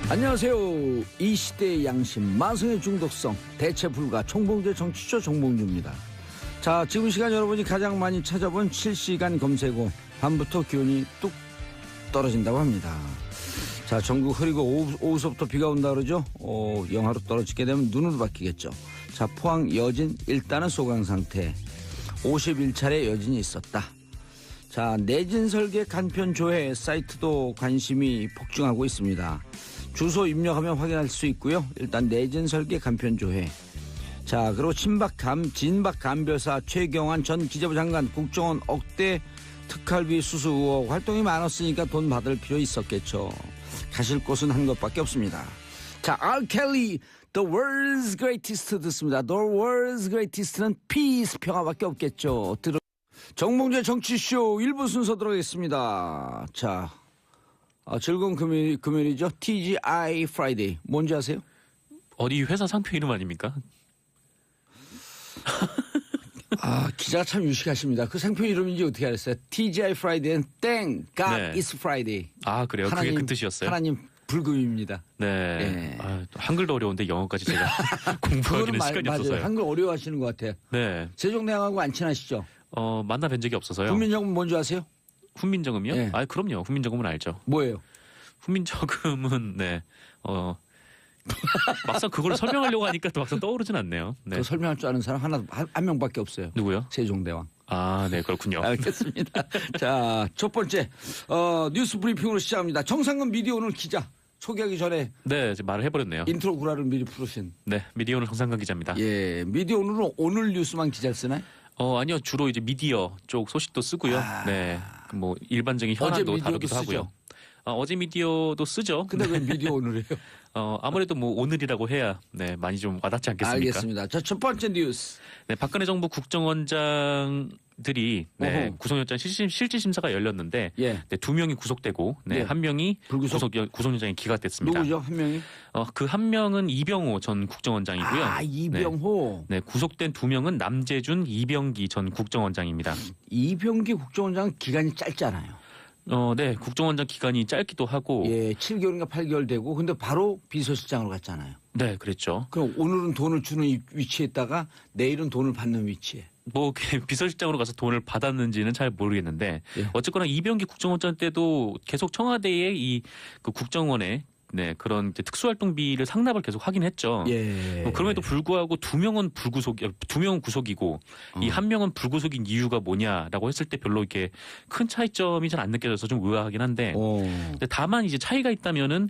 안녕하세요. 이 시대의 양심, 마성의 중독성, 대체 불가, 총봉제 정치쇼 정봉주입니다. 자, 지금 시간 여러분이 가장 많이 찾아본 실시간 검색어, 밤부터 기온이 뚝 떨어진다고 합니다. 자, 전국 흐리고 오후서부터 비가 온다 그러죠. 영하로 떨어지게 되면 눈으로 바뀌겠죠. 자, 포항 여진 일단은 소강 상태. 51차례 여진이 있었다. 자, 내진 설계 간편 조회 사이트도 관심이 폭증하고 있습니다. 주소 입력하면 확인할 수 있고요. 일단 내진 설계 간편 조회. 자, 그리고 진박 감별사 최경환 전 기재부 장관 국정원 억대 특활비 수수 의혹 활동이 많았으니까 돈 받을 필요 있었겠죠. 가실 곳은 한 곳밖에 없습니다. 자, R. 켈리 The World's Greatest 듣습니다. The World's Greatest는 Peace 평화밖에 없겠죠. 정봉재 정치쇼 1부 순서 들어가겠습니다. 자, 즐거운 금요일이죠. TGI Friday. 뭔지 아세요? 어디 회사 상표 이름 아닙니까? 기자가 참 유식하십니다. 그 상표 이름인지 어떻게 알았어요? TGI Friday는 땡, God 네. is Friday. 아, 그래요? 하나님, 그게 그 뜻이었어요? 하나님 불금입니다. 네. 네. 한글도 어려운데 영어까지 제가 공부하기는 시간이 맞아요. 없어서요. 한글 어려워하시는 것 같아요. 네. 세종대왕하고 안 친하시죠? 만나 뵌 적이 없어서요. 국민정음 뭔지 아세요? 훈민정음이요? 네. 그럼요. 훈민정음은 알죠. 뭐예요? 훈민정음은 네. 막상 그걸 설명하려고 하니까 또 막상 떠오르진 않네요. 네. 그 설명할 줄 아는 사람 한 명밖에 없어요. 누구요? 세종대왕. 아, 네, 그렇군요. 알겠습니다. 자, 첫 번째 뉴스 브리핑으로 시작합니다. 정상근 미디어 오늘 기자 소개하기 전에 네, 이제 말을 해버렸네요. 인트로 구라를 미리 풀으신. 네, 미디어 오늘 정상근 기자입니다. 예, 미디어 오늘은 오늘 뉴스만 기자를 쓰나요? 아니요, 주로 이제 미디어 쪽 소식도 쓰고요. 네, 뭐 일반적인 현안도 다루기도 하고요. 어제 미디어도 쓰죠. 근데 왜 미디어 오늘이에요? 아무래도 뭐 오늘이라고 해야 네 많이 좀 와닿지 않겠습니까? 알겠습니다. 자, 첫 번째 뉴스. 네, 박근혜 정부 국정원장들이 네, 구속영장 실질 심사가 열렸는데 예. 네, 2명이 구속되고 네, 예. 한 명이 구속영장이 기각됐습니다. 누구죠? 한 명이? 그 한 명은 이병호 전 국정원장이고요. 이병호. 네, 구속된 2명은 남재준, 이병기 전 국정원장입니다. 이병기 국정원장은 기간이 짧잖아요. 네, 국정원장 기간이 짧기도 하고. 예, 7개월인가 8개월 되고, 근데 바로 비서실장으로 갔잖아요. 네, 그랬죠. 그럼 오늘은 돈을 주는 위치에 있다가 내일은 돈을 받는 위치에. 뭐 비서실장으로 가서 돈을 받았는지는 잘 모르겠는데 예. 어쨌거나 이병기 국정원장 때도 계속 청와대의 그 국정원의 네, 그런 특수활동비를 상납을 계속 하긴 했죠. 예. 그럼에도 불구하고 2명은 구속이고 이 한 명은 불구속인 이유가 뭐냐라고 했을 때 별로 이렇게 큰 차이점이 잘 안 느껴져서 좀 의아하긴 한데. 근데 다만 이제 차이가 있다면은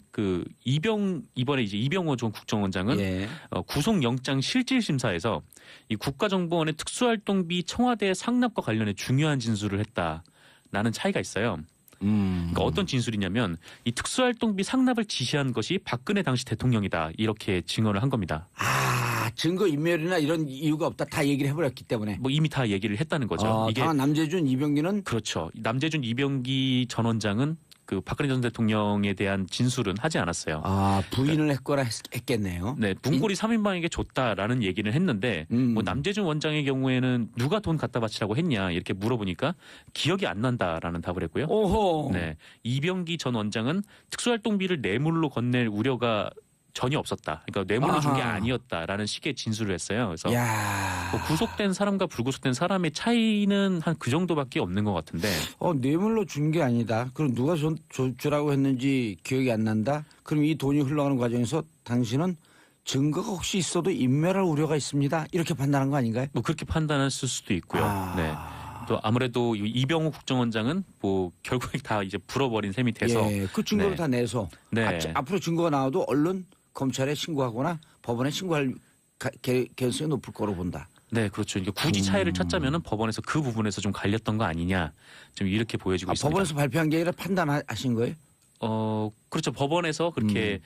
이번에 이제 이병호 전 국정원장은 예. 구속영장 실질심사에서 이 국가정보원의 특수활동비 청와대 상납과 관련해 중요한 진술을 했다라는 차이가 있어요. 그러니까 어떤 진술이냐면 이 특수활동비 상납을 지시한 것이 박근혜 당시 대통령이다 이렇게 증언을 한 겁니다. 증거인멸이나 이런 이유가 없다 다 얘기를 해버렸기 때문에. 뭐 이미 다 얘기를 했다는 거죠. 이게 다만 남재준, 이병기는 그렇죠. 남재준, 이병기 전 원장은 그 박근혜 전 대통령에 대한 진술은 하지 않았어요. 부인을 했거나 했겠네요. 네, 문고리 3인방에게 줬다라는 얘기는 했는데 뭐 남재준 원장의 경우에는 누가 돈 갖다 바치라고 했냐 이렇게 물어보니까 기억이 안 난다라는 답을 했고요. 오호. 네, 이병기 전 원장은 특수활동비를 뇌물로 건넬 우려가 전혀 없었다. 그러니까 뇌물로 준 게 아니었다라는 식의 진술을 했어요. 그래서 뭐 구속된 사람과 불구속된 사람의 차이는 한 그 정도밖에 없는 것 같은데. 뇌물로 준 게 아니다. 그럼 누가 주라고 했는지 기억이 안 난다. 그럼 이 돈이 흘러가는 과정에서 당신은 증거가 혹시 있어도 인멸할 우려가 있습니다. 이렇게 판단한 거 아닌가요? 뭐 그렇게 판단했을 수도 있고요. 네. 또 아무래도 이병호 국정원장은 뭐 결국에 다 이제 불어버린 셈이 돼서 그 증거를 다 내서 앞으로 증거가 나와도 얼른 검찰에 신고하거나 법원에 신고할 개연성이 높을 거로 본다. 네, 그렇죠. 이게 굳이 차이를 찾자면은 법원에서 그 부분에서 좀 갈렸던 거 아니냐, 좀 이렇게 보여지고 있습니다. 법원에서 발표한 게 아니라 판단하신 거예요? 그렇죠. 법원에서 그렇게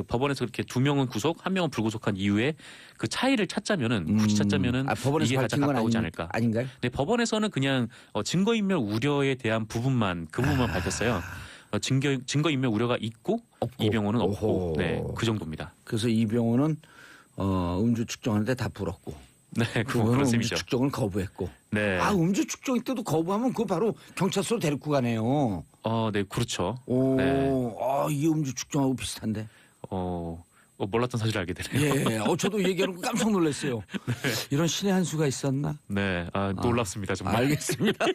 법원에서 그렇게 2명은 구속, 1명은 불구속한 이후에 그 차이를 찾자면은 굳이 찾자면은 법원에서 이게 가장 가까우지 않을까. 아닌가요? 네, 법원에서는 그냥 증거인멸 우려에 대한 부분만 밝혔어요. 증거인멸 우려가 있고 이병호는 없고 네, 그 정도입니다. 그래서 이병호는 음주 측정하는데 다 불었고 네, 그거는 음주 그렇습니다. 측정을 거부했고. 네. 음주 측정 때도 거부하면 그거 바로 경찰서로 데리고 가네요. 네, 그렇죠. 오, 네. 이 음주 측정하고 비슷한데. 몰랐던 사실을 알게 되네요. 예, 저도 얘기하는 거 깜짝 놀랐어요. 이런 신의 한 수가 있었나? 네, 놀랍습니다 정말. 알겠습니다.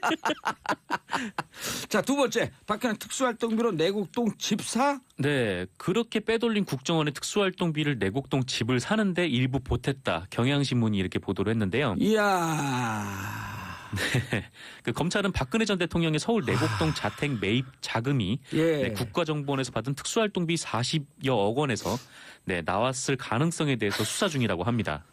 자, 두 번째, 박근혜 특수활동비로 내곡동 집사? 네, 그렇게 빼돌린 국정원의 특수활동비를 내곡동 집을 사는데 일부 보탰다. 경향신문이 이렇게 보도를 했는데요. 이야. 그 검찰은 박근혜 전 대통령의 서울 내곡동 자택 매입 자금이 예. 네, 국가정보원에서 받은 특수활동비 40여억 원에서 나왔을 가능성에 대해서 수사 중이라고 합니다.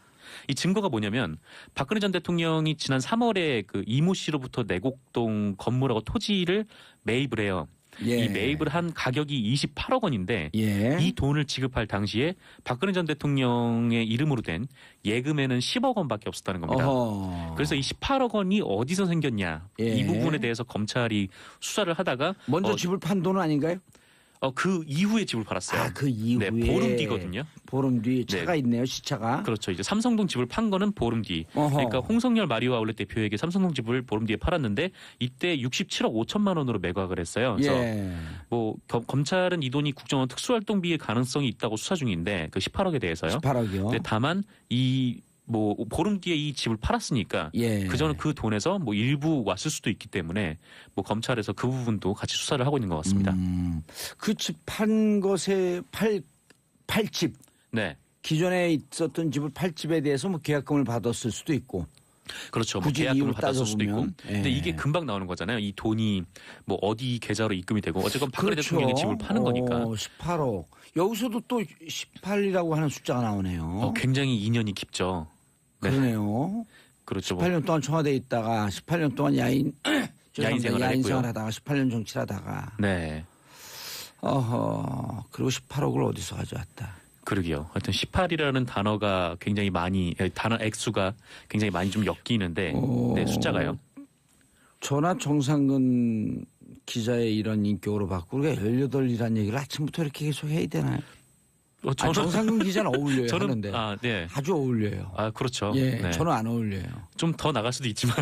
이 증거가 뭐냐면 박근혜 전 대통령이 지난 3월에 그 이모 씨로부터 내곡동 건물하고 토지를 매입을 해요. 예. 이 매입을 한 가격이 28억 원인데 예. 이 돈을 지급할 당시에 박근혜 전 대통령의 이름으로 된 예금에는 10억 원밖에 없었다는 겁니다. 어허. 그래서 이 18억 원이 어디서 생겼냐 예. 이 부분에 대해서 검찰이 수사를 하다가 먼저 집을 판 돈은 아닌가요? 그 이후에 집을 팔았어요. 그 이후에. 네, 보름 뒤거든요. 보름 뒤 차가 있네요, 시차가. 그렇죠. 이제 삼성동 집을 판 거는 보름 뒤. 어허. 그러니까 홍성열 마리오 아울렛 대표에게 삼성동 집을 보름 뒤에 팔았는데 이때 67억 5천만 원으로 매각을 했어요. 그래서 예. 검찰은 이 돈이 국정원 특수활동비의 가능성이 있다고 수사 중인데 그 18억에 대해서요. 18억이요. 근데 다만 보름 뒤에 이 집을 팔았으니까 예. 그전에 그 돈에서 일부 왔을 수도 있기 때문에 검찰에서 그 부분도 같이 수사를 하고 있는 것 같습니다. 그 집 판 것에 팔집 네. 기존에 있었던 집을 팔 집에 대해서 계약금을 받았을 수도 있고. 그렇죠. 굳이 계약금을 이유를 받았을 수도 있고. 따져보면. 근데 예. 이게 금방 나오는 거잖아요. 이 돈이 어디 계좌로 입금이 되고 어쨌건 박근혜 대통령이 집을 파는 거니까. 18억. 여기서도 또 18이라고 하는 숫자가 나오네요. 굉장히 인연이 깊죠. 네. 그러네요. 그렇죠. 18년 동안 청와대에 있다가 18년 동안 야인 생활을 야인 했고요. 생활하다가 18년 정치를 하다가 네. 그리고 18억을 어디서 가져왔다. 그러게요. 하여튼 18이라는 단어가 굉장히 많이 단어 액수가 굉장히 많이 좀 엮이는데 네, 숫자가요. 저나 정상근 기자의 이런 인격으로 바꾸고 우리가 18이라는 얘기를 아침부터 이렇게 계속 해야 되나요? 정상근 기자는 어울려요 하는데 네. 아주 어울려요. 그렇죠. 예, 네. 저는 안 어울려요. 좀 더 나갈 수도 있지만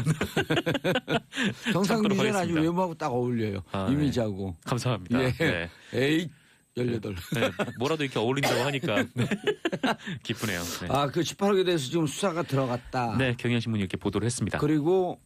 정상근 기자는 아주 하겠습니다. 외모하고 딱 어울려요. 이미지하고. 감사합니다. 예. 네. 에이 18. 네, 뭐라도 이렇게 어울린다고 하니까 기쁘네요. 네. 그 18억에 대해서 지금 수사가 들어갔다. 네, 경향신문이 이렇게 보도를 했습니다. 그리고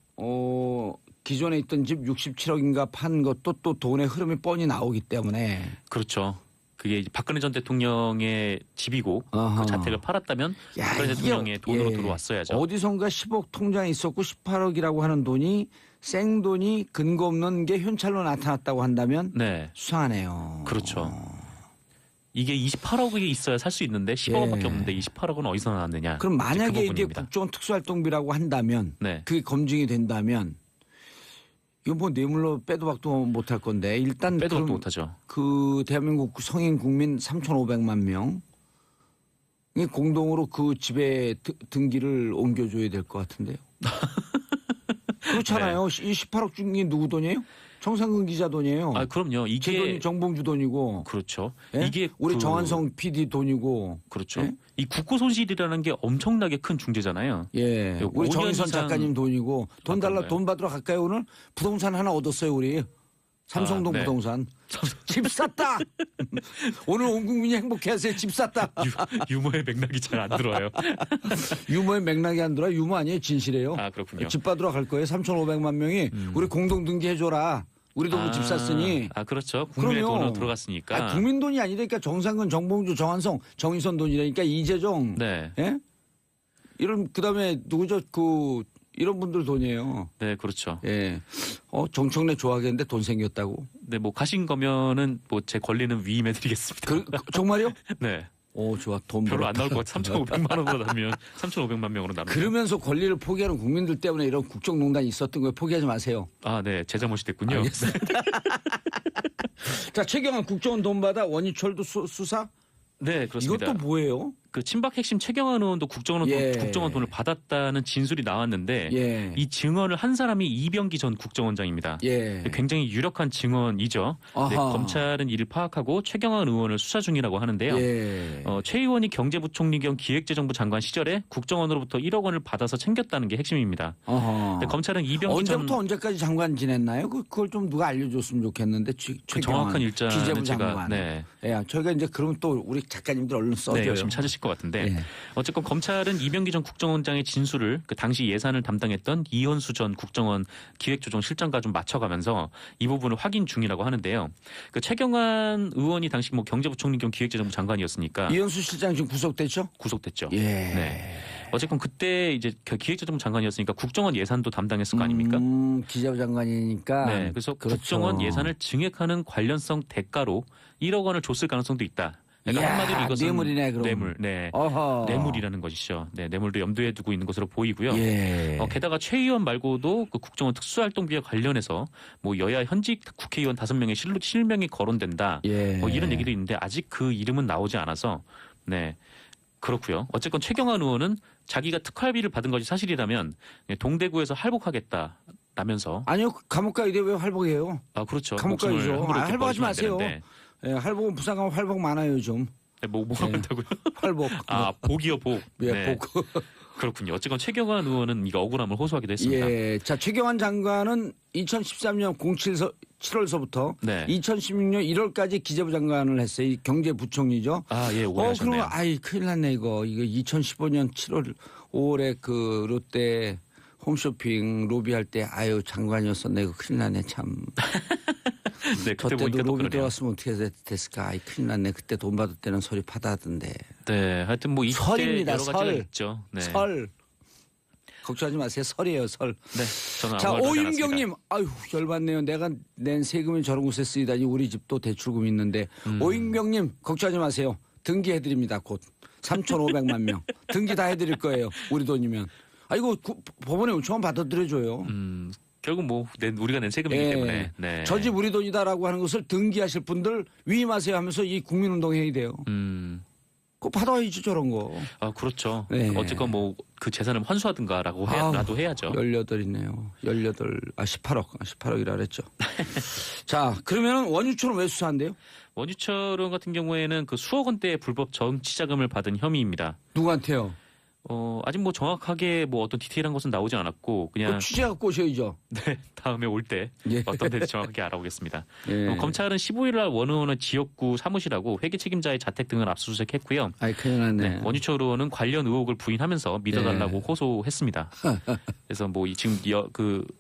기존에 있던 집 67억인가 판 것도 또 돈의 흐름이 뻔히 나오기 때문에. 그렇죠. 그게 박근혜 전 대통령의 집이고 어허. 그 자택을 팔았다면 박근혜 대통령의 돈으로 들어왔어야죠. 어디선가 10억 통장에 있었고 18억이라고 하는 돈이 생돈이 근거 없는 게 현찰로 나타났다고 한다면 네, 수상하네요. 그렇죠. 이게 28억이 있어야 살 수 있는데 10억밖에 없는데 28억은 어디서 나왔느냐. 그럼 만약에 이제 그 이게 부분입니다. 국정원 특수활동비라고 한다면 네. 그게 검증이 된다면 이거 뇌물로 빼도 박도 못할 건데 일단 빼도 그럼 박도 못하죠. 그 대한민국 성인 국민 3,500만 명이 공동으로 그 집에 등기를 옮겨줘야 될 것 같은데요. 그렇잖아요. 이 18억 중에 누구 돈이에요? 정상근 기자 돈이에요. 그럼요. 제 돈이 정봉주 돈이고. 그렇죠. 예? 이게 우리 정한성 PD 돈이고. 그렇죠. 예? 이 국고 손실이라는 게 엄청나게 큰 중재잖아요. 예. 우리 5년 정인선 이상- 작가님 돈이고. 돈 달라 그런가요? 돈 받으러 갈까요 오늘? 부동산 하나 얻었어요 우리. 삼성동 네. 부동산. 집 샀다. 오늘 온 국민이 행복해하세요. 집 샀다. 유머의 맥락이 잘 안 들어요. 유머의 맥락이 안 들어. 유머 아니에요. 진실이에요. 그렇군요. 집 받으러 갈 거예요. 3,500만 명이 우리 공동 등기해줘라. 우리도 집 샀으니. 그렇죠. 국민의 그럼요. 돈으로 들어갔으니까. 국민 돈이 아니라니까 정상근, 정봉주, 정한성, 정인선 돈이라니까 이재정. 네. 예? 그다음에 누구죠? 이런 분들 돈이에요. 네, 그렇죠. 예. 정청래 좋아하겠는데 돈 생겼다고. 네, 가신 거면은 제 권리는 위임해드리겠습니다. 정말요? 네. 좋아. 돈 별로 안 벌었다. 나올 것 같아. 3,500만 원으로 나면 3,500만 명으로 나면. 그러면서 권리를 포기하는 국민들 때문에 이런 국정농단이 있었던 거예요. 포기하지 마세요. 네, 제 잘못이 됐군요. 자, 최경환 국정원 돈 받아 원희철도 수사? 네, 그렇습니다. 이것도 뭐예요? 그 친박 핵심 최경환 의원도 국정원 돈을 받았다는 진술이 나왔는데 이 증언을 한 사람이 이병기 전 국정원장입니다. 굉장히 유력한 증언이죠. 네, 검찰은 이를 파악하고 최경환 의원을 수사 중이라고 하는데요. 최 의원이 경제부총리 겸 기획재정부 장관 시절에 국정원으로부터 1억 원을 받아서 챙겼다는 게 핵심입니다. 근데 검찰은 이병기 언제부터 언제까지 장관 지냈나요? 그걸 좀 누가 알려줬으면 좋겠는데. 그 정확한 일자는 기재부 제가 장관. 저희가 이제 그러면 또 우리 작가님들 얼른 써줘요. 네, 열심히 찾으실 것 같은데 어쨌건 검찰은 이병기 전 국정원장의 진술을 그 당시 예산을 담당했던 이현수 전 국정원 기획조정실장과 좀 맞춰가면서 이 부분을 확인 중이라고 하는데요. 그 최경환 의원이 당시 뭐 경제부총리 겸 기획재정부 장관이었으니까 이현수 실장 지금 구속됐죠? 구속됐죠. 어쨌건 그때 이제 기획재정부 장관이었으니까 국정원 예산도 담당했을 거 아닙니까? 기재부 장관이니까. 그래서 그렇죠. 국정원 예산을 증액하는 관련성 대가로 1억 원을 줬을 가능성도 있다. 그러니까 한마디로 이것은 뇌물이네, 그럼. 뇌물, 뇌물이라는 것이죠. 뇌물도 염두에 두고 있는 것으로 보이고요. 게다가 최 의원 말고도 그 국정원 특수활동비와 관련해서 뭐 여야 현직 국회의원 5명의 실명이 거론된다. 뭐 이런 얘기도 있는데 아직 그 이름은 나오지 않아서 그렇고요. 어쨌건 최경환 의원은 자기가 특활비를 받은 것이 사실이라면 동대구에서 할복하겠다라면서. 아니요, 감옥 가야 왜 활복해요? 그렇죠. 감옥 가야죠. 할복하지 마세요. 할복은 부산 가면 활복 많아요 좀. 뭐가 많다고요? 활복. 복이요 복. 복. 그렇군요. 어쨌건 최경환 의원은 이거 억울함을 호소하기도 했습니다. 자 최경환 장관은 2013년 7월서부터 2016년 1월까지 기재부 장관을 했어요. 이 경제부총리죠. 오래 하셨네요. 그러면 큰일 났네 이거 2015년 7월 5월에 그 롯데 홈쇼핑 로비할 때 장관이었었네. 이거 큰일 났네 참. 그때도 로비 들어왔으면 어떻게 됐을까. 큰일 났네. 그때 돈 받을 때는 소리 받아하던데. 하여튼 뭐 설입니다. 여러 가지가 있죠. 설. 걱정하지 마세요. 설이에요. 설. 저는 자 오윤경님, 열받네요. 내가 낸 세금이 저런 곳에 쓰이다니 우리 집도 대출금 있는데. 오윤경님 걱정하지 마세요. 등기해드립니다. 곧 3,500만 명 등기 다 해드릴 거예요. 우리 돈이면. 이거 법원에 요청은 받아들여줘요. 결국 뭐 우리가 낸 세금이기 때문에. 저 집 우리 돈이다라고 하는 것을 등기하실 분들 위임하세요 하면서 이 국민운동 해야 돼요. 그거 받아야지 저런 거. 그렇죠. 어쨌건 뭐 그 재산을 환수하든가라고 라도 해야죠. 18이네요. 18억이라 그랬죠. 자 그러면 원유철은 왜 수사한대요? 원유철 의원 같은 경우에는 그 수억 원대의 불법 정치자금을 받은 혐의입니다. 누구한테요? 아직 뭐 정확하게 뭐 어떤 디테일한 것은 나오지 않았고 그냥 취재하고 오셔야죠. 다음에 올 때 어떤 데인지 정확하게 알아보겠습니다. 검찰은 15일 날 원 의원의 지역구 사무실하고 회계 책임자의 자택 등을 압수수색했고요. 큰일 났네. 원유철 의원은 관련 의혹을 부인하면서 믿어달라고 호소했습니다. 그래서 뭐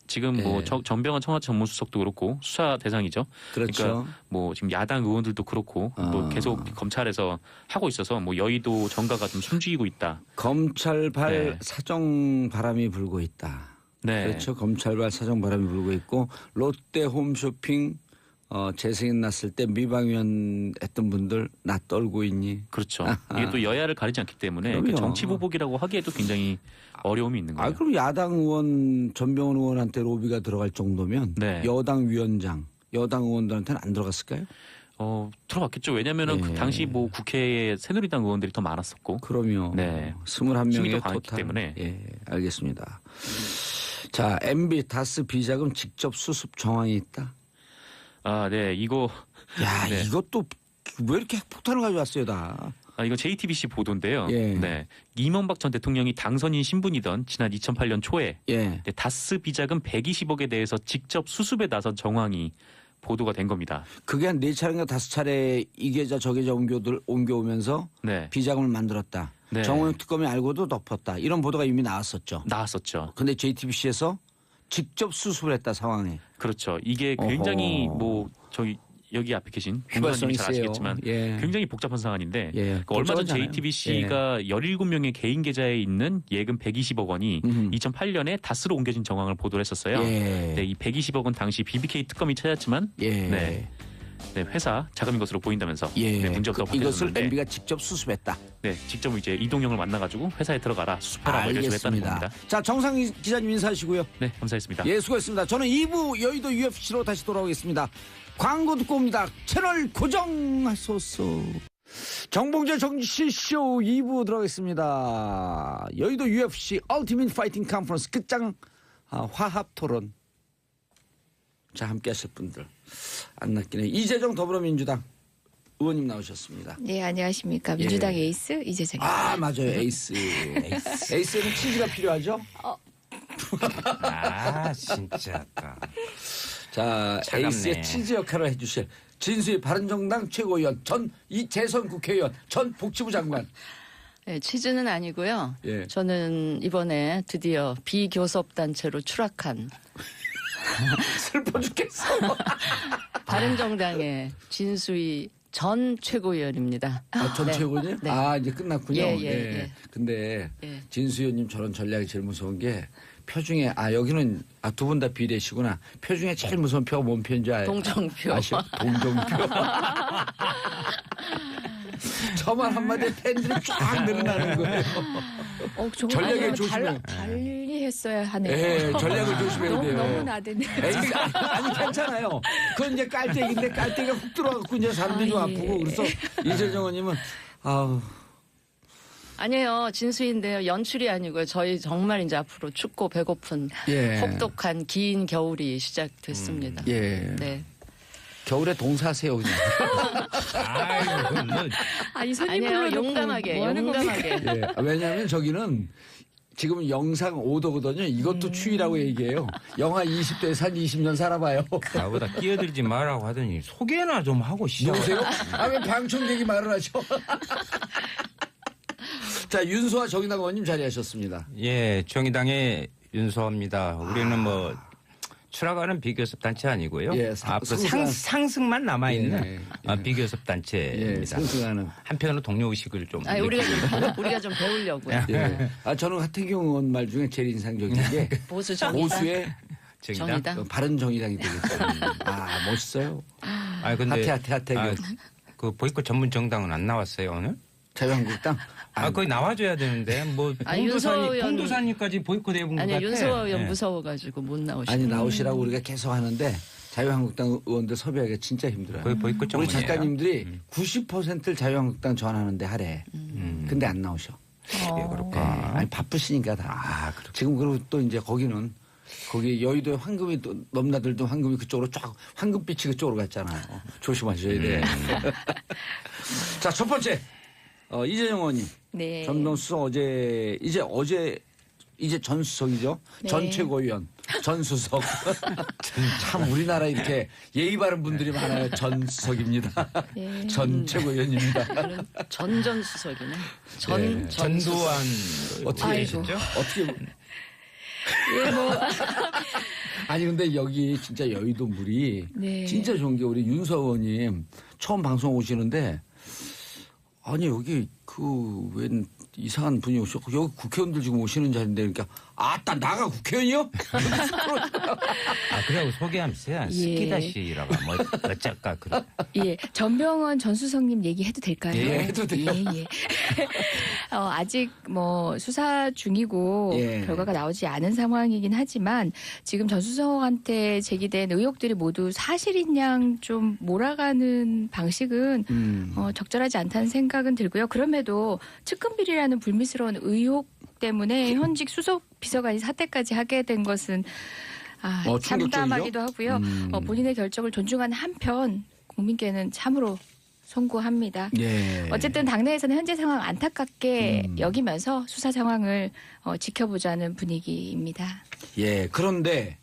지금 뭐 전병헌 청와대 전문수석도 그렇고 수사 대상이죠. 그렇죠. 그러니까 뭐 지금 야당 의원들도 그렇고 또 계속 검찰에서 하고 있어서 뭐 여의도 정가가 좀 숨죽이고 있다. 검찰발 사정 바람이 불고 있다. 그렇죠. 검찰발 사정 바람이 불고 있고 롯데 홈쇼핑 재승인 났을 때 미방위원 했던 분들 나 떨고 있니? 그렇죠. 이게 또 여야를 가리지 않기 때문에 그 정치 보복이라고 하기에도 굉장히 어려움이 있는 거예요. 그럼 야당 의원 전병헌 의원한테 로비가 들어갈 정도면 여당 위원장, 여당 의원들한테는 안 들어갔을까요? 들어갔겠죠. 왜냐하면 그 당시 뭐 국회에 새누리당 의원들이 더 많았었고. 그럼요. 21명의 강했기 때문에. 알겠습니다. 자, MB 다스 비자금 직접 수습 정황이 있다. 이거. 이것도 왜 이렇게 핵폭탄을 가져왔어요, 다. 이거 JTBC 보도인데요. 이명박 전 대통령이 당선인 신분이던 지난 2008년 초에 다스 비자금 120억에 대해서 직접 수습에 나선 정황이 보도가 된 겁니다. 그게 한 4차례인가 5차례 이 계좌 저 계좌 옮겨오면서 비자금을 만들었다. 정호영 특검이 알고도 덮었다. 이런 보도가 이미 나왔었죠. 그런데 JTBC에서 직접 수습을 했다 상황에. 그렇죠. 이게 굉장히 여기 앞에 계신 공무원님이 잘 아시겠지만 굉장히 복잡한 사안인데 얼마 전 JTBC가 17명의 개인 계좌에 있는 예금 120억 원이 2008년에 다스로 옮겨진 정황을 보도를 했었어요. 이 120억 원 당시 BBK 특검이 찾았지만 회사 자금인 것으로 보인다면서 문제 없다고 이것을 MB가 직접 수습했다. 직접 이제 이동영을 만나가지고 회사에 들어가라 수습하라고 알려줬다는 겁니다. 자 정상희 기자님 인사하시고요. 감사했습니다. 수고했습니다. 저는 2부 여의도 UFC로 다시 돌아오겠습니다. 광고 듣고 옵니다. 채널 고정하소서. 정봉재 정치쇼 2부 들어가겠습니다. 여의도 UFC 얼티밋 파이팅 컨퍼런스 끝장 화합 토론. 자, 함께 하실 분들 안 낚이네. 이재정 더불어민주당 의원님 나오셨습니다. 네, 안녕하십니까. 민주당 에이스 이재정입니다. 아, 맞아요. 에이스. 에이스에는 치즈가 필요하죠? 아, 진짜. 자, 차갑네. 에이스의 치즈 역할을 해주실 진수희 바른정당 최고위원, 전 이재선 국회의원, 전 복지부 장관. 네, 치즈는 아니고요. 예. 저는 이번에 드디어 비교섭단체로 추락한 슬퍼 죽겠어. 바른정당의 진수희 전 최고위원입니다. 아, 전 네. 최고위원님? 네. 아, 이제 끝났군요. 예. 근데 예. 진수 의원님 저런 전략이 제일 무서운 게 표중에 여기는 두 분 다 비례시구나. 표중에 제일 무서운 표가 뭔 표인지 동정표. 아시죠? 동정표. 저만 한마디에 팬들이 쫙 늘어나는 거예요. 전략에 조심해. 달리 했어야 하네요. 예, 전략을 조심해야 돼요. 너무 나대네. 에이스, 아니 괜찮아요. 그건 이제 깔때기인데 깔때기가 훅 들어가고 이제 사람들이 좀 예. 아프고 그래서 이재정 의원님은 아우. 아니에요. 진수인데요. 연출이 아니고요. 저희 정말 이제 앞으로 춥고 배고픈 예. 혹독한 긴 겨울이 시작됐습니다. 예. 네. 겨울에 동사세요 그냥. 아이고, 뭐. 아니 손님 아니에요. 불러놓고 용감하게, 뭐 하는 겁니까? 용감하게. 예. 왜냐하면 저기는 지금 영상 5도거든요. 이것도 추위라고 얘기해요. 영하 20도에서 한 20년 살아봐요. 나보다 끼어들지 말라고 하더니 소개나 좀 하고 시작. 누구세요? 왜 방청객이 말을 하죠? 자, 윤소아 정의당 의원님 자리하셨습니다. 예, 정의당의 윤소입니다. 우리는 뭐 추락하는 비교섭 단체 아니고요. 예, 앞으로 상승한- 상승만 남아 있는 예, 예. 비교섭 예, 단체입니다. 상승하는. 한편으로 동료 의식을 좀. 아니, 우리가 좀 배우려고요. 예. 저는 하태경 의원 말 중에 제일 인상적인 게 보수 정의당. 보수의 정의당. 바른 정의당이 되겠어요. 멋있어요. 아, 근데 하태경. 그 보이콧 전문 정당은 안 나왔어요 오늘? 자유한국당. 거기 나와줘야 되는데 뭐 윤소 의원- 봉도사님까지 보이콧 해본 것 아니, 같아. 윤소아 의원 예. 무서워가지고 못 나오시고. 아니 나오시라고 우리가 계속 하는데 자유한국당 의원들 섭외하기가 진짜 힘들어요. 거의 보이콧 우리 전문이에요. 작가님들이 90%를 자유한국당 전하는데 하래. 근데 안 나오셔. 예, 그럴까. 아니 바쁘시니까 다. 그렇구나. 지금 그리고 또 이제 거기 여의도에 황금이 또 넘나들던 황금이 그쪽으로 쫙 황금빛이 그쪽으로 갔잖아요. 조심하셔야 돼. 자, 첫 번째 이재정 의원님. 네. 전동 수석 이제 전 수석이죠. 네. 전 최고위원, 전 수석. 참 우리나라 이렇게 예의 바른 분들이 많아요. 전 수석입니다. 네. 전 최고위원입니다. 전수석이네. 네. 전두환 어떻게 아이고. 되셨죠? 어떻게 예, 뭐. 아니 근데 여기 진짜 여의도 물이 네. 진짜 좋은 게 우리 윤서 의원님 처음 방송 오시는데 아니 여기 웬 이상한 분이 오셨고 여기 국회의원들 지금 오시는 자리인데 그러니까 아따 나가 국회의원이요? 그래고 소개하면서 예. 스키다시라고 뭐 어쩔까 그래. 예, 전병헌 전수석님 얘기해도 될까요? 예, 해도 돼요. 예. 아직 뭐 수사 중이고 예. 결과가 나오지 않은 상황이긴 하지만 지금 전수석한테 제기된 의혹들이 모두 사실인 양 좀 몰아가는 방식은 적절하지 않다는 생각은 들고요. 그럼에도 측근비리라는 불미스러운 의혹 때문에 현직 수석 비서관이 사퇴까지 하게 된 것은 충격적이죠? 참담하기도 하고요. 본인의 결정을 존중하는 한편 국민께는 참으로 송구합니다. 예. 어쨌든 당내에서는 현재 상황 안타깝게 여기면서 수사 상황을 지켜보자는 분위기입니다. 예. 그런데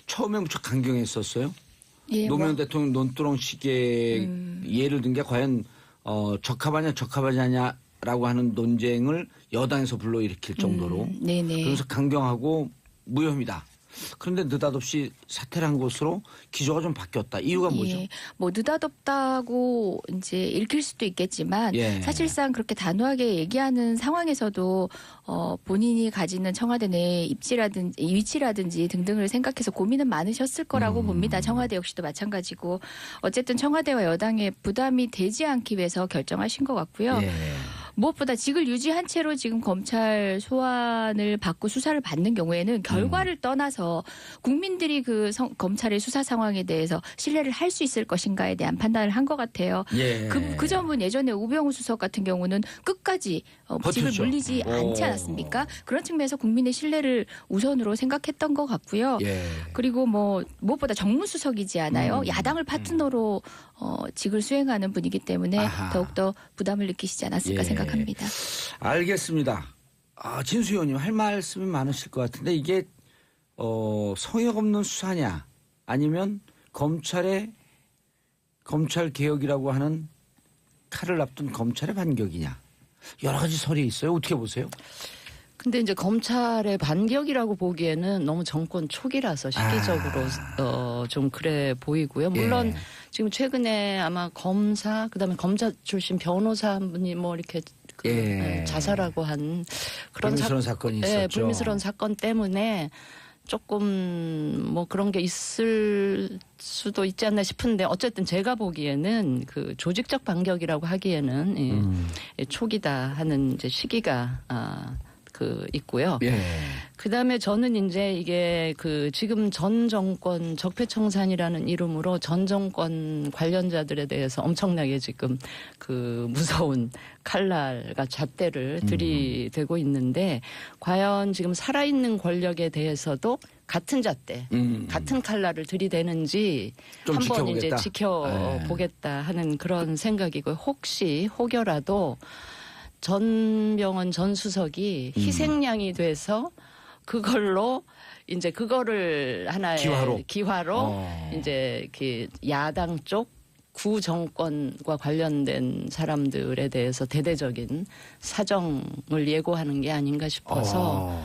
처음에 무척 강경했었어요. 예, 노무현 대통령 논두렁식의 예를 든 게 과연 적합하지 않냐라고 하는 논쟁을 여당에서 불러일으킬 정도로 네네. 그래서 강경하고 무혐의다. 그런데 느닷없이 사퇴를 한 것으로 기조가 좀 바뀌었다. 이유가 뭐죠? 예, 뭐 느닷없다고 이제 읽힐 수도 있겠지만 예. 사실상 그렇게 단호하게 얘기하는 상황에서도 본인이 가지는 청와대 내 입지라든지 위치라든지 등등을 생각해서 고민은 많으셨을 거라고 봅니다. 청와대 역시도 마찬가지고 어쨌든 청와대와 여당의 부담이 되지 않기 위해서 결정하신 것 같고요. 예. 무엇보다 직을 유지한 채로 지금 검찰 소환을 받고 수사를 받는 경우에는 결과를 떠나서 국민들이 그 검찰의 수사 상황에 대해서 신뢰를 할 수 있을 것인가에 대한 판단을 한 것 같아요. 예. 그 점은 예전에 우병우 수석 같은 경우는 끝까지 직을 버텼죠. 물리지 않지 않았습니까? 그런 측면에서 국민의 신뢰를 우선으로 생각했던 것 같고요. 예. 그리고 뭐 무엇보다 정무수석이지 않아요. 야당을 파트너로 직을 수행하는 분이기 때문에 아하. 더욱더 부담을 느끼시지 않았을까 예. 생각합니다. 알겠습니다. 진수 의원님 할 말씀이 많으실 것 같은데 이게 성역 없는 수사냐 아니면 검찰 개혁이라고 하는 칼을 앞둔 검찰의 반격이냐 여러 가지 설이 있어요. 어떻게 보세요? 근데 이제 검찰의 반격이라고 보기에는 너무 정권 초기라서 시기적으로 좀 그래 보이고요. 물론 예. 지금 최근에 아마 검사 그다음에 검사 출신 변호사 한 분이 뭐 이렇게 예. 자살하고 한 그런 불미스러운 사건이 있었죠. 네, 불미스러운 사건 때문에 조금 뭐 그런 게 있을 수도 있지 않나 싶은데 어쨌든 제가 보기에는 그 조직적 반격이라고 하기에는 초기다 하는 이제 시기가 있고요. 예. 그다음에 저는 이제 이게 그 지금 전 정권 적폐청산이라는 이름으로 전 정권 관련자들에 대해서 엄청나게 지금 그 무서운 칼날과 잣대를 들이대고 있는데 과연 지금 살아있는 권력에 대해서도 같은 잣대, 같은 칼날을 들이대는지 좀 한번 지켜보겠다. 이제 지켜보겠다 하는 그런 생각이고요. 혹여라도 전병헌 전 수석이 희생양이 돼서 그걸로 이제 그거를 하나의 기화로 이제 그 야당 쪽 구정권과 관련된 사람들에 대해서 대대적인 사정을 예고하는 게 아닌가 싶어서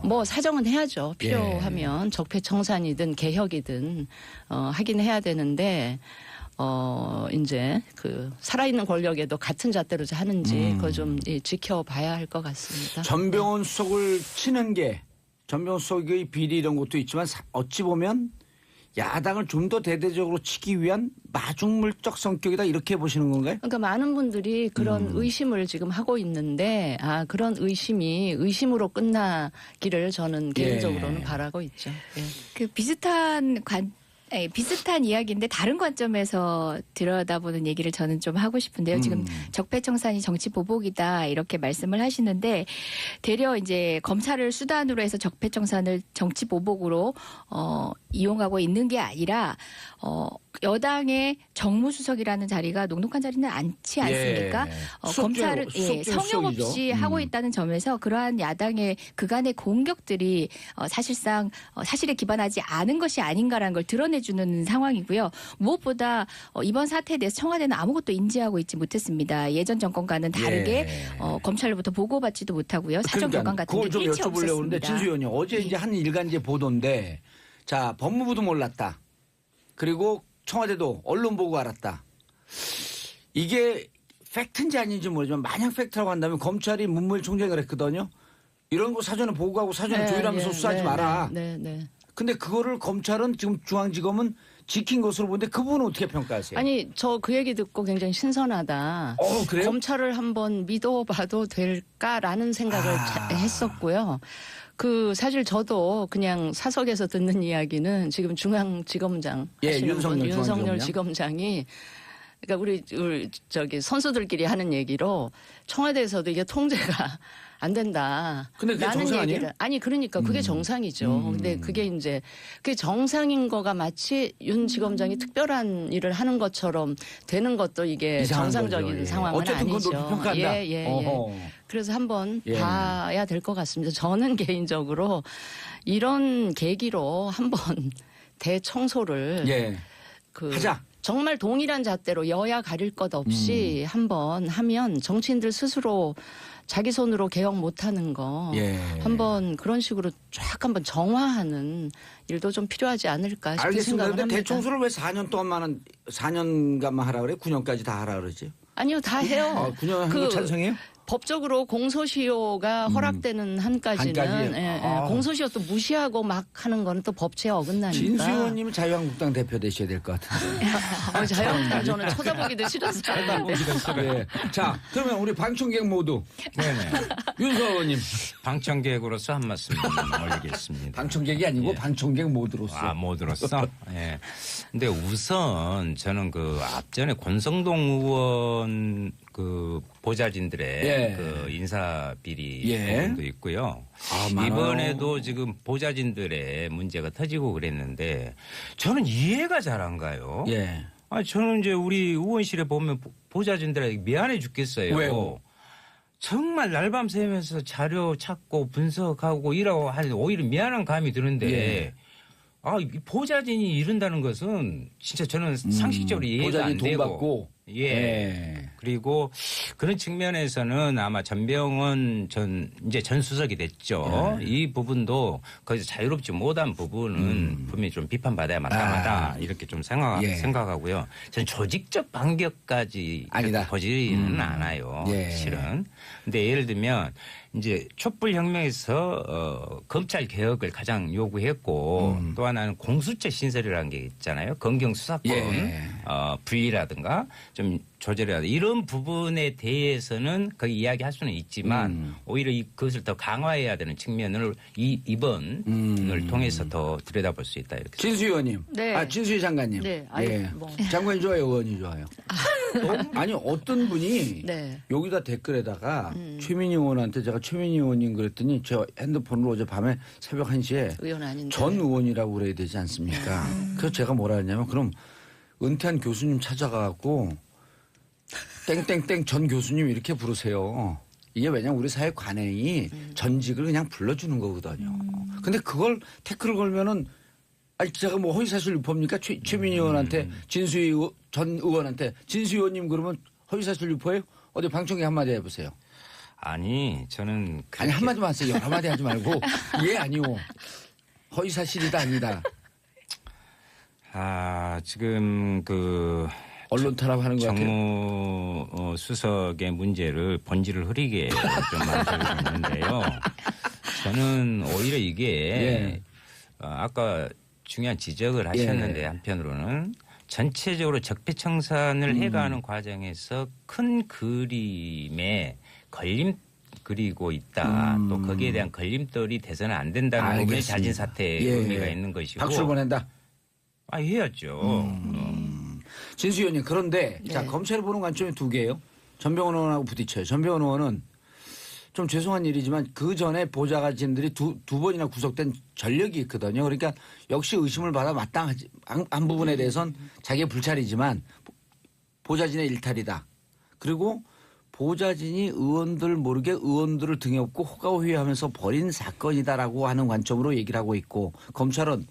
뭐 사정은 해야죠. 필요하면 적폐청산이든 개혁이든 하긴 해야 되는데 이제 그 살아있는 권력에도 같은 잣대로 하는지 그거 좀 지켜봐야 할 것 같습니다. 전병헌 수석을 치는 게 전병헌 수석의 비리 이런 것도 있지만 어찌 보면 야당을 좀 더 대대적으로 치기 위한 마중물적 성격이다 이렇게 보시는 건가요? 그러니까 많은 분들이 그런 의심을 지금 하고 있는데 그런 의심이 의심으로 끝나기를 저는 개인적으로는 바라고 있죠. 예. 그 비슷한 이야기인데 다른 관점에서 들여다보는 얘기를 저는 좀 하고 싶은데요. 지금 적폐청산이 정치 보복이다 이렇게 말씀을 하시는데 되려 이제 검찰을 수단으로 해서 적폐청산을 정치 보복으로 이용하고 있는 게 아니라 여당의 정무수석이라는 자리가 녹록한 자리는 않지 않습니까? 검찰은 성역 없이 하고 있다는 점에서 그러한 야당의 그간의 공격들이 사실상 사실에 기반하지 않은 것이 아닌가라는 걸 드러내주는 상황이고요. 무엇보다 이번 사태에 대해서 청와대는 아무것도 인지하고 있지 못했습니다. 예전 정권과는 다르게 검찰로부터 보고받지도 못하고요. 사정 교관 같은 게 그걸 좀 일체 여쭤보려고 하는데 없었습니다. 진수 의원님 어제 이제 한 일간지 보도인데 자 법무부도 몰랐다. 그리고 청와대도 언론 보고 알았다. 이게 팩트인지 아닌지 모르지만 만약 팩트라고 한다면 검찰이 문무일 총장을 했거든요. 이런 거 사전에 보고하고 사전에 조율하면서 수사하지 마라. 네. 근데 그거를 검찰은 지금 중앙지검은 지킨 것으로 보는데 그 부분은 어떻게 평가하세요? 아니 저 그 얘기 듣고 굉장히 신선하다. 그래요? 검찰을 한번 믿어봐도 될까라는 생각을 했었고요. 그 사실 저도 그냥 사석에서 듣는 이야기는 지금 중앙지검장 하시는 윤석열 지검장이 그러니까 우리 저기 선수들끼리 하는 얘기로 청와대에서도 이게 통제가 안 된다. 근데 그게 라는 정상 얘기를 아니 그러니까 그게 정상이죠. 근데 그게 이제 그게 정상인 거가 마치 윤 지검장이 특별한 일을 하는 것처럼 되는 것도 이게 정상적인 거죠. 상황은 어쨌든 아니죠. 그건 높이 평가한다. 예. 그래서 한번 봐야 될 것 같습니다. 저는 개인적으로 이런 계기로 한번 대청소를 하자. 정말 동일한 잣대로 여야 가릴 것 없이 한번 하면 정치인들 스스로 자기 손으로 개혁 못하는 거 한번 그런 식으로 쫙 한번 정화하는 일도 좀 필요하지 않을까 싶은 알겠습니다. 생각을 근데 합니다. 대청소를 왜 4년 동안만 4년간만 하라 그래? 9년까지 다 하라 그러지? 아니요, 다 해요. 9년 한 거 찬성해요? 법적으로 공소시효가 허락되는 한까지는 한까지? 공소시효 또 무시하고 막 하는 거는 또 법치에 어긋나니까. 진수 의원님은 자유한국당 대표 되셔야 될 것 같은데. 자유한국당 저는 쳐다보기도 싫었어요. 네. 자, 그러면 우리 방청객 모두 네네. 윤서 의원님. 방청객으로서 한 말씀 올리겠습니다. 방청객이 아니고 방청객 모두로서. 모두로서. 예. 근데 우선 저는 그 앞전에 권성동 의원 그 보좌진들의 예. 그 인사 비리 예. 부분도 있고요. 많아요. 이번에도 지금 보좌진들의 문제가 터지고 그랬는데 저는 이해가 잘 안 가요. 예. 저는 이제 우리 의원실에 보면 보좌진들에게 미안해 죽겠어요. 왜요? 정말 날밤 새면서 자료 찾고 분석하고 이러고 하는데 오히려 미안한 감이 드는데 예. 이 보좌진이 이른다는 것은 진짜 저는 상식적으로 이해가 보좌진 안 돈 되고 받고. 예. 예. 그리고 그런 측면에서는 아마 전병헌 전 수석이 됐죠. 이 부분도 거기서 자유롭지 못한 부분은 분명히 좀 비판받아야 마땅하다 이렇게 좀 생각하고요. 전 조직적 반격까지 아니다. 거지는 않아요. 예. 실은. 근데 예를 들면 이제 촛불혁명에서 검찰 개혁을 가장 요구했고 또 하나는 공수처 신설이라는 게 있잖아요. 검경수사권 예. 분리라든가 좀 조절해야 돼. 이런 부분에 대해서는 거기 이야기할 수는 있지만 오히려 그것을 더 강화해야 되는 측면을 이번을 통해서 더 들여다볼 수 있다 이렇게. 진수 의원님. 네. 진수희 장관님. 네. 장관이 좋아요, 의원이 좋아요. 아니 어떤 분이 네. 여기다 댓글에다가 최민희 의원한테 제가 최민희 의원님 그랬더니 제 핸드폰으로 어젯밤에 새벽 1시에 의원 아닌데. 전 의원이라고 그래야 되지 않습니까? 그래서 제가 뭐라 했냐면 그럼 은퇴한 교수님 찾아가고 땡땡땡 전 교수님 이렇게 부르세요. 이게 왜냐면 우리 사회 관행이 전직을 그냥 불러주는 거거든요. 근데 그걸 태클을 걸면은 아니 제가 뭐 허위사실 유포입니까? 최민희 의원한테 진수희 전 의원한테 진수희 의원님 그러면 허위사실 유포예요? 어디 방청객 한마디 해보세요. 아니 저는 아니 한마디만 하세요. 여러 마디 하지 말고 예 아니오. 허위사실이다 아니다. 지금 그 언론 탄압하는 것 같아요. 정무 수석의 문제를 본질을 흐리게 좀 만들고 있는데요. 저는 오히려 이게 예. 아까 중요한 지적을 하셨는데 한편으로는 전체적으로 적폐청산을 해가는 과정에서 큰 그림에 그리고 있다. 또 거기에 대한 걸림돌이 돼서는 안 된다는 부분이 자진 사퇴의 의미가 있는 것이고. 박수를 보낸다. 해야죠. 진수 의원님 그런데 네. 자 검찰이 보는 관점이 두 개예요. 전병헌 의원하고 부딪혀요. 전병헌 의원은 좀 죄송한 일이지만 그 전에 보좌관진들이 두 번이나 구속된 전력이 있거든요. 그러니까 역시 의심을 받아 마땅하지 한 부분에 대해서는 자기의 불찰이지만 보좌진의 일탈이다. 그리고 보좌진이 의원들 모르게 의원들을 등에 업고 호가호위하면서 벌인 사건이다라고 하는 관점으로 얘기를 하고 있고 검찰은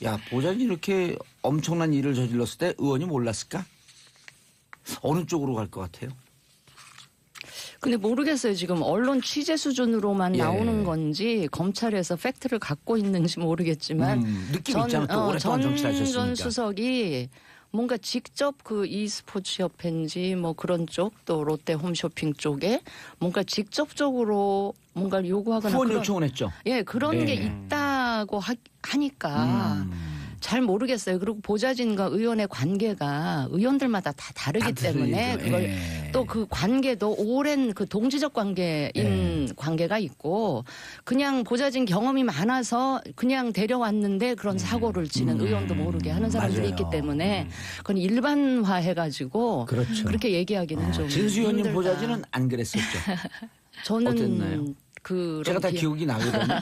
야 보좌진이 이렇게 엄청난 일을 저질렀을 때 의원이 몰랐을까? 어느 쪽으로 갈 것 같아요? 근데 모르겠어요. 지금 언론 취재 수준으로만 나오는 건지 검찰에서 팩트를 갖고 있는지 모르겠지만 느낌 있잖아. 또 오랫동안 정치하셨으니까. 전 수석이 뭔가 직접 그 e스포츠 협회인지 뭐 그런 쪽 또 롯데 홈쇼핑 쪽에 뭔가 직접적으로 뭔가를 요구하거나 후원 그런, 요청을 했죠. 예, 그런 게 있다고 하니까 잘 모르겠어요. 그리고 보좌진과 의원의 관계가 의원들마다 다 다르기 때문에 그걸 또 그 관계도 오랜 그 동지적 관계인 관계가 있고 그냥 보좌진 경험이 많아서 그냥 데려왔는데 그런 사고를 치는 의원도 모르게 하는 사람들이 맞아요. 있기 때문에 그건 일반화해가지고 그렇죠. 그렇게 얘기하기는 좀 진수 의원님 힘들다. 보좌진은 안 그랬었죠. 저는 어땠나요? 그런 제가 다 기억이 나거든요.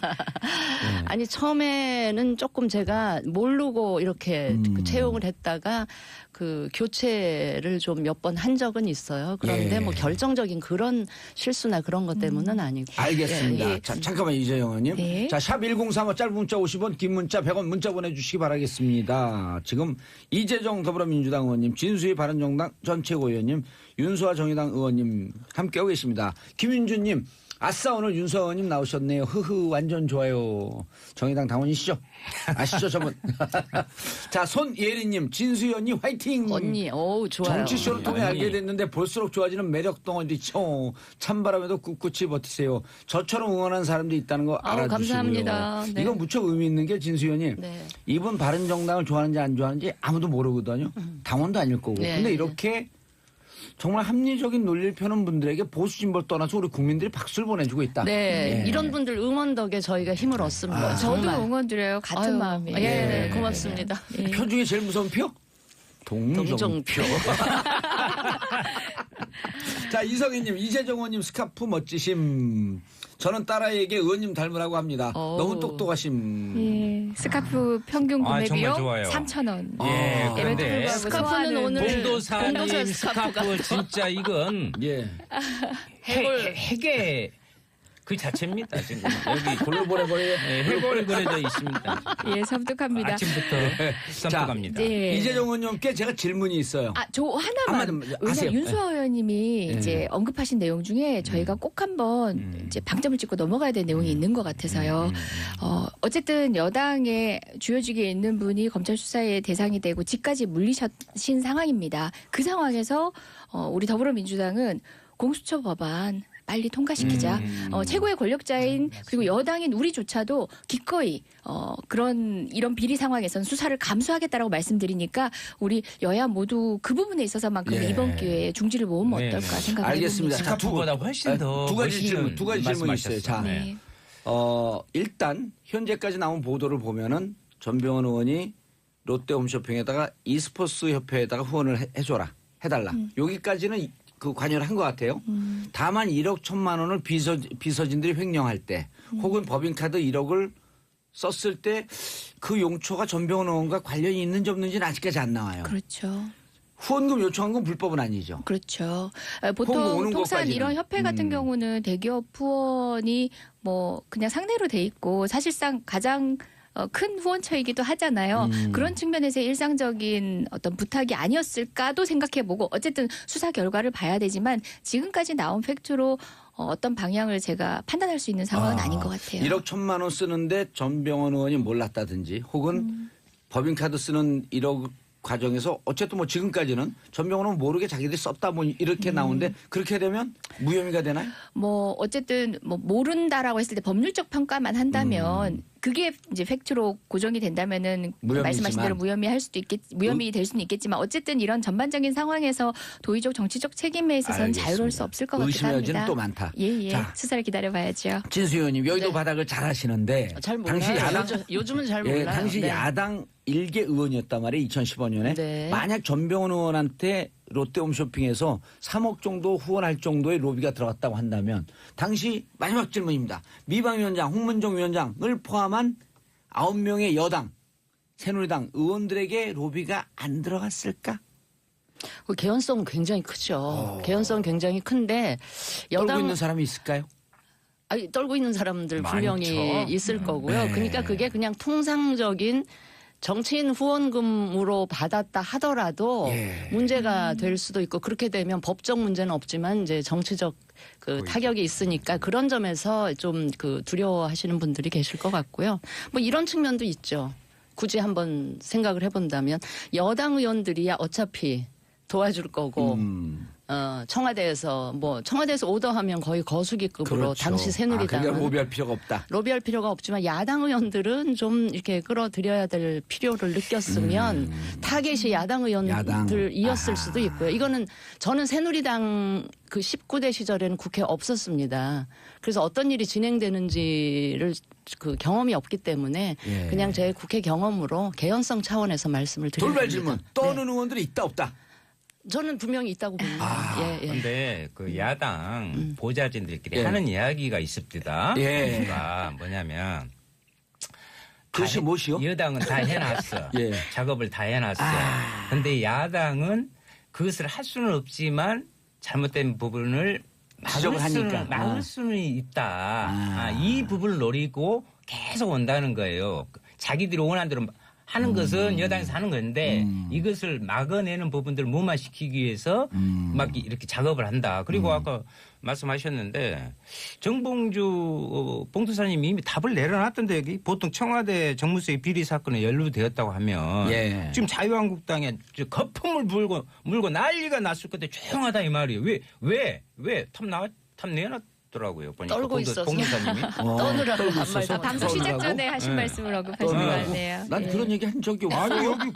아니 처음에는 조금 제가 모르고 이렇게 그 채용을 했다가 그 교체를 좀 몇 번 한 적은 있어요. 그런데 예. 뭐 결정적인 그런 실수나 그런 것 때문은 아니고. 알겠습니다. 예. 자, 잠깐만 이재영 의원님. 네. 자, 샵 1035 짧은 문자 50원 긴 문자 100원 문자 보내주시기 바라겠습니다. 지금 이재정 더불어민주당 의원님 진수희 바른정당 전 최고위원님 윤수아 정의당 의원님 함께하고 계십니다. 김윤주님 아싸 오늘 윤수아 의원님 나오셨네요. 흐흐 완전 좋아요. 정의당 당원이시죠? 아시죠 저분. 자 손예리님 진수 의원님 화이팅. 화이팅. 언니, 어우 좋아요. 정치쇼를 통해 언니. 알게 됐는데 볼수록 좋아지는 매력 덩어리죠. 찬바람에도 꿋꿋이 버티세요. 저처럼 응원하는 사람도 있다는 거 아우, 알아주시고요. 감사합니다. 네. 이거 무척 의미 있는 게 진수연님. 네. 이분 바른정당을 좋아하는지 안 좋아하는지 아무도 모르거든요. 당원도 아닐 거고. 네. 근데 이렇게 정말 합리적인 논리를 펴는 분들에게 보수 진보를 떠나서 우리 국민들이 박수를 보내주고 있다. 네, 예. 이런 분들 응원 덕에 저희가 힘을 얻습니다. 저도 정말. 응원드려요. 같은 아유, 마음이에요. 예, 예. 고맙습니다. 표 중에 제일 무서운 표? 동정표. 자, 이성희님, 이재정 의원님 스카프 멋지심. 저는 딸아이에게 의원님 닮으라고 합니다. 오. 너무 똑똑하심. 예, 스카프 평균 아, 구매 정말 비용 좋아요. 3,000원. 예, 아. 그런데 불구하고 스카프는 소화하는 오늘 봉도사님 봉도사 스카프가 스카프 진짜 이건 예. 핵의 그 자체입니다. 지금 여기 골로보내버려요. 해골 그려져 있습니다. 예, 섬뜩합니다. 아침부터 썸뜩합니다. 예. 이재정 의원님께 제가 질문이 있어요. 아, 저 하나만. 한마디만 하세요. 왜냐면 윤수아 의원님이 예. 이제 언급하신 내용 중에 저희가 꼭 한번 이제 방점을 찍고 넘어가야 될 내용이 있는 것 같아서요. 어쨌든 여당의 주요직에 있는 분이 검찰 수사의 대상이 되고 직까지 물리신 상황입니다. 그 상황에서 우리 더불어민주당은 공수처 법안 빨리 통과시키자. 최고의 권력자인 그리고 여당인 우리조차도 기꺼이 이런 비리 상황에선 수사를 감수하겠다라고 말씀드리니까 우리 여야 모두 그 부분에 있어서만큼 예. 이번 기회에 중지를 모으면 네. 어떨까 생각을 알겠습니다. 해봅니다. 스카프보다 훨씬 더 두 가지 멋있는 질문, 두 가지 질문이 있어요. 자, 말씀하셨어요. 네. 일단 현재까지 나온 보도를 보면은 전병헌 의원이 롯데 홈쇼핑에다가 e스포츠 협회에다가 후원을 해줘라, 해달라. 여기까지는 그 관여를 한 것 같아요. 다만 1억 1천만 원을 비서진들이 횡령할 때 혹은 법인카드 1억을 썼을 때 그 용처가 전병헌 의원과 관련이 있는지 없는지는 아직까지 안 나와요. 그렇죠. 후원금 요청한 건 불법은 아니죠. 그렇죠. 후원금 보통 오는 통상 것까지는. 이런 협회 같은 경우는 대기업 후원이 뭐 그냥 상대로 돼 있고 사실상 가장 큰 후원처이기도 하잖아요. 그런 측면에서 일상적인 어떤 부탁이 아니었을까도 생각해보고 어쨌든 수사 결과를 봐야 되지만 지금까지 나온 팩트로 어떤 방향을 제가 판단할 수 있는 상황은 아닌 것 같아요. 1억 1천만 원 쓰는데 전병헌 의원이 몰랐다든지 혹은 법인카드 쓰는 1억 과정에서 어쨌든 뭐 지금까지는 전병헌은 모르게 자기들이 썼다 뭐 이렇게 나오는데 그렇게 되면 무혐의가 되나요? 뭐 어쨌든 뭐 모른다라고 했을 때 법률적 평가만 한다면 그게 이제 팩트로 고정이 된다면은 무혐의지만. 말씀하신 대로 무혐의 될 수는 있겠지만 어쨌든 이런 전반적인 상황에서 도의적 정치적 책임에 있어서는 알겠습니다. 자유로울 수 없을 것 같기도 의심의 여지는 합니다. 또 많다. 예. 자. 수사를 기다려봐야죠. 진수 의원님 여의도 네. 바닥을 잘 하시는데 잘 몰라요. 당시 야당 요즘은 잘 몰라요. 당시 네. 야당 일개 의원이었단 말이에요. 2015년에 네. 만약 전병헌 의원한테 롯데홈쇼핑에서 3억 정도 후원할 정도의 로비가 들어갔다고 한다면 당시 마지막 질문입니다. 미방위원장 홍문정 위원장을 포함한 9명의 여당 새누리당 의원들에게 로비가 안 들어갔을까? 그 개연성은 굉장히 크죠. 개연성은 굉장히 큰데 떨고 있는 사람이 있을까요? 떨고 있는 사람들 분명히 많죠. 있을 거고요. 네. 그러니까 그게 그냥 통상적인 정치인 후원금으로 받았다 하더라도 예. 문제가 될 수도 있고 그렇게 되면 법적 문제는 없지만 이제 정치적 그 타격이 있으니까 그런 점에서 좀 그 두려워하시는 분들이 계실 것 같고요. 뭐 이런 측면도 있죠. 굳이 한번 생각을 해본다면 여당 의원들이야 어차피 도와줄 거고 청와대에서 오더하면 거의 거수기급으로 그렇죠. 당시 새누리당은 그러니까 로비할 필요가 없다. 로비할 필요가 없지만 야당 의원들은 좀 이렇게 끌어들여야 될 필요를 느꼈으면 타겟이 야당 의원들이었을 수도 있고요. 이거는 저는 새누리당 그 19대 시절에는 국회 없었습니다. 그래서 어떤 일이 진행되는지를 그 경험이 없기 때문에 예. 그냥 제 국회 경험으로 개연성 차원에서 말씀을 드립니다. 돌발 질문. 떠는 의원들이 있다 없다. 저는 분명히 있다고 봅니다. 예. 그런데 그 야당 보좌진들끼리 예. 하는 이야기가 있습니다. 예. 그가 뭐냐면 그것이 무엇이요? 여당은 다 해놨어. 예. 작업을 다 해놨어. 그런데 야당은 그것을 할 수는 없지만 잘못된 부분을 지적을 하니까. 막을 수는 있다. 이 부분을 노리고 계속 온다는 거예요. 자기들이 원하는 대로 하는 것은 여당에서 하는 건데 이것을 막아내는 부분들을 무마시키기 위해서 막 이렇게 작업을 한다. 그리고 아까 말씀하셨는데 정봉주 봉도사님이 이미 답을 내려놨던데 여기 보통 청와대 정무수의 비리 사건에 연루되었다고 하면 예. 지금 자유한국당에 거품을 물고 난리가 났을 건데 조용하다 이 말이에요. 왜 탑 내놨더라고요. 보니까 떨고 있어서. 봉도사님이. 떠느라고 떨고 한 있어서. 말도 방송 시작 떠느라고? 전에 하신 네. 말씀을 언급하신 것 같네요. 난 예. 그런 얘기 한 적이 없어. 아니 여기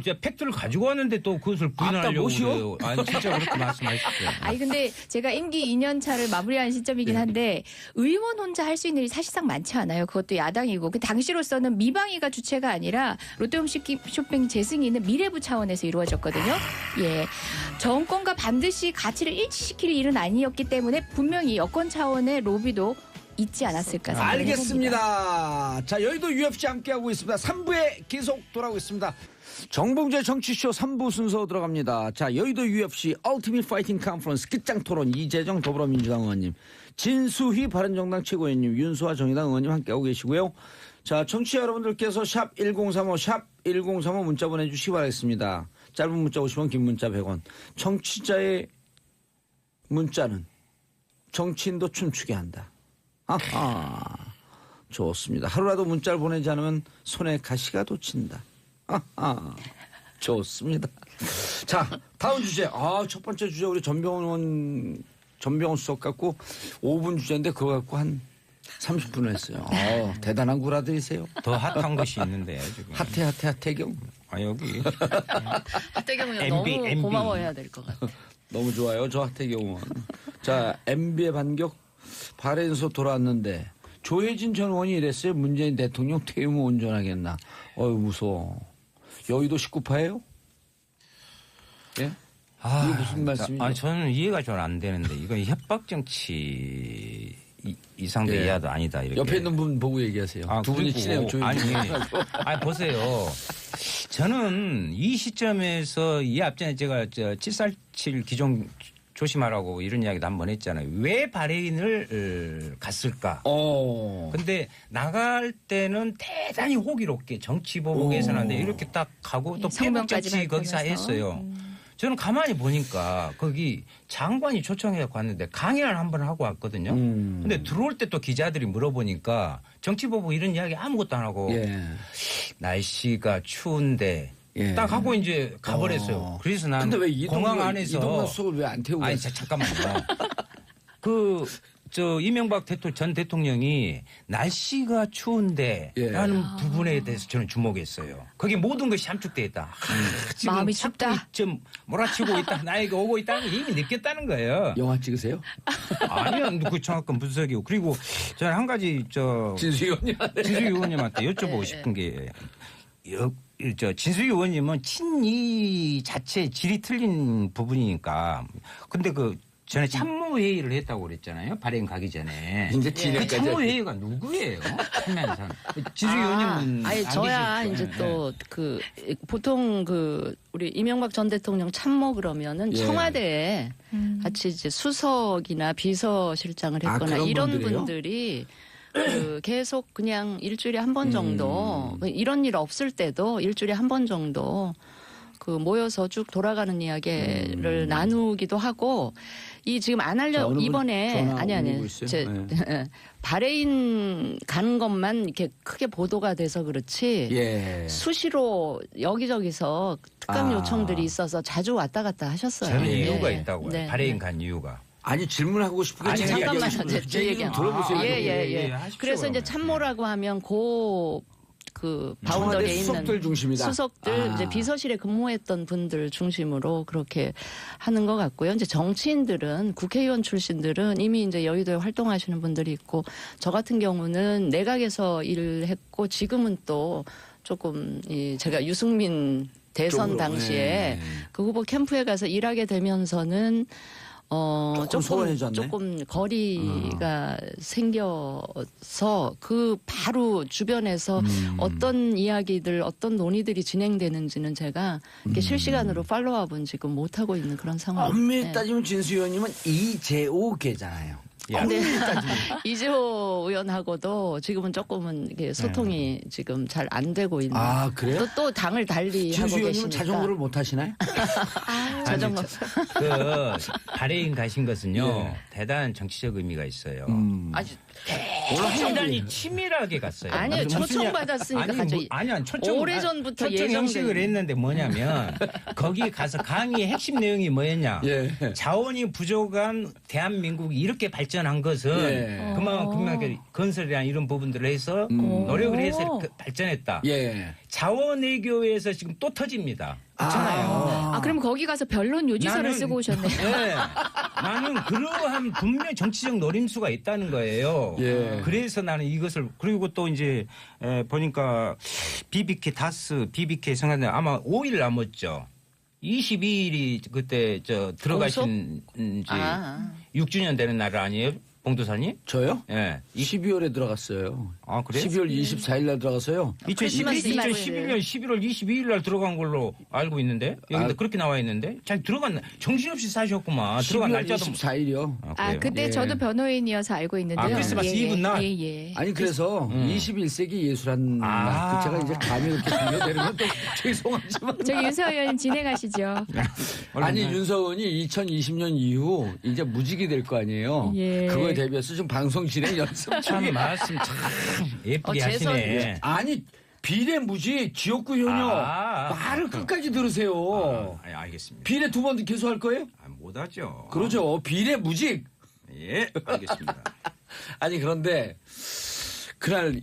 저 팩트를 가지고 왔는데 또 그것을 부인하려고 뭐시오? 그래요. 아니 진짜 그렇게 말씀하시죠. 아니 근데 제가 임기 2년 차를 마무리하는 시점이긴 한데 의원 혼자 할 수 있는 일이 사실상 많지 않아요. 그것도 야당이고 그 당시로서는 미방위가 주체가 아니라 롯데홈쇼핑 재승인은 미래부 차원에서 이루어졌거든요. 예, 정권과 반드시 가치를 일치시킬 일은 아니었기 때문에 분명히 여권 차원의 로비도 있지 않았을까 생각합니다. 알겠습니다. 자, 여의도 UFC 함께하고 있습니다. 3부에 계속 돌아오겠습니다. 정봉재 정치쇼 3부 순서 들어갑니다. 자, 여의도 UFC 얼티밋 파이팅 컨퍼런스 끝장 토론 이재정 더불어민주당 의원님, 진수희 바른정당 최고위원님, 윤수아 정의당 의원님 함께하고 계시고요. 자, 청취자 여러분들께서 샵 1035, 샵 1035 문자 보내주시기 바라겠습니다. 짧은 문자 50원, 긴 문자 100원. 청취자의 문자는 정치인도 춤추게 한다. 아하, 좋습니다. 하루라도 문자를 보내지 않으면 손에 가시가 돋친다. 아하, 좋습니다. 자, 다음 주제. 첫 번째 주제 우리 전병훈 수석 갖고 5분 주제인데 그거 갖고 한 30분을 했어요. 대단한 구라들이세요. 더 핫한 것이 있는데요 지금. 핫해경. 여기 하태경 의원 MB, 너무 MB. 고마워해야 될 것 같아. 너무 좋아요. 저 하태경 의원. 자, MB의 반격. 바레인에서 돌아왔는데 조혜진 전 의원이 이랬어요. 문재인 대통령 퇴임 후 온전하겠나. 어휴 무서워. 여의도 19파예요? 예? 이게 무슨 말씀이죠? 저는 이해가 잘 안 되는데 이건 협박 정치 이상도 예. 이하도 아니다 이렇게. 옆에 있는 분 보고 얘기하세요. 두 분이 그리고 친해요. 조혜진. 아니 보세요. 저는 이 시점에서 이 앞전에 제가 747 기종 조심하라고 이런 이야기도 한 번 했잖아요. 왜 바레인을 갔을까? 근데 나갈 때는 대단히 호기롭게 정치보복에서는 안 돼. 이렇게 딱 가고 또 페북 정치 거기서 했어요. 저는 가만히 보니까 거기 장관이 초청해서 왔는데 강연을 한번 하고 왔거든요. 근데 들어올 때 또 기자들이 물어보니까 정치보복 이런 이야기 아무것도 안 하고 예. 날씨가 추운데 예. 딱 하고 이제 가버렸어요. 그래서 난 근데 왜 공항 안에서 이동관 수석을 왜 안 태우고 아니 갔어요? 잠깐만요. 이명박 전 대통령이 날씨가 추운데라는 부분에 대해서 저는 주목했어요. 거기 모든 것이 함축되어 있다. 지금 마음이 춥다. 좀 몰아치고 있다. 나에게 오고 있다는 걸 이미 느꼈다는 거예요. 영화 찍으세요? 아니요. 그 정확한 분석이고. 그리고 저는 한 가지 진수희 의원님한테. 진수희 의원님한테 여쭤보고 싶은 게 진수희 의원님은 친이 자체 질이 틀린 부분이니까. 근데 전에 참모회의를 했다고 그랬잖아요. 발행 가기 전에. 이제 그 진행까지 참모회의가 누구예요? 참여한 진수희 의원님은 아니 안 저야 계실 이제 거예요. 또 보통 우리 이명박 전 대통령 참모 그러면은 예. 청와대에 같이 이제 수석이나 비서실장을 했거나 그런 이런 분들이요? 분들이 계속 그냥 일주일에 한 번 정도 이런 일 없을 때도 일주일에 한 번 정도 모여서 쭉 돌아가는 이야기를 나누기도 하고 이 지금 안 알려 이번에 아니 바레인 가는 것만 이렇게 크게 보도가 돼서 그렇지 예. 수시로 여기저기서 특감 요청들이 있어서 자주 왔다 갔다 하셨어요. 저는 네. 이유가 있다고요. 네. 발행 간 이유가. 아니 질문하고 싶은 게 아니, 제가 잠깐만요. 얘기하고 싶은 제 얘기 좀 들어보세요. 예. 하십시오, 그래서 이제 그러면. 참모라고 하면 청와대 바운더리에 있는 수석들 중심이다. 수석들 이제 비서실에 근무했던 분들 중심으로 그렇게 하는 것 같고요. 이제 정치인들은 국회의원 출신들은 이미 이제 여의도에 활동하시는 분들이 있고 저 같은 경우는 내각에서 일을 했고 지금은 또 조금 제가 유승민 대선 쪽으로, 당시에 그 후보 캠프에 가서 일하게 되면서는 소원해졌네. 조금 거리가 생겨서 그 바로 주변에서 어떤 이야기들, 어떤 논의들이 진행되는지는 제가 이렇게 실시간으로 팔로우업은 지금 못 하고 있는 그런 상황. 엄밀히 따지면 진수 의원님은 이재호계잖아요. 근데 이재호 의원하고도 지금은 조금은 이게 소통이 지금 잘 안 되고 있는. 아, 그래요? 또 당을 달리 하고 진수 의원님은 계시니까. 자전거를 못 하시나요? 자전거. 그 바레인 가신 것은요 대단한 정치적 의미가 있어요. 아주 대단히 치밀하게 갔어요. 아니요, 무슨 초청 야- 받았으니까 아니, 가죠. 아니야 초청 오래전부터 초청 예정돼 형식을 있는. 했는데 뭐냐면 거기 가서 강의의 핵심 내용이 뭐였냐? 예. 자원이 부족한 대한민국이 이렇게 발전한 것은 예. 그만큼 건설이나 이런 부분들을 해서 노력을 해서 이렇게 발전했다. 예. 자원 외교에서 지금 또 터집니다. 그렇잖아요. 아, 그럼 거기 가서 변론 요지서를 나는- 쓰고 오셨네요. 네. 나는 그러한 분명히 정치적 노림수가 있다는 거예요. 예. 그래서 나는 이것을 그리고 또 이제 보니까 BBK 다스 BBK 성한데 아마 5일 남았죠. 22일이 그때 들어가신 이제 아. 6주년 되는 날 아니에요? 봉도사님? 저요? 예. 12월에 들어갔어요. 아, 그래요? 12월 24일 날 들어가서요. 2011년 11월 22일 날 들어간 걸로 알고 있는데 여기다 그렇게 나와 있는데 잘 들어갔나 정신없이 사셨구만. 들어간 12월 날짜도 24일이요. 아, 그래요? 그때 예. 저도 변호인이어서 알고 있는데요. 아, 크리스마스 이브 날? 예, 예. 아니 그래서 21세기 예술한 아. 날. 그 제가 이제 감이 그렇게 비교되는 건 또 죄송하지만 저기 윤서 의원 진행하시죠. 아니 윤서은이 2020년 이후 이제 무직이 될 거 아니에요. 예. 그거에 대비해서 지금 방송 진행 연습 참 중에 말씀 참 예쁘게 하시네. 아니 비례무직 지역구 효녀 아. 말을 끝까지 들으세요. 알겠습니다. 비례 두 번 계속 할 거예요? 못하죠. 그러죠. 비례무직. 예, 알겠습니다. 아니 그런데 그날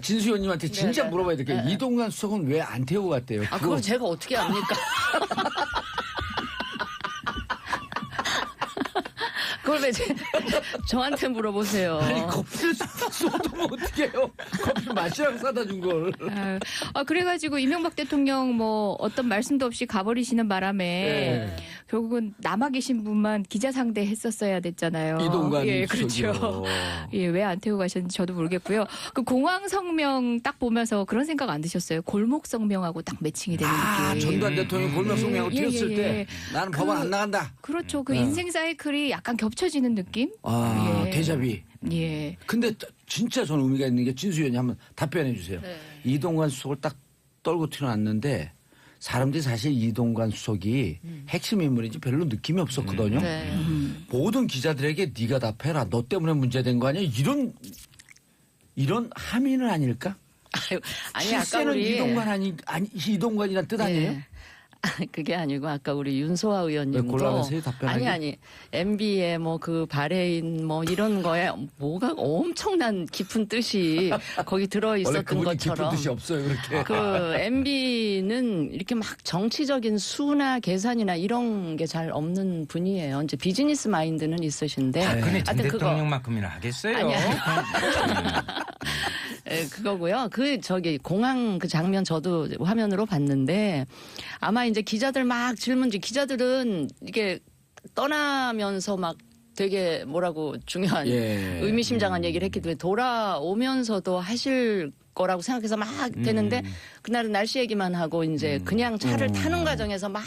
진수 의원님한테 진짜 네네. 물어봐야 될 게 이동관 수석은 왜 안 태우고 갔대요? 아, 그걸 제가 어떻게 압니까? 그걸 왜 저한테 물어보세요. 아니 커피를 쏟으면 어떡해요? 커피 마시라고 사다 준 걸. 그래가지고 이명박 대통령 뭐 어떤 말씀도 없이 가버리시는 바람에 예. 결국은 남아 계신 분만 기자 상대 했었어야 됐잖아요. 이동관 예, 수석이요. 그렇죠. 예, 왜 안 태우고 가셨는지 저도 모르겠고요. 그 공항 성명 딱 보면서 그런 생각 안 드셨어요? 골목 성명하고 딱 매칭이 되는 느낌. 전두환 대통령 골목 성명을 예, 띄웠을 예, 때 예. 나는 법원 안 나간다. 그렇죠. 그 인생 사이클이 약간 겹쳐지는 느낌? 예. 대자비. 예. 근데 진짜 저는 의미가 있는 게 진수 의원이 한번 답변해 주세요. 네. 이동관 수석을 딱 떨고 튀어났는데 사람들이 사실 이동관 수석이 핵심 인물인지 별로 느낌이 없었거든요. 네. 모든 기자들에게 네가 답해라. 너 때문에 문제된 거 아니야? 이런 함의는 아닐까? 아니 아까 실세는 우리 이동관이란 뜻 아니에요? 네. 그게 아니고 아까 우리 윤소아 왜 의원님도 곤란하세요, 답변하기? 아니 MB의 뭐 그 바레인 뭐 이런 거에 뭐가 엄청난 깊은 뜻이 거기 들어 원래 있었던 그분이 깊은 것처럼 뜻이 없어요. 그렇게. 그 MB는 이렇게 막 정치적인 수나 계산이나 이런 게 잘 없는 분이에요. 이제 비즈니스 마인드는 있으신데 근데 전 하여튼 그거 대통령만큼이나 하겠어요. 아니, 예, 그거고요. 공항 그 장면 저도 화면으로 봤는데 아마 이제 기자들 막 기자들은 이게 떠나면서 막 되게 뭐라고 중요한 예. 의미심장한 얘기를 했기 때문에 돌아오면서도 하실 거라고 생각해서 막 되는데 그날은 날씨 얘기만 하고 이제 그냥 차를 타는 과정에서 막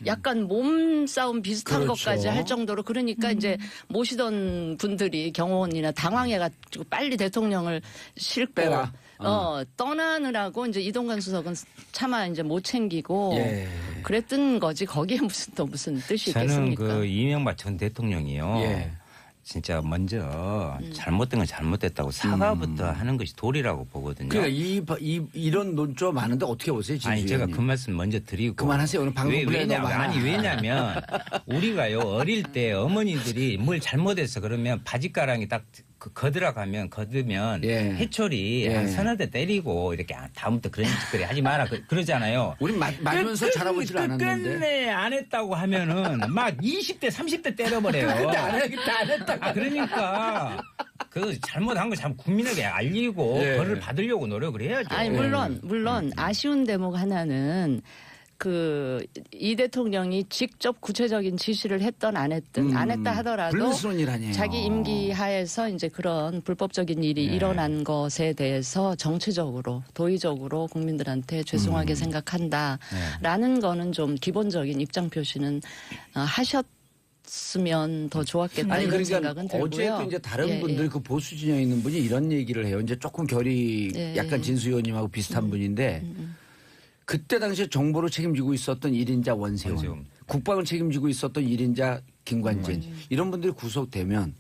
약간 몸싸움 비슷한 그렇죠. 것까지 할 정도로 그러니까 이제 모시던 분들이 경호원이나 당황해가지고 빨리 대통령을 싣고 빼라. 떠나느라고 이제 이동관 수석은 차마 이제 못 챙기고 예. 그랬던 거지 거기에 무슨 뜻이 저는 있겠습니까? 그 이명박 전 대통령이요. 예. 진짜 먼저 잘못된 건 잘못됐다고 사과부터 하는 것이 도리라고 보거든요. 그러니까 이런 논조 많은데 어떻게 보세요, 진수 아니 제가 의원님? 그 말씀 먼저 드리고 그만하세요. 오늘 방송 분량이 너무 많아. 왜냐면 우리가요 어릴 때 어머니들이 뭘 잘못해서 그러면 바지가랑이 딱 거두면 예. 해초리 예. 한 서너 대 때리고 이렇게 다음부터 그런 짓거리 하지 마라 그러잖아요. 우리 맞으면서 자라보질 않았는데. 끝내 안 했다고 하면은 막 20대 30대 때려버려요. 근데 안 했다. 그러니까 그 잘못한 거 참 국민에게 알리고 예. 벌을 받으려고 노력을 해야죠. 아니 물론 아쉬운 대목 하나는 이 대통령이 직접 구체적인 지시를 했던 안 했든 안 했다 하더라도 불미스러운 일 아니에요. 자기 임기 하에서 이제 그런 불법적인 일이 일어난 것에 대해서 정치적으로 도의적으로 국민들한테 죄송하게 생각한다라는 거는 좀 기본적인 입장 표시는 하셨지 없었으면 더 좋았겠다 아니 이런 그러니까 생각은 들고요. 어제 이제 다른 예, 분들 예. 그 보수 진영에 있는 분이 이런 얘기를 해요. 이제 조금 결이 예, 약간 예. 진수 의원님하고 비슷한 분인데 그때 당시에 정보를 책임지고 있었던 1인자 원세훈, 원세훈. 국방을 책임지고 있었던 1인자 김관진 이런 분들이 구속되면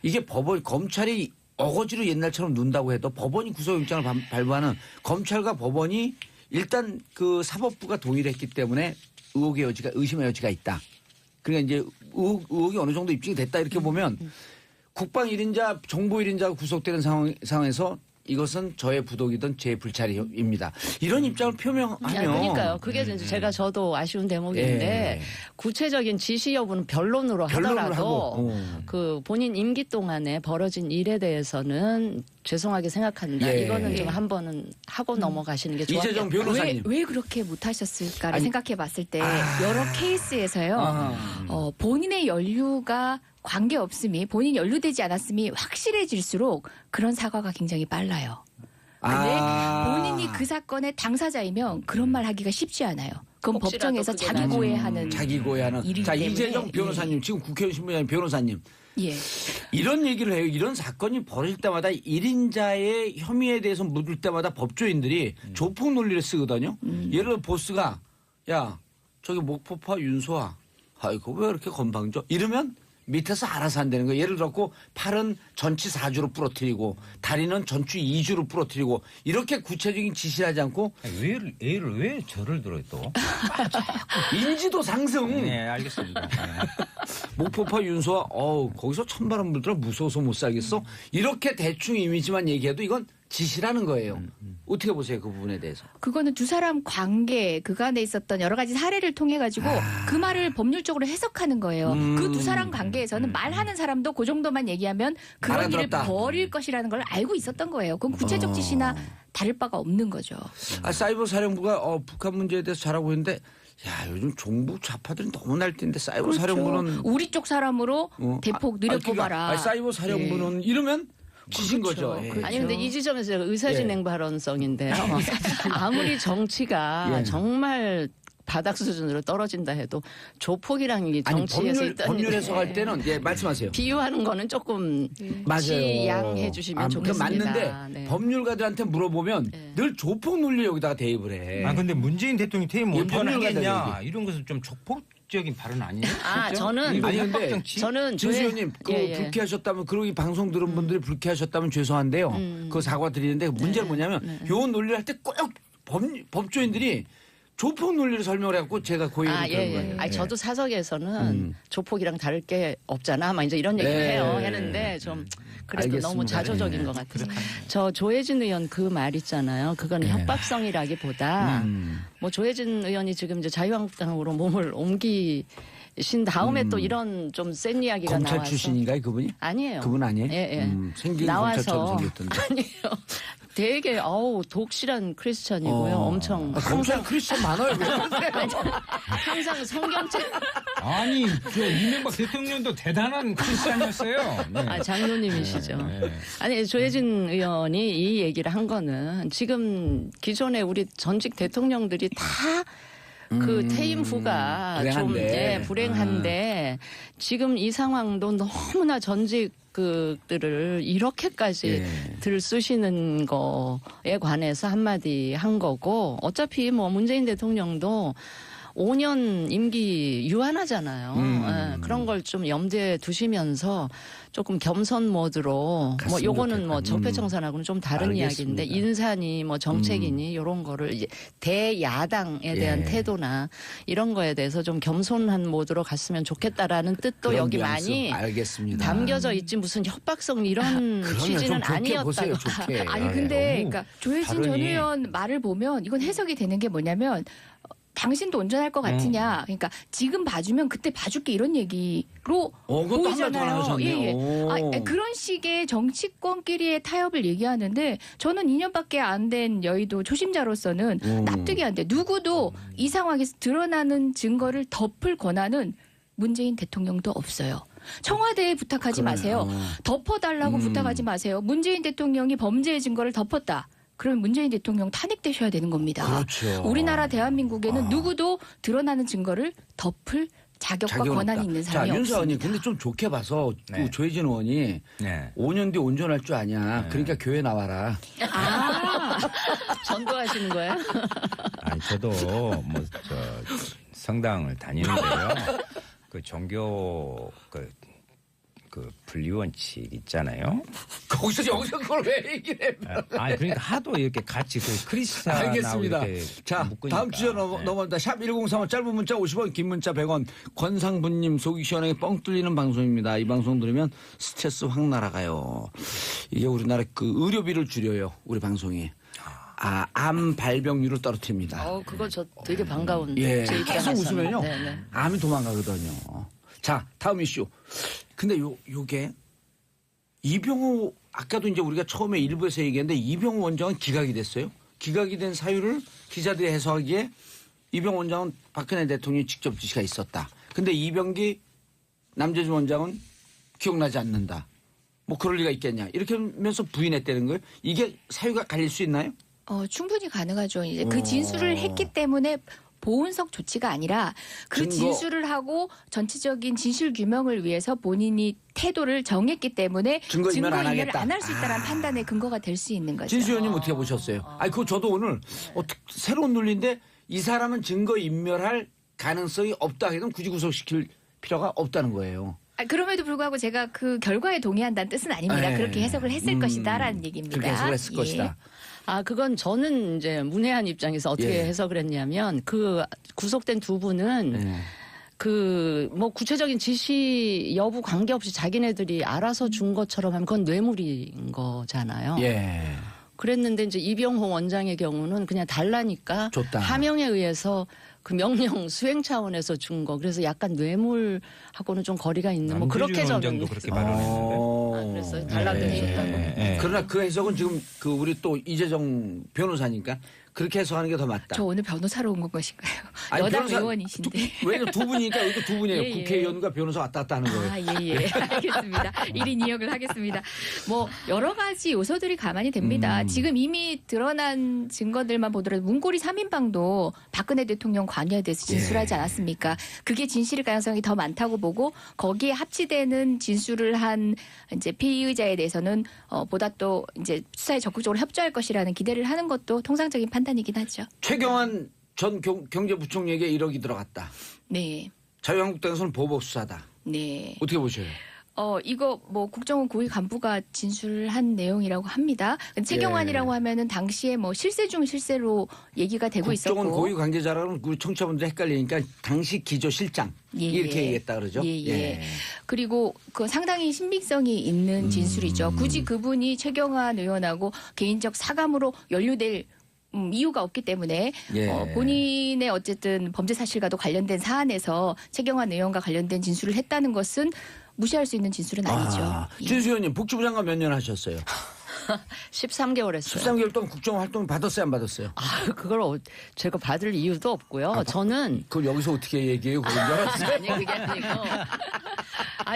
이게 법원 검찰이 어거지로 옛날처럼 눈다고 해도 법원이 구속영장을 발부하는 검찰과 법원이 일단 그 사법부가 동의를 했기 때문에 의혹의 여지가 의심의 여지가 있다. 그러니까 이제 의혹이 어느 정도 입증이 됐다 이렇게 보면 국방 1인자 정보 1인자가 구속되는 상황에서 이것은 저의 부독이든 제 불찰입니다. 이런 입장을 표명하면 그러니까요. 그게 이제 저도 아쉬운 대목인데 예. 구체적인 지시 여부는 변론으로 변론을 하더라도 하고. 그 본인 임기 동안에 벌어진 일에 대해서는 죄송하게 생각한다. 예. 이거는 좀 한 번은 하고 넘어가시는 게 좋겠다. 이재정 변호사님. 왜 그렇게 못하셨을까를 아니, 생각해 봤을 때 여러 케이스에서요. 본인의 연루가 관계없음이 본인이 연루되지 않았음이 확실해질수록 그런 사과가 굉장히 빨라요. 근데 본인이 그 사건의 당사자이면 그런 말 하기가 쉽지 않아요. 그건 혹시라도 법정에서 그게 자기 나중에 고해하는 자기 고해하는. 일이기 자 때문에. 이재정 변호사님 지금 국회의원 신분이 변호사님 예. 이런 얘기를 해요. 이런 사건이 벌어질 때마다 1인자의 혐의에 대해서 묻을 때마다 법조인들이 조폭 논리를 쓰거든요. 예를 들어 보스가 야 저기 목포파 윤소아 아이고 왜 이렇게 건방져 이러면 밑에서 알아서 한다는 거예요. 예를 들었고 팔은 전치 4주로 부러뜨리고 다리는 전치 2주로 부러뜨리고 이렇게 구체적인 지시를 하지 않고 애를 왜 저를 들어요 또? 인지도 상승. 네, 알겠습니다. 네. 목포파 윤소아 거기서 찬바람 불더라 무서워서 못 살겠어. 이렇게 대충 이미지만 얘기해도 이건 지시라는 거예요. 어떻게 보세요 그 부분에 대해서. 그거는 두 사람 관계 그간에 있었던 여러 가지 사례를 통해 가지고 그 말을 법률적으로 해석하는 거예요. 그 두 사람 관계에서는 말하는 사람도 그 정도만 얘기하면 그런 일을 알아들었다. 벌일 것이라는 걸 알고 있었던 거예요. 그건 구체적 지시나 다를 바가 없는 거죠. 사이버 사령부가 북한 문제에 대해서 잘하고 있는데 야 요즘 정부 좌파들은 너무 날뛰는데 사이버 사령부는 우리 쪽 사람으로 대폭 느려뽑아라. 사이버 사령부는 이러면 지신 그렇죠. 거죠. 예. 그렇죠. 아니 근데 이 지점에서 제가 의사진행 발언성인데요. 아무리 정치가 예. 정말 바닥 수준으로 떨어진다 해도 조폭이랑 이 아니 정치에서 있던 법률 일에 해석할 때는 예 말씀하세요. 비유하는 거는 조금 맞아요. 지양해 주시면 좋겠습니다. 맞는데 네. 법률가들한테 물어보면 네. 늘 조폭 논리 여기다가 대입을 해. 아 근데 문재인 대통령이 퇴임 예, 못 법률가들 하겠냐 얘기. 이런 것은 좀 족폭적인 발언 아니에요? 아, 진짜? 저는- 이거 아니, 근데 협박 정치? 저는 진수 의원님 그 예, 예. 불쾌하셨다면 그리고 이 방송 들은 분들이 불쾌하셨다면 죄송한데요. 그 사과 드리는데 문제는 뭐냐면 요 논리를 할 때 꼭 법조인들이 조폭 논리를 설명을 해갖고 제가 고의를 아, 그런 예, 거예요. 예. 아니, 저도 사석에서는 조폭이랑 다를 게 없잖아. 막 이제 이런 얘기를 네. 해요. 했는데 좀 그래도 알겠습니다. 너무 자조적인 네. 것 같아요. 저 조혜진 의원 그 말 있잖아요. 그건 협박성이라기보다 뭐 조혜진 의원이 지금 이제 자유한국당으로 몸을 옮기신 다음에 또 이런 좀 센 이야기가 검찰 나와서 출신인가요 그분이? 아니에요. 그분 아니에요? 예, 예. 생긴 나와서 검찰처럼 생겼던데. 아니에요. 되게 독실한 크리스천이고요. 엄청 검찰 크리스천 많아요. 항상 성경책 아니 저 이명박 대통령도 대단한 크리스찬이었어요. 네. 아, 장로님이시죠. 아니, 조혜진 의원이 이 얘기를 한 거는 지금 기존에 우리 전직 대통령들이 다 그 퇴임 후가 좀 불행한데. 불행한데 지금 이 상황도 너무나 전직 그들을 이렇게까지 예. 들쑤시는 거에 관해서 한마디 한 거고 어차피 뭐 문재인 대통령도 5년 임기 유한하잖아요. 예, 그런 걸 좀 염두에 두시면서 조금 겸손 모드로 뭐 갔으면 요거는 뭐 좋겠다. 적폐청산하고는 좀 다른 알겠습니다. 이야기인데 인사니 뭐 정책이니 요런 거를 이제 대야당에 대한 예. 태도나 이런 거에 대해서 좀 겸손한 모드로 갔으면 좋겠다라는 뜻도 그런 여기 뉘앙스 많이 알겠습니다. 담겨져 있지 무슨 협박성 이런 그러면 취지는 좀 좋게 아니었다고. 보세요. 좋게. 아니 근데 너무 그러니까 조혜진 전 발언이- 의원 말을 보면 이건 해석이 되는 게 뭐냐면 당신도 운전할 것 같으냐. 그러니까 지금 봐주면 그때 봐줄게 이런 얘기로 그것도 한마디 더 보이잖아요. 나누셨네요. 예, 예. 오. 그런 식의 정치권끼리의 타협을 얘기하는데 저는 2년밖에 안 된 여의도 초심자로서는 납득이 안 돼. 누구도 이 상황에서 드러나는 증거를 덮을 권한은 문재인 대통령도 없어요. 청와대에 부탁하지 마세요. 덮어달라고 부탁하지 마세요. 문재인 대통령이 범죄의 증거를 덮었다. 그러면 문재인 대통령 탄핵되셔야 되는 겁니다. 그렇죠. 우리나라 대한민국에는 누구도 드러나는 증거를 덮을 자격과 자격은 권한이 없다. 있는 사람이 자, 윤서 의원님, 없습니다. 근데 좀 좋게 봐서 네. 그 조혜진 의원이 네. 5년 뒤에 온전할 줄 아냐. 네. 그러니까 교회 나와라. 아, 전도하시는 거예요? 아니 저도 뭐 저 성당을 다니는데요. 그 종교 그 분리원칙 있잖아요. 거기서 여기서 그걸 왜 얘기를 해? 아니 그러니까 하도 이렇게 같이 그 크리스찬하고 알겠습니다. 이렇게 자, 묶으니까. 다음 주제 넘어갑니다. 샵 1035 짧은 문자 50원, 긴 문자 100원. 권상분님 속이 시원하게 뻥 뚫리는 방송입니다. 이 방송 들으면 스트레스 확 날아가요. 이게 우리나라 그 의료비를 줄여요. 우리 방송이. 암 발병률을 떨어뜨립니다. 그거 저 되게 반가운. 예, 제 계속 입장에서는. 웃으면요. 네네. 암이 도망가거든요. 자, 다음 이슈. 근데 요게 이병호 아까도 이제 우리가 처음에 일부에서 얘기했는데 이병호 원장은 기각이 됐어요. 기각이 된 사유를 기자들이 해석하기에 이병호 원장은 박근혜 대통령이 직접 지시가 있었다. 근데 이병기 남재준 원장은 기억나지 않는다. 뭐 그럴 리가 있겠냐. 이렇게 하면서 부인했다는 거예요. 이게 사유가 갈릴 수 있나요? 충분히 가능하죠. 이제 그 진술을 했기 때문에 보훈석 조치가 아니라 그 증거. 진술을 하고 전체적인 진실 규명을 위해서 본인이 태도를 정했기 때문에 증거인멸 안 하겠다. 안 할 수 있다는 판단의 근거가 될 수 있는 거죠. 진수 의원님 어떻게 보셨어요? 아니, 그거 저도 오늘 새로운 논리인데 이 사람은 증거 인멸할 가능성이 없다 하기는 굳이 구속시킬 필요가 없다는 거예요. 그럼에도 불구하고 제가 그 결과에 동의한다는 뜻은 아닙니다. 네. 그렇게 해석을 했을 것이다라는 얘기입니다. 그렇게 해석을 했을 예. 것이다. 그건 저는 이제 문외한 입장에서 어떻게 예. 해석을 했냐면 그 구속된 두 분은 네. 그 뭐 구체적인 지시 여부 관계없이 자기네들이 알아서 준 것처럼 하면 그건 뇌물인 거잖아요. 예. 그랬는데 이제 이병호 원장의 경우는 그냥 달라니까 줬다. 하명에 의해서 그 명령 수행 차원에서 준 거. 그래서 약간 뇌물하고는 좀 거리가 있는 뭐 그렇게 남재준 저는 원장도 그렇게 발언했는데. 그랬어요. 달라고 해줬다고. 그러나 그 해석은 지금 그 우리 또 이재정 변호사니까 그렇게 해석하는 게 더 맞다. 저 오늘 변호사로 온 것인가요? 아니, 여당 변호사 의원이신데. 왜냐면 두 분이니까 여기 두 분이에요. 예, 예. 국회의원과 변호사 왔다 갔다 하는 거예요. 예. 알겠습니다. 1인 2역을 하겠습니다. 뭐 여러 가지 요소들이 가만히 됩니다. 지금 이미 드러난 증거들만 보더라도 문고리 3인방도 박근혜 대통령 관여에 대해서 진술하지 않았습니까? 그게 진실일 가능성이 더 많다고 보고 거기에 합치되는 진술을 한 이제 피의자에 대해서는 보다 또 이제 수사에 적극적으로 협조할 것이라는 기대를 하는 것도 통상적인 판단이긴 하죠. 최경환 전 경제부총리에게 1억이 들어갔다. 네. 자유한국당에서는 보복 수사다. 네. 어떻게 보셔요? 이거 뭐 국정원 고위 간부가 진술한 내용이라고 합니다. 최경환이라고 하면은 당시에 뭐 실세 중 실세로 얘기가 되고 국정원 있었고. 고위 관계자라는 우리 청취자분들 헷갈리니까 당시 기조실장 예, 이렇게 예. 얘기했다 그러죠. 예. 그리고 그 상당히 신빙성이 있는 진술이죠. 굳이 그분이 최경환 의원하고 개인적 사감으로 연루될 이유가 없기 때문에 예. 본인의 어쨌든 범죄 사실과도 관련된 사안에서 최경환 의원과 관련된 진술을 했다는 것은 무시할 수 있는 진술은 아니죠. 예. 진수 의원님 복지부 장관 몇 년 하셨어요? 13개월 했어요. 13개월 동안 국정원 활동 받았어요, 안 받았어요? 그걸 제가 받을 이유도 없고요. 저는 그걸 여기서 어떻게 얘기해요? 그런 줄 알았어요. 아니 그게 아니고.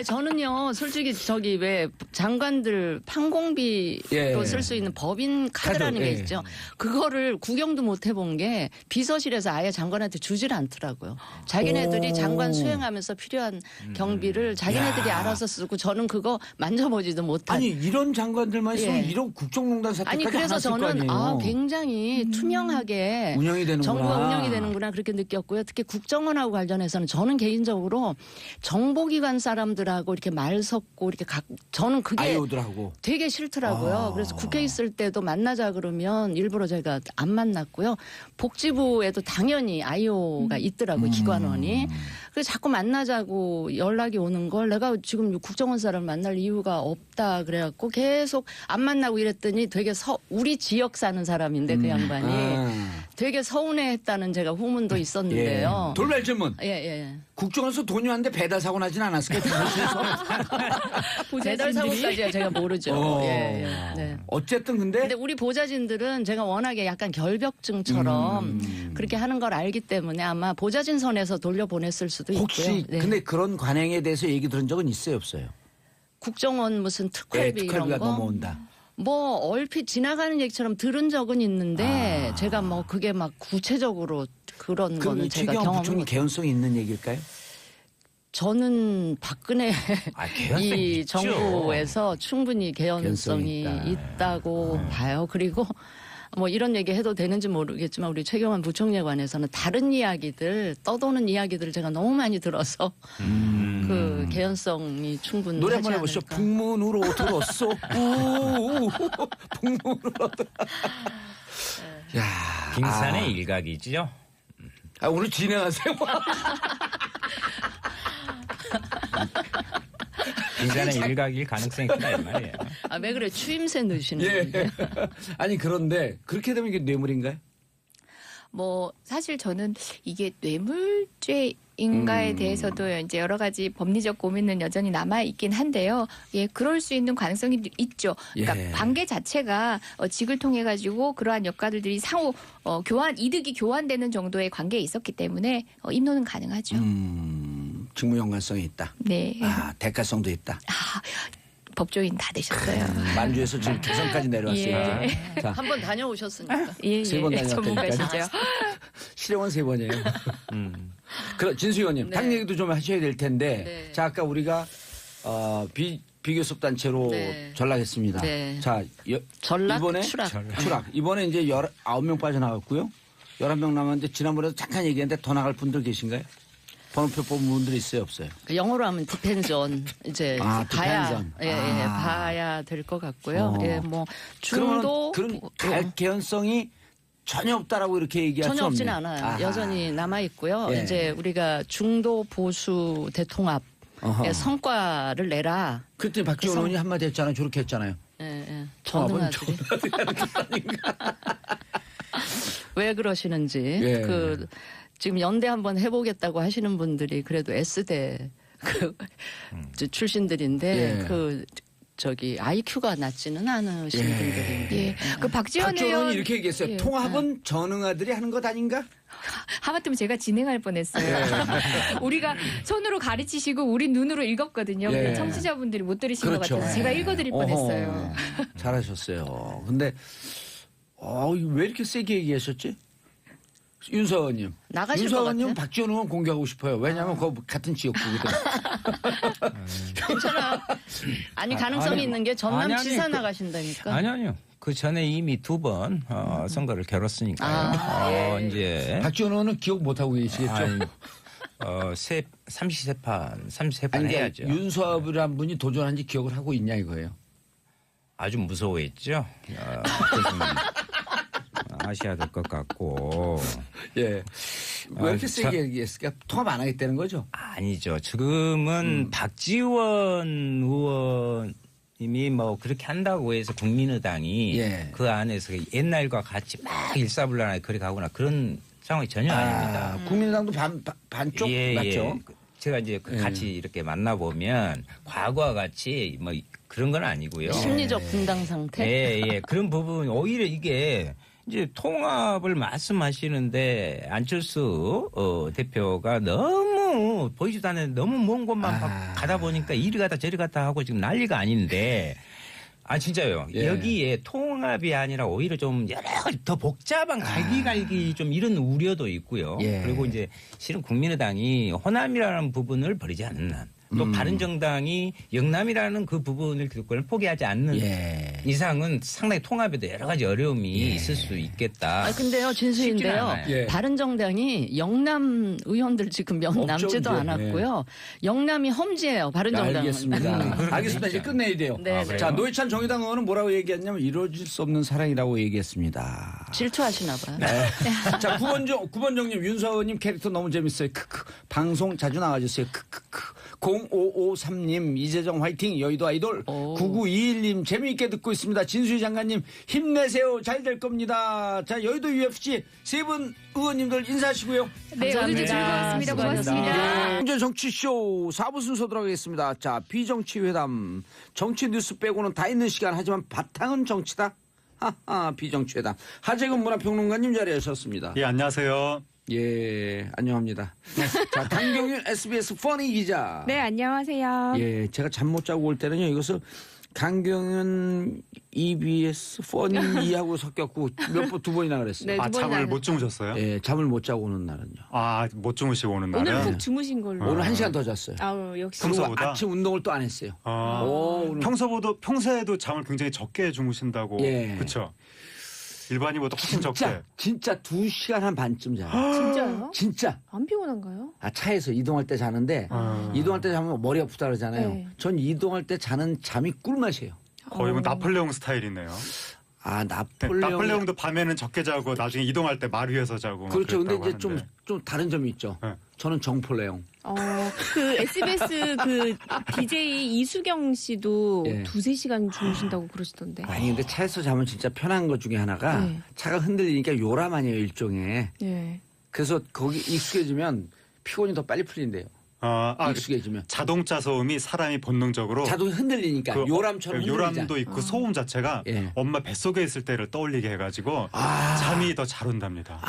저는요 솔직히 저기 왜 장관들 판공비로 예. 쓸 수 있는 법인 카드라는 카드, 게 예. 있죠. 그거를 구경도 못 해본 게 비서실에서 아예 장관한테 주질 않더라고요. 자기네들이 오. 장관 수행하면서 필요한 경비를 자기네들이 야. 알아서 쓰고 저는 그거 만져보지도 못한. 아니 이런 장관들만 있으면 예. 이런 국정농단 사태까지 아니 안 그래서 왔을 거 저는 아니에요. 굉장히 투명하게 운영이 되는구나. 정부가 운영이 되는구나 그렇게 느꼈고요. 특히 국정원하고 관련해서는 저는 개인적으로 정보기관 사람들하고 이렇게 말 섞고 이렇게 저는 그게 아이오들하고 되게 싫더라고요. 그래서 국회 있을 때도 만나자 그러면 일부러 제가 안 만났고요. 복지부에도 당연히 아이오가 있더라고요. 기관원이. 그래서 자꾸 만나자고 연락이 오는 걸 내가 지금 국정원 사람을 만날 이유가 없다 그래갖고 계속 안 만나고 이랬더니 되게 우리 지역 사는 사람인데 그 양반이 되게 서운해했다는 제가 후문도 있었는데요. 예. 돌발 질문. 예. 국정원에서 돈이 왔는데 배달 사고 나진 않았을까요? 배달 사고까지야 제가 모르죠. 예. 네. 어쨌든 근데 우리 보좌진들은 제가 워낙에 약간 결벽증처럼 그렇게 하는 걸 알기 때문에 아마 보좌진 선에서 돌려보냈을 수도 혹시 있고요. 네. 근데 그런 관행에 대해서 얘기 들은 적은 있어요, 없어요? 국정원 무슨 특활비 이런 특활비가 거 넘어온다. 뭐 얼핏 지나가는 얘기처럼 들은 적은 있는데 제가 뭐 그게 막 구체적으로 그런 그럼 거는 이 제가 최경환 경험을 부총리 못. 개연성이 있는 얘기일까요? 저는 박근혜 개연성이 이 있죠. 정부에서 충분히 개연성이 개연성이 있다. 있다고 봐요. 그리고 뭐 이런 얘기 해도 되는지 모르겠지만 우리 최경환 부총리에 관해서는 다른 이야기들 떠도는 이야기들을 제가 너무 많이 들어서 그 개연성이 충분하지 노래 한번 해보시죠. 않을까. 북문으로 들었어. 북문으로 야, 빙산의 일각이죠. 오늘 진행하세요. 빙산의 일각일 가능성이 크다 이 말이에요. 아, 왜 그래 추임새 넣으시는 예. 건데. 아니 그런데 그렇게 되면 이게 뇌물인가요? 뭐 사실 저는 이게 뇌물죄인가에 대해서도 이제 여러 가지 법리적 고민은 여전히 남아 있긴 한데요. 예, 그럴 수 있는 가능성이 있죠. 그러니까 예. 관계 자체가 직을 통해 가지고 그러한 역할들이 상호 교환 이득이 교환되는 정도의 관계에 있었기 때문에 입론은 가능하죠. 직무 연관성이 있다. 네. 대가성도 있다. 법조인 다 되셨어요. 만주에서 지금 개성까지 내려왔어요. 예. 자, 한번 다녀오셨으니까. 예, 세번 다녔다니까요. 전문가시죠. 실형은 3번이에요. 진수 의원님, 네. 당 얘기도 좀 하셔야 될 텐데, 네. 자 아까 우리가 비교섭 단체로 네. 전락했습니다. 네. 자 전락, 이번에 추락. 이번에 이제 19명 빠져나갔고요. 11명 남았는데 지난번에도 잠깐 얘기했는데 더 나갈 분들 계신가요? 번호표 뽑은 분들이 있어요, 없어요? 영어로 하면 디펜전 이제 봐야 디펜전. 봐야 될 것 같고요. 예, 뭐 그러면 중도 그런 개연성이 전혀 없다라고 이렇게 얘기할 수 전혀 없진 없네요. 않아요. 아하. 여전히 남아 있고요. 예. 이제 우리가 중도 보수 대통합 어허. 성과를 내라. 그때 박지원 의원이 한마디 했잖아요. 저렇게 했잖아요. 예. 통합은 전능하들이. 왜 그러시는지 예. 그 지금 연대 한번 해보겠다고 하시는 분들이 그래도 S대 출신들인데 예. 그 저기 IQ가 낮지는 않으신 분들인데 예. 그 박지원 박지원 의원 의원이 이렇게 얘기했어요. 예. 통합은 전능아들이 하는 것 아닌가? 하마터면 제가 진행할 뻔했어요. 우리가 손으로 가르치시고 우리 눈으로 읽었거든요. 예. 근데 청취자분들이 못 들으신 그렇죠. 것 같아서 제가 읽어드릴 뻔했어요. 어허, 잘하셨어요. 근데 왜 이렇게 세게 얘기하셨지? 윤서 의원님. 나가실 윤서 것 의원님 같아요? 박지원 의원 공개하고 싶어요. 왜냐하면 그 같은 지역구거든. 괜찮아. 아니 가능성이 아니, 있는 게 전남 아니, 지사 그- 나가신다니까. 아니요. 그 전에 이미 2번 선거를 겨뤘으니까요. 예. 이제 박지원 의원은 기억 못하고 계시겠죠? 아니, 33판 아니, 해야죠. 윤서업이란 분이 도전한 지 기억을 하고 있냐 이거예요. 아주 무서워했죠. 그래서 아셔야 될 것 같고. 예. 왜 이렇게 아, 세게 얘기했을까? 통합 안 하겠다는 거죠? 아니죠. 지금은 박지원 의원님이 뭐 그렇게 한다고 해서 국민의당이 예. 그 안에서 옛날과 같이 막 일사불란하게 그래 가거나 그런 상황이 전혀 아닙니다. 국민의당도 반쪽 맞죠? 제가 이제 예. 같이 이렇게 만나보면 과거와 같이 뭐 그런 건 아니고요. 심리적 분당 상태. 예. 그런 부분 오히려 이게 이제 통합을 말씀하시는데 안철수 대표가 너무 보이지도 않는 너무 먼 곳만 가다 보니까 이리 가다 저리 가다 하고 지금 난리가 아닌데 진짜요. 예. 여기에 통합이 아니라 오히려 좀 여러 가지 더 복잡한 갈기갈기 좀 이런 우려도 있고요. 예. 그리고 이제 실은 국민의당이 호남이라는 부분을 버리지 않는 한 또 바른정당이 영남이라는 그 부분을 그걸 포기하지 않는 예. 이상은 상당히 통합에도 여러 가지 어려움이 있을 수 있겠다. 근데요, 쉽지는 진수인데요. 않아요. 예. 바른정당이 영남 의원들 지금 명 없죠, 남지도 이제. 않았고요. 영남이 험지예요, 바른정당은. 알겠습니다. 알겠습니다. 이제 끝내야 돼요. 네, 자, 노회찬 정의당 의원은 뭐라고 얘기했냐면 이루어질 수 없는 사랑이라고 얘기했습니다. 질투하시나 봐요. 네. 자, 구본정님, 윤서원님 캐릭터 너무 재밌어요. 크크. 방송 자주 나와주세요. 크크크. 0553님, 이재정 화이팅, 여의도 아이돌. 오. 9921님, 재미있게 듣고 있습니다. 진수희 장관님, 힘내세요. 잘 될 겁니다. 자, 여의도 UFC 세 분 의원님들 인사하시고요. 네, 오늘도 감사합니다. 즐거웠습니다. 수고하셨습니다. 고맙습니다. 현재 정치쇼 4부 순서 들어가겠습니다. 자, 비정치회담. 정치 뉴스 빼고는 다 있는 시간 하지만 바탕은 정치다. 하하, 비정치회담. 하재근 문화평론가님 자리하셨습니다. 예, 안녕하세요. 예, 안녕합니다. 자, 강경윤 SBS 퍼니 기자. 네, 안녕하세요. 예, 제가 잠 못 자고 올 때는요, 이것을 강경은 EBS 펀이하고 섞였고 두 번이나 그랬어요. 네, 두 번이나 잠을 못 하셨죠. 주무셨어요? 예, 잠을 못 자고 오는 날은요. 못 주무시고 오는 오늘 날은? 푹 주무신 걸로. 오늘 1시간 더 잤어요. 아우 역시. 그리고 평소보다? 아침 운동을 또 안 했어요. 오늘 평소에도 잠을 굉장히 적게 주무신다고. 예. 그렇죠. 일반인보다 훨씬 적게. 진짜 2시간 한 반쯤 자요. 진짜요? 진짜. 안 피곤한가요? 차에서 이동할 때 자는데 이동할 때 자면 머리 아프다 그러잖아요. 네. 전 이동할 때 자는 잠이 꿀맛이에요. 거의 뭐 나폴레옹 스타일이네요. 나폴레옹도 밤에는 적게 자고 나중에 이동할 때 말 위에서 자고. 그렇죠. 근데 그랬다고 이제 하는데. 좀 다른 점이 있죠. 네. 저는 정폴레옹. 그 SBS 그 DJ 이수경 씨도 예. 2-3시간 주무신다고 그러시던데. 아니 근데 차에서 자면 진짜 편한 것 중에 하나가 네. 차가 흔들리니까 요람 아니에요 일종의. 네. 그래서 거기 익숙해지면 피곤이 더 빨리 풀린대요. 익숙해지면. 자동차 소음이 사람이 본능적으로 자동이 흔들리니까 그 요람처럼 흔들리잖아. 요람도 있고 소음 자체가 예. 엄마 뱃속에 있을 때를 떠올리게 해가지고 잠이 더 잘 온답니다.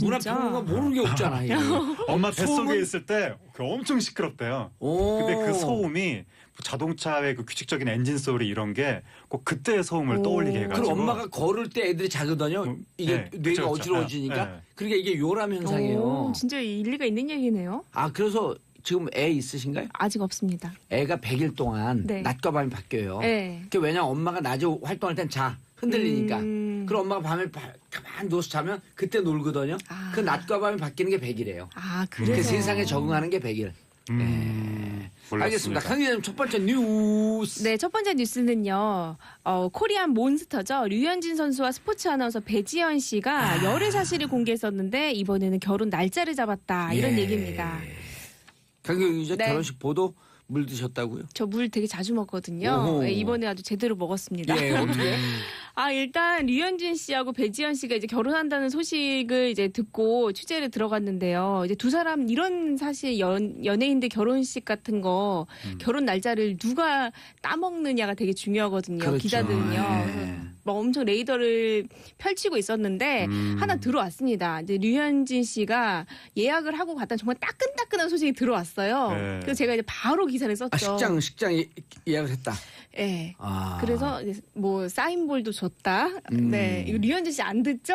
문화 진짜? 평론가 모르는 게 없잖아. 이거. 엄마 뱃속에 소음은- 있을 때 엄청 시끄럽대요. 오. 근데 그 소음이 자동차의 그 규칙적인 엔진 소리 이런 게 꼭 그때의 소음을 오. 떠올리게 해가지고. 그리고 엄마가 걸을 때 애들이 자거든요. 이게 네, 뇌가 그쵸, 그쵸. 어지러워지니까. 네. 그러니까 이게 요람 현상이에요. 진짜 일리가 있는 얘기네요. 그래서 지금 애 있으신가요? 아직 없습니다. 애가 100일 동안 네. 낮과 밤이 바뀌어요. 네. 그게 왜냐면 엄마가 낮에 활동할 땐 흔들리니까. 그럼 엄마가 밤에 가만히 누워서 자면 그때 놀거든요. 아. 그 낮과 밤이 바뀌는 게 100일이에요. 그 그래서 세상에 적응하는 게 100일. 몰랐습니다. 알겠습니다. 강 기자님 첫 번째 뉴스. 네, 첫 번째 뉴스는요. 코리안 몬스터죠. 류현진 선수와 스포츠 아나운서 배지연 씨가 열애 사실을 공개했었는데 이번에는 결혼 날짜를 잡았다. 이런 예. 얘기입니다. 강 기자 네. 결혼식 보도 물 드셨다고요? 저 물 되게 자주 먹거든요. 오호. 네, 이번에 아주 제대로 먹었습니다. 예, 어떻게? 일단 류현진 씨하고 배지연 씨가 이제 결혼한다는 소식을 이제 듣고 취재를 들어갔는데요. 이제 두 사람 이런 사실 연예인들 결혼식 같은 거 결혼 날짜를 누가 따먹느냐가 되게 중요하거든요. 그렇죠. 기자들은요. 예. 그래서 막 엄청 레이더를 펼치고 있었는데 하나 들어왔습니다. 이제 류현진 씨가 예약을 하고 갔다 정말 따끈따끈한 소식이 들어왔어요. 네. 그래서 제가 이제 바로 기사를 썼죠. 식장 예약을 했다. 네. 아. 그래서 이제 뭐 사인볼도 줬다. 네, 이거 류현진 씨 안 듣죠?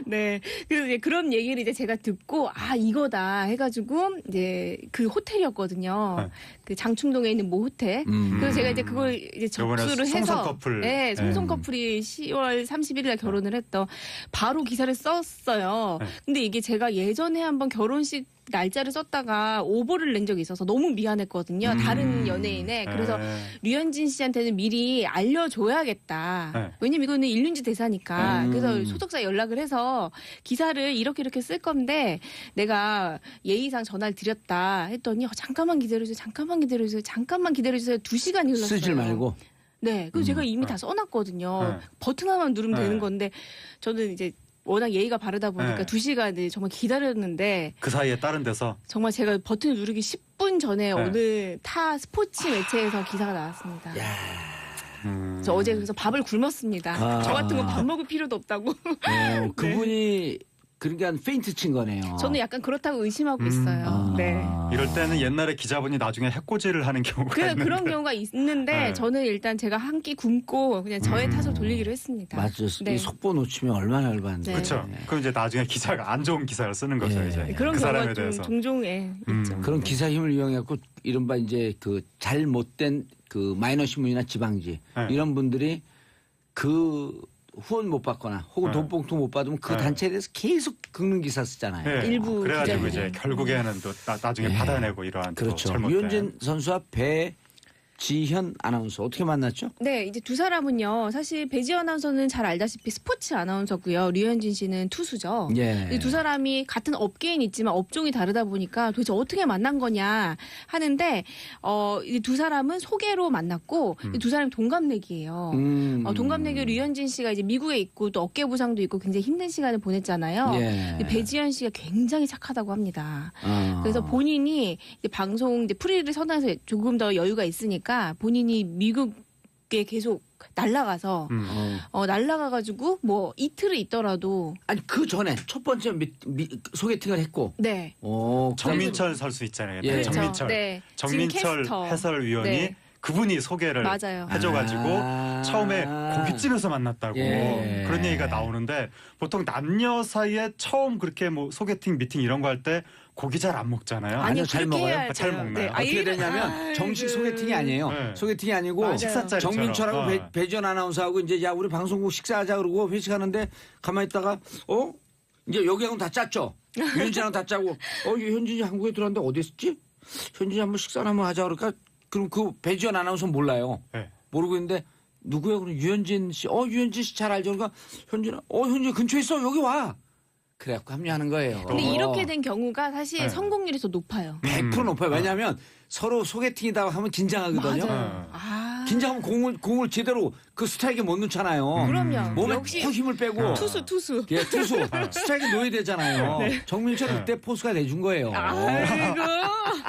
네, 그래서 이제 그런 얘기를 이제 제가 듣고 이거다 해가지고 이제 그 호텔이었거든요. 네. 그 장충동에 있는 모 호텔. 그래서 제가 이제 그걸 이제 요번에 접수를 송송 해서 커플. 네, 송송 네. 커플이 10월 31일날 결혼을 했던 바로 기사를 썼어요. 네. 근데 이게 제가 예전에 한번 결혼식 날짜를 썼다가 오보를 낸 적이 있어서 너무 미안했거든요. 다른 연예인에. 그래서 류현진 씨한테는 미리 알려줘야겠다. 네. 왜냐면 이거는 일륜지 대사니까. 그래서 소속사 연락을 해서 기사를 이렇게 쓸 건데 내가 예의상 전화를 드렸다 했더니 잠깐만 기다려주세요. 잠깐만 기다려주세요. 2시간이 흘렀어요. 쓰질 말고. 네. 그래서 제가 이미 다 써놨거든요. 네. 버튼 하나만 누르면 네. 되는 건데 저는 이제 워낙 예의가 바르다 보니까 네. 2시간을 정말 기다렸는데 그 사이에 다른 데서 정말 제가 버튼을 누르기 10분 전에 네. 오늘 타 스포츠 매체에서 기사가 나왔습니다. 저 어제 그래서 밥을 굶었습니다. 저 같은 거 밥 먹을 필요도 없다고. 그분이 그러니까 페인트 친 거네요. 저는 약간 그렇다고 의심하고 있어요. 네. 이럴 때는 옛날에 기자분이 나중에 해코지를 하는 경우가 있는데. 그런 경우가 있는데 네. 저는 일단 제가 한 끼 굶고 그냥 저의 탓을 돌리기로 했습니다. 맞죠. 네. 이 속보 놓치면 얼마나 열받는데. 네. 그렇죠. 그럼 이제 나중에 기자가 안 좋은 기사를 쓰는 거죠. 예. 이제 그런 그 경우가 사람에 좀 대해서. 종종 있죠. 그런 기사 힘을 이용해갖고 이른바 이제 그 잘못된 그 마이너 신문이나 지방지 네. 이런 분들이 그 후원 못 받거나 혹은 네. 돈봉투 못 받으면 그 네. 단체에 대해서 계속 긁는 기사 쓰잖아요. 예. 일부 그래가지고 기자들이. 이제 결국에는 또 나중에 예. 받아내고 이러한 또 그렇죠. 잘못된. 류현진 선수와 배지현 아나운서 어떻게 만났죠? 네, 이제 두 사람은요. 사실 배지연 아나운서는 잘 알다시피 스포츠 아나운서고요. 류현진 씨는 투수죠. 예. 이 두 사람이 같은 업계인 있지만 업종이 다르다 보니까 도대체 어떻게 만난 거냐 하는데 이 두 사람은 소개로 만났고 이두 사람이 동갑내기예요. 동갑내기 류현진 씨가 이제 미국에 있고 또 어깨 부상도 있고 굉장히 힘든 시간을 보냈잖아요. 예. 근데 배지연 씨가 굉장히 착하다고 합니다. 어. 그래서 본인이 이제 방송 이제 프리를 선언해서 조금 더 여유가 있으니까 본인이 미국에 계속 날라가서 날라가가지고 뭐 이틀을 있더라도 아니 그 전에 첫 번째 소개팅을 했고. 네. 그다음에 정민철 선수 있잖아요. 예. 정민철. 네. 정민철 지금 캐스터. 해설위원이 네. 그분이 소개를 맞아요. 해줘가지고 처음에 고깃집에서 만났다고 예. 그런 얘기가 나오는데 보통 남녀 사이에 처음 그렇게 뭐 소개팅 미팅 이런 거 할 때 고기 잘 안 먹잖아요. 아니요, 잘 그렇게 먹어요. 해야죠. 잘 먹나요? 어떻게 되냐면 정식 소개팅이 아니에요. 네. 소개팅이 아니고 맞아요. 식사 자리처럼. 정민철하고 배지원 아나운서하고 이제 야 우리 방송국 식사하자 그러고 회식하는데 가만히 있다가 이제 여기하고는 다 짰죠. 유현진하고 다 짜고 현진이 한국에 들어왔는데 어디 있었지? 현진이 한번 식사 한번 하자 그러니까 그럼 그 배지원 아나운서는 몰라요. 네. 모르고 있는데 누구야? 그럼 유현진 씨. 유현진 씨 잘 알죠. 그러니까 현진아 현진 근처에 있어. 여기 와. 그래갖고 합류하는 거예요. 근데 이렇게 된 경우가 사실 네. 성공률이 더 높아요. 100% 높아요. 왜냐하면 서로 소개팅이다 하면 긴장하거든요. 맞아요. 아, 긴장하면 공을 제대로 그 스트라이크에 못 넣잖아요. 그럼요. 몸에 역시 푹 힘을 빼고 투수. 예, 투수 스트라이크 넣어야 되잖아요. 정민철 네. 그때 포수가 내준 거예요. 아이고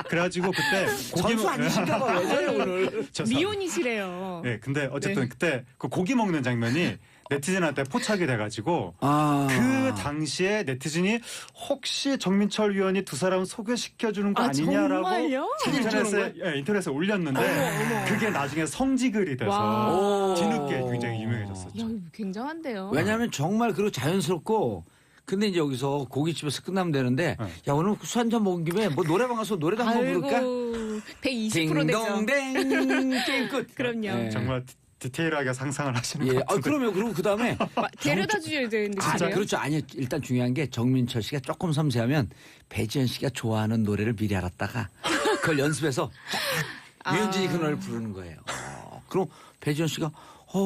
그래가지고 그때 고기 선수 아니신가 봐. 왜 저래 오늘. 미혼이시래요. 네, 근데 어쨌든 네. 그때 그 고기 먹는 장면이 네티즌한테 포착이 돼가지고 그 당시에 네티즌이 혹시 정민철 위원이 두 사람 소개시켜주는 거 아니냐라고 정말요? 인터넷에 올렸는데 그게 나중에 성지글이 돼서 와. 뒤늦게 굉장히 유명해졌었죠. 야, 굉장한데요. 왜냐하면 정말 그리고 자연스럽고 근데 이제 여기서 고깃집에서 끝나면 되는데 야 오늘 술 한잔 먹은 김에 뭐 노래방 가서 노래도 한번 부를까? 아이고 120% 되죠. 딩동댕 게임 끝. 그럼요. 예. 정말 디테일하게 상상을 하시는 예. 것 같은데. 그러면 그리고 그 다음에 데려다 주셔야 되는데 아, 진짜요? 그렇죠. 아니 일단 중요한 게 정민철 씨가 조금 섬세하면 배지현 씨가 좋아하는 노래를 미리 알았다가 그걸 연습해서 쫙 유현진이 그 노래를 부르는 거예요. 그럼 배지현 씨가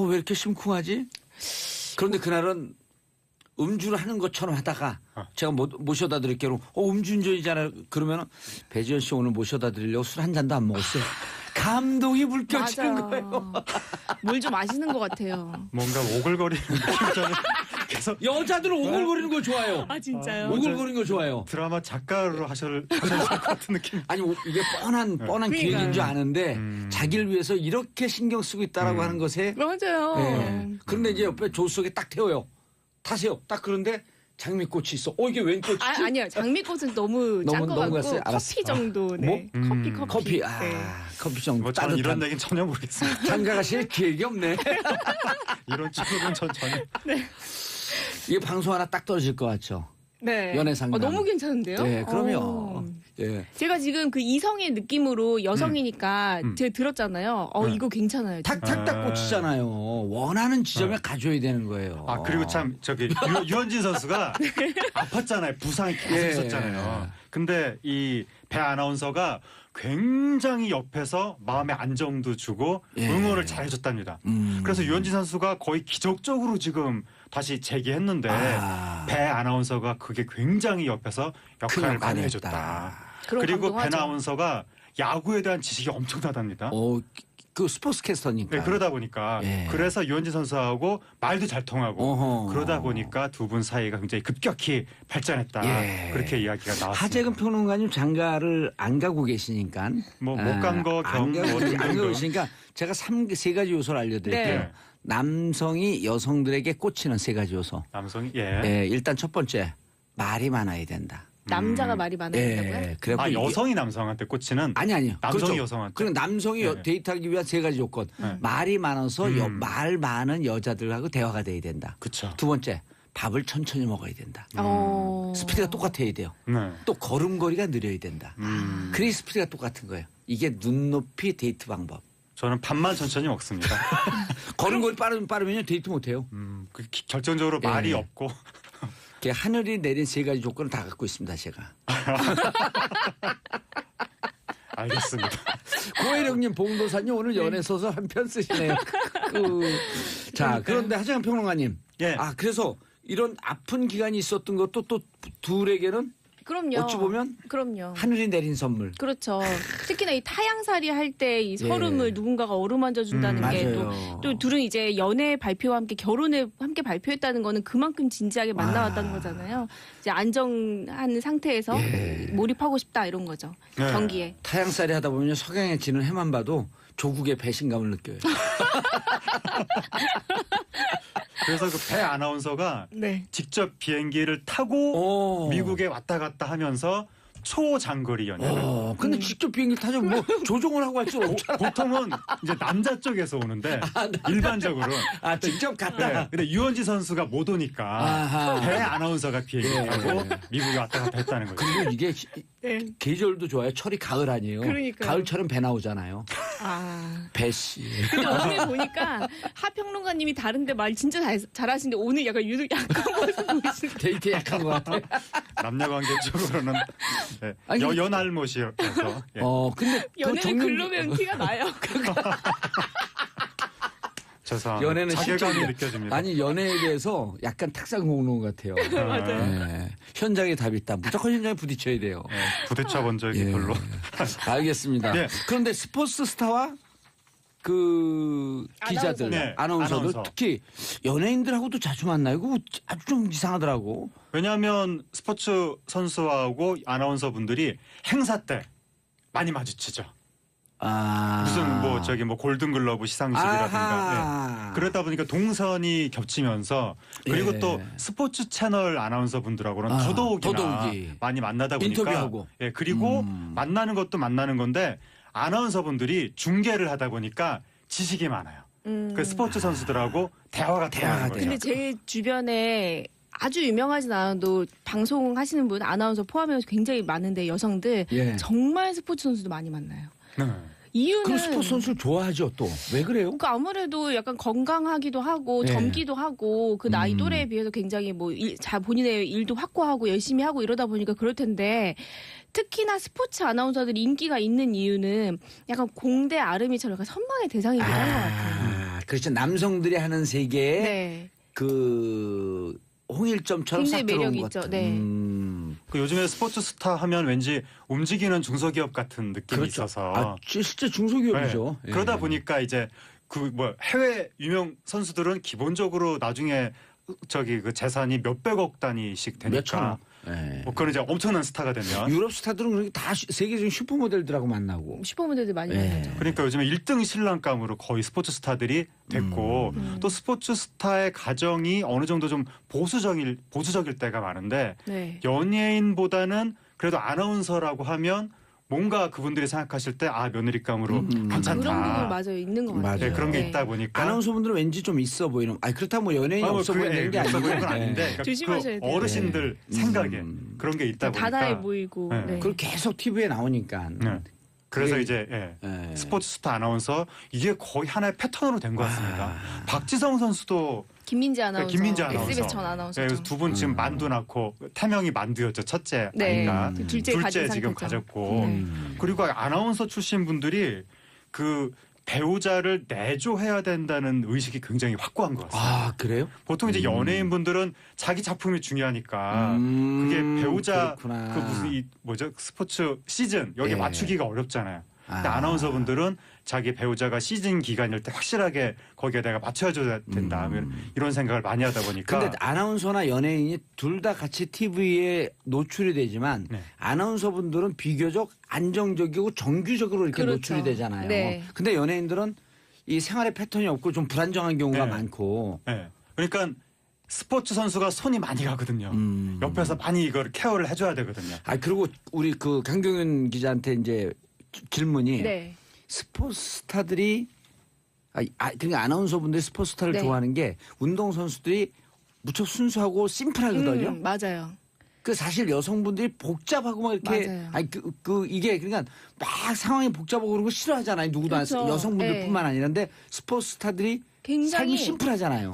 왜 이렇게 심쿵하지? 그런데 그날은 음주를 하는 것처럼 하다가 제가 모셔다 드릴게요. 음주운전이잖아요. 그러면 배지현 씨 오늘 모셔다 드리려고 술 한 잔도 안 먹었어요. 감동이 불켜지는 거예요. 뭘 좀 아시는 것 같아요. 뭔가 오글거리는 느낌 저는 계속 여자들은 오글거리는 거 좋아해요. 아 진짜요? 오글거리는 거 좋아해요. 드라마 작가로 하실 것 같은 느낌. 아니 이게 뻔한 기획인 줄 아는데 자기를 위해서 이렇게 신경 쓰고 있다라고 하는 것에 맞아요. 예. 그런데 이제 옆에 조수석에 딱 태워요. 타세요. 딱 그런데 장미꽃이 있어. 이게 웬 꽃이지? 아니요. 장미꽃은 너무 짠 것 너무 같고 갔어요? 알았어. 커피 정도. 네. 커피. 커피. 커피 정도. 뭐 저는 이런 따뜻한. 얘기는 전혀 모르겠습니다. 장가가실 기획이 없네. 이런 쪽은 전 전혀. 이게 방송 하나 딱 떨어질 것 같죠. 네. 연애 상담. 너무 괜찮은데요? 네, 그럼요. 예. 제가 지금 그 이성의 느낌으로 여성이니까 제가 들었잖아요. 이거 괜찮아요. 탁탁탁 꽂히잖아요. 원하는 지점에 가져야 되는 거예요. 그리고 참 저기 유현진 선수가 아팠잖아요. 부상이 계속 예. 있었잖아요. 근데 이 배 아나운서가 굉장히 옆에서 마음의 안정도 주고 예. 응원을 잘해줬답니다. 그래서 유현진 선수가 거의 기적적으로 지금 다시 재기했는데 배 아나운서가 그게 굉장히 옆에서 큰 역할을 많이 역할을 해줬다. 그럼 그리고 배 감동하죠. 아나운서가 야구에 대한 지식이 엄청나답니다. 그 스포츠 캐스터니까. 네, 그러다 보니까 예. 그래서 유현진 선수하고 말도 잘 통하고 어허. 그러다 보니까 두 분 사이가 굉장히 급격히 발전했다. 예. 그렇게 이야기가 나왔습니다. 하재근 평론가님 장가를 안 가고 계시니까 뭐 못 간 거 안 겸 가고 뭐 등등. 계시니까 제가 세 가지 요소를 알려드릴게요. 네. 남성이 여성들에게 꽂히는 세 가지 요소. 남성이 일단 첫 번째 말이 많아야 된다. 남자가 말이 많아야 된다고요? 그래갖고 이게- 여성이 남성한테 꽂히는 아니요. 남성이 여성한테. 그럼 남성이 네. 데이트하기 위한 세 가지 요건. 말이 많아서 말 많은 여자들하고 대화가 돼야 된다. 그쵸. 두 번째 밥을 천천히 먹어야 된다. 스피드가 똑같아야 돼요. 네. 또 걸음걸이가 느려야 된다. 그래 스피드가 똑같은 거예요. 이게 눈높이 데이트 방법. 저는 밥만 천천히 먹습니다. 걸음걸이 빠르면요 데이트 못해요. 결정적으로 예. 말이 없고 하늘이 내린 세 가지 조건을 다 갖고 있습니다. 제가. 알겠습니다. 고혜령님, 봉도사님 오늘 연애 소설 한 편 쓰시네요. 자, 그런데 하재근 평론가님. 예. 그래서 이런 아픈 기간이 있었던 것도 또 둘에게는 그럼요. 어찌 보면 그럼요. 하늘이 내린 선물. 그렇죠. 특히나 이 타향살이 할 때 이 서름을 누군가가 어루만져 준다는 게 맞아요. 또 둘은 이제 연애 발표와 함께 결혼을 함께 발표했다는 거는 그만큼 진지하게 만나왔다는 거잖아요. 이제 안정한 상태에서 몰입하고 싶다 이런 거죠. 네. 경기에. 타양살이 하다 보면 석양에 지는 해만 봐도 조국의 배신감을 느껴요. 그래서 그 배 아나운서가 네. 직접 비행기를 타고 미국에 왔다 갔다 하면서 초장거리 연애를. 근데 직접 비행기 타자면 뭐 조종을 하고 할 수 없잖아. 보통은 이제 남자 쪽에서 오는데 일반적으로. 직접 갔다. 네. 근데 유원지 선수가 못 오니까 아하. 배 아나운서가 비행기 타고 미국에 왔다 갔다 했다는 거죠. 그리고 이게 네. 계절도 좋아요. 철이 가을 아니에요. 그러니까요. 가을철은 배 나오잖아요. 아. 배씨. 근데 오늘 보니까 하평론가님이 다른데 말 진짜 잘하시는데 오늘 약간 유독 약간 모습 보이시는. 데이트 약한 것 같아. 남녀관계 쪽으로는 네. 아니, 연알못이어서. 예. 근데 연애는 글로 배운 티가 나요. 죄송합니다. 연애는 자괴감이 실전이야. 느껴집니다. 아니 연애에 대해서 약간 탁상 공론 같아요. 맞아요. 현장에 답이 있다. 무조건 현장에 부딪혀야 돼요. 부딪혀 본 적이 예. 별로. 알겠습니다. 예. 그런데 스포츠 스타와 그 기자들, 네, 아나운서들 아나운서. 특히 연예인들하고도 자주 만나요. 그거 아주 좀 이상하더라고. 왜냐하면 스포츠 선수하고 아나운서 분들이 행사 때 많이 마주치죠. 무슨 뭐 저기 뭐 골든글러브 시상식이라든가 아하. 그러다 보니까 동선이 겹치면서 그리고 예. 또 스포츠 채널 아나운서 분들하고는 아, 더더욱이나 더더욱이. 많이 만나다 보니까 인터뷰하고. 예 그리고 만나는 것도 만나는 건데 아나운서 분들이 중계를 하다 보니까 지식이 많아요. 그 스포츠 선수들하고 대화가 통하는 거죠. 근데 제 주변에 아주 유명하진 않아도 방송하시는 분 아나운서 포함해서 굉장히 많은데 여성들 예. 정말 스포츠 선수도 많이 만나요. 네. 이유는 그 스포츠 선수를 좋아하죠 또. 왜 그래요? 그러니까 아무래도 약간 건강하기도 하고 네. 젊기도 하고 그 나이 또래에 비해서 굉장히 뭐 본인의 일도 확고하고 열심히 하고 이러다 보니까 그럴 텐데 특히나 스포츠 아나운서들이 인기가 있는 이유는 약간 공대 아름이처럼 약간 선망의 대상이기도 한 것 같아요. 그렇죠. 남성들이 하는 세계에 네. 그 홍일점처럼 굉장히 싹 들어온 매력이 것 있죠. 같은. 네. 그 요즘에 스포츠 스타 하면 왠지 움직이는 중소기업 같은 느낌이 그렇죠. 있어서 실제 중소기업이죠. 네. 예. 그러다 보니까 이제 그 뭐 해외 유명 선수들은 기본적으로 나중에 저기 그 재산이 몇백억 단위씩 되니까 몇천억. 예. 뭐 그런 이제 엄청난 스타가 되면 유럽 스타들은 그렇게 다 세계적인 슈퍼모델들하고 만나고. 슈퍼모델들 많이 네. 만나죠. 그러니까 요즘에 1등 신랑감으로 거의 스포츠 스타들이 됐고 또 스포츠 스타의 가정이 어느 정도 좀 보수적일 때가 많은데 네. 연예인보다는 그래도 아나운서라고 하면 뭔가 그분들이 생각하실 때 며느리감으로 괜찮다. 그런 부분 맞아요. 있는 것 같아요. 맞아요. 네, 그런 게 네. 있다 보니까 아나운서분들은 왠지 좀 있어 보이는. 그렇다고 뭐 연예인이 없어 보이는 게 없어 보이는 건 아니고. 아닌데 그러니까 조심하셔야 그 돼요. 어르신들 생각에 그런 게 있다 보니까 다다해 보이고. 네. 네. 그걸 계속 TV에 나오니까. 네. 그래서 그게- 이제 예. 스포츠 스타 아나운서 이게 거의 하나의 패턴으로 된 것 같습니다. 박지성 선수도 김민지 아나운서, 김민지 아나운서. SBS 전 아나운서. 그래서 두 분 지금 만두 낳고 태명이 만두였죠. 첫째 네. 아이가 둘째 가진 지금 상태죠. 가졌고 그리고 아나운서 출신 분들이 그 배우자를 내조해야 된다는 의식이 굉장히 확고한 것 같습니다. 그래요? 보통 이제 연예인 분들은 자기 작품이 중요하니까 그게 배우자 그렇구나. 그 무슨 뭐죠 스포츠 시즌 여기 예. 맞추기가 어렵잖아요. 근데 아. 아나운서 분들은 자기 배우자가 시즌 기간일 때 확실하게 거기에 내가 맞춰줘야 된다 이런 생각을 많이 하다 보니까 근데 아나운서나 연예인이 둘 다 같이 TV에 노출이 되지만 네. 아나운서분들은 비교적 안정적이고 정규적으로 이렇게 그렇죠. 노출이 되잖아요. 네. 근데 연예인들은 이 생활의 패턴이 없고 좀 불안정한 경우가 네. 많고. 네. 그러니까 스포츠 선수가 손이 많이 가거든요. 옆에서 많이 이걸 케어를 해줘야 되거든요. 그리고 우리 그 강경윤 기자한테 이제 질문이 네. 스포츠 스타들이 그러니까 아나운서분들이 스포츠 스타를 네. 좋아하는 게 운동 선수들이 무척 순수하고 심플하거든요. 맞아요. 그 사실 여성분들이 복잡하고 막 이렇게 맞아요. 이게 그러니까 막 상황이 복잡하고 그런 거 싫어하잖아요. 누구도 그렇죠. 여성분들뿐만 아니라는데 스포츠 스타들이 굉장히 삶이 심플하잖아요.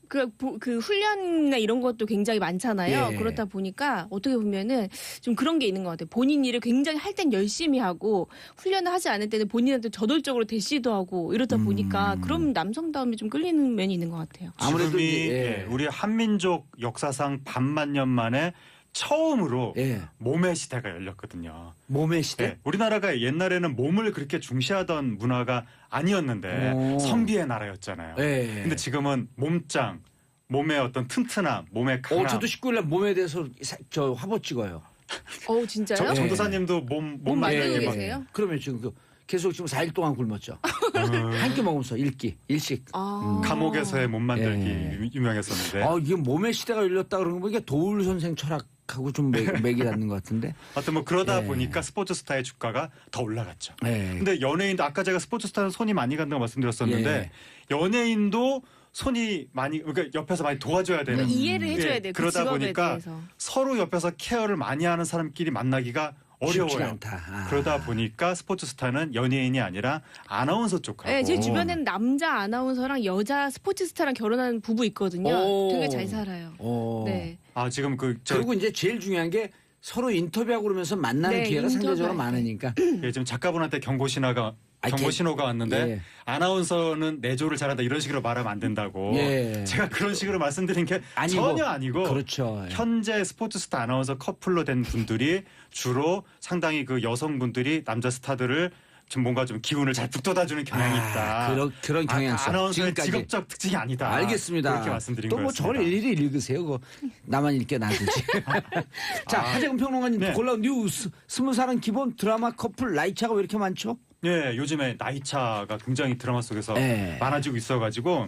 그 훈련이나 이런 것도 굉장히 많잖아요. 예. 그렇다 보니까 어떻게 보면은 좀 그런 게 있는 것 같아요. 본인 일을 굉장히 할 땐 열심히 하고 훈련을 하지 않을 때는 본인한테 저돌적으로 대시도 하고 이러다 보니까 그럼 남성다움이 좀 끌리는 면이 있는 것 같아요. 아무래도 지금이 이제, 우리 한민족 역사상 반만 년 만에 처음으로 몸의 시대가 열렸거든요. 몸의 시대. 네, 우리나라가 옛날에는 몸을 그렇게 중시하던 문화가 아니었는데 선비의 나라였잖아요. 근데 지금은 몸짱, 몸의 어떤 튼튼함, 몸의 강함. 저도 19일날 몸에 대해서 저 화보 찍어요. 진짜요? 전도사님도 몸 만들고 만들기 막 계세요? 그러면 지금 계속 지금 4일 동안 굶었죠. 한 끼 먹으면서 일식. 감옥에서의 몸 만들기 예. 유명했었는데. 이게 몸의 시대가 열렸다 그러는 거 보니까 도울 선생 철학 하고 좀 맥이 닿는 것 같은데. 하여튼 뭐 그러다 예. 보니까 스포츠 스타의 주가가 더 올라갔죠. 예. 근데 연예인도 아까 제가 스포츠 스타는 손이 많이 간다고 말씀드렸었는데 연예인도 손이 많이 그러니까 옆에서 많이 도와줘야 되는 그러니까 이해를 해줘야 예, 돼요. 그 그러다 직업에 보니까 대해서. 서로 옆에서 케어를 많이 하는 사람끼리 만나기가 쉽지가 어려워요. 않다. 아. 그러다 보니까 스포츠 스타는 연예인이 아니라 아나운서 쪽하고 네, 제 주변에는 남자 아나운서랑 여자 스포츠 스타랑 결혼한 부부 있거든요. 오. 되게 잘 살아요. 어. 네. 아 지금 그리고 이제 제일 중요한 게 서로 인터뷰하고 그러면서 만나는 네, 기회가 상대적으로 인터뷰할 때. 많으니까. 예, 지금 작가분한테 경고 신호가 왔는데 예. 아나운서는 내조를 잘한다 이런 식으로 말하면 안 된다고 예. 제가 그런 식으로 말씀드린 게 전혀 아니고 그렇죠. 현재 스포츠 스타 아나운서 커플로 된 분들이 주로 상당히 그 여성분들이 남자 스타들을 좀 뭔가 좀 기운을 잘 북돋아주는 경향이 있다. 그런 경향성. 아나운서의 지금까지. 직업적 특징이 아니다. 알겠습니다. 그렇게 말씀드린 또 뭐 거였습니다. 저를 일일이 읽으세요. 그거 나만 읽게 놔두지. 자, 하재근 평론가님 네. 골라온 뉴스. 20살은 기본 드라마 커플 나이차가 왜 이렇게 많죠? 예, 요즘에 나이차가 굉장히 드라마 속에서 네. 많아지고 있어가지고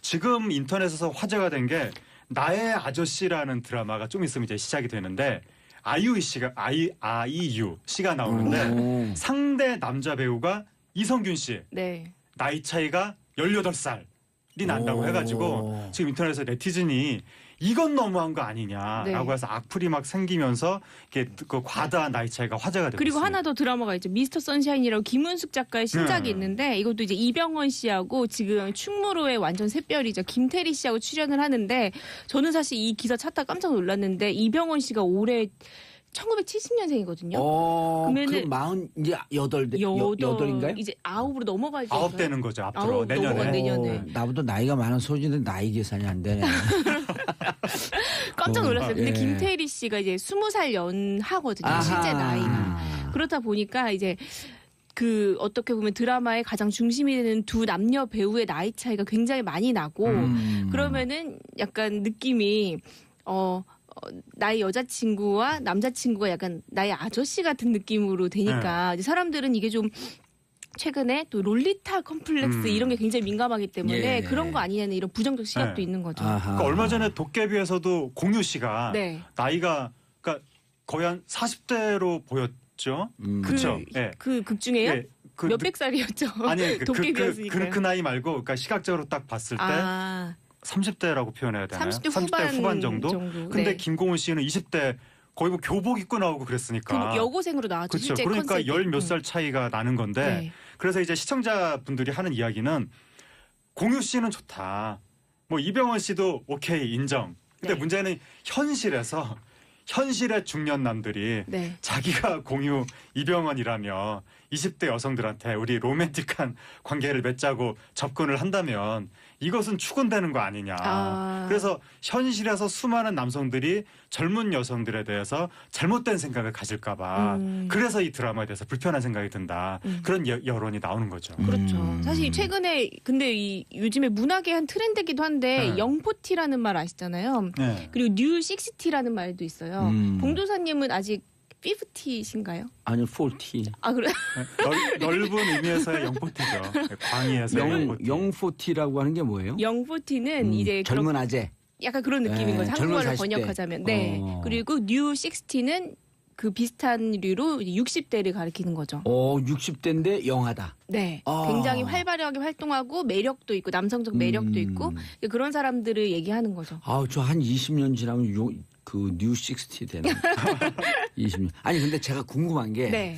지금 인터넷에서 화제가 된 게 나의 아저씨라는 드라마가 좀 있으면 이제 시작이 되는데 아이유 씨가 나오는데 오. 상대 남자 배우가 이성균 씨 네. 나이 차이가 18살이 난다고 오. 해가지고 지금 인터넷에서 네티즌이 이건 너무한 거 아니냐라고 네. 해서 악플이 막 생기면서 이게 그 과다한 나이 차이가 화제가 되고 그리고 있습니다. 하나 더 드라마가 있죠. 미스터 선샤인이라고 김은숙 작가의 신작이 네. 있는데 이것도 이제 이병헌 씨하고 지금 충무로의 완전 샛별이죠. 김태리 씨하고 출연을 하는데 저는 사실 이 기사 찾다 깜짝 놀랐는데 이병헌 씨가 올해 1970년생이거든요. 그러면은 이제 여덟인가요? 이제 9으로 넘어갈 때 9 되는 거죠 앞으로 아홉 내년에. 넘어가, 내년에. 나보다 나이가 많은 소진인데 나이 계산이 안 되네. 깜짝 놀랐어요. 근데 예. 김태리 씨가 이제 20살 연하거든요. 아하. 실제 나이가. 그렇다 보니까 이제 그 어떻게 보면 드라마의 가장 중심이 되는 두 남녀 배우의 나이 차이가 굉장히 많이 나고 그러면은 약간 느낌이 나의 여자친구와 남자친구가 약간 나의 아저씨 같은 느낌으로 되니까 이제 사람들은 이게 좀 최근에 또 롤리타 컴플렉스 이런 게 굉장히 민감하기 때문에 예. 그런 거 아니냐는 이런 부정적 시각도 네. 있는 거죠. 아하. 그러니까 얼마 전에 도깨비에서도 공유 씨가 네. 나이가 그러니까 거의 한 40대로 보였죠. 그렇죠. 그 극 중에요? 예, 그 몇백 살이었죠. 아니 도깨비였으니까요. 그 나이 말고 그러니까 시각적으로 딱 봤을 때 30대라고 표현해야 되나요? 30대 후반 정도? 근데 네. 김고은 씨는 20대 거의 뭐 교복 입고 나오고 그랬으니까. 그 여고생으로 나왔죠. 그렇죠. 실제 그러니까 컨셉이. 열 몇 살 차이가 나는 건데 네. 그래서 이제 시청자분들이 하는 이야기는 공유 씨는 좋다. 뭐 이병헌 씨도 오케이 인정. 근데 네. 문제는 현실의 중년남들이 네. 자기가 공유 이병헌이라며 20대 여성들한테 우리 로맨틱한 관계를 맺자고 접근을 한다면 이것은 추근되는 거 아니냐. 그래서 현실에서 수많은 남성들이 젊은 여성들에 대해서 잘못된 생각을 가질까 봐 그래서 이 드라마에 대해서 불편한 생각이 든다. 그런 여론이 나오는 거죠. 그렇죠. 사실 최근에 근데 이 요즘에 문학의 한 트렌드기도 한데 네. 영포티라는 말 아시잖아요. 네. 그리고 뉴 60티라는 말도 있어요. 봉도사님은 아직 50신가요? 아니 40. 아 그래? 넓은 의미에서의 영포티죠. 광의에서의 영포티. 영포티라고 하는 게 뭐예요? 영포티는 이제 젊은 아재. 약간 그런 느낌인 네, 거죠. 젊은 한국말로 40대. 번역하자면. 네. 그리고 뉴 60는 그 비슷한 류로 60대를 가리키는 거죠. 60대인데 영하다. 네. 아. 굉장히 활발하게 활동하고 매력도 있고 남성적 매력도 있고 그런 사람들을 얘기하는 거죠. 저 한 20년 지나면 그 뉴 60 되는. 20년. 아니 근데 제가 궁금한 게 네.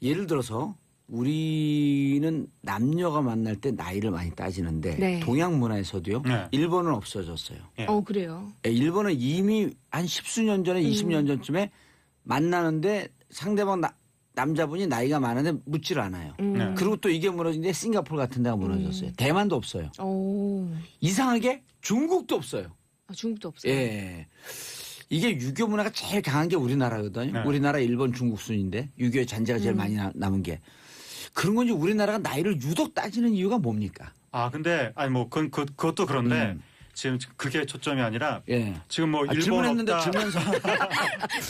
예를 들어서 우리는 남녀가 만날 때 나이를 많이 따지는데 네. 동양 문화에서도요. 네. 일본은 없어졌어요. 그래요. 일본은 이미 한 10수년 전에 20년 전쯤에 만나는데 상대방 남자분이 나이가 많은데 묻질 않아요. 네. 그리고 또 이게 무너진데 싱가포르 같은 데가 무너졌어요. 대만도 없어요. 이상하게 중국도 없어요. 중국도 없어요. 예. 이게 유교 문화가 제일 강한 게 우리나라거든요. 네. 우리나라, 일본, 중국 순인데 유교의 잔재가 제일 많이 남은 게. 그런 건지 우리나라가 나이를 유독 따지는 이유가 뭡니까? 근데 아니 뭐 그것도 그런데 지금 그게 초점이 아니라 예. 지금 뭐 일본 질문했는데 없다. 질문서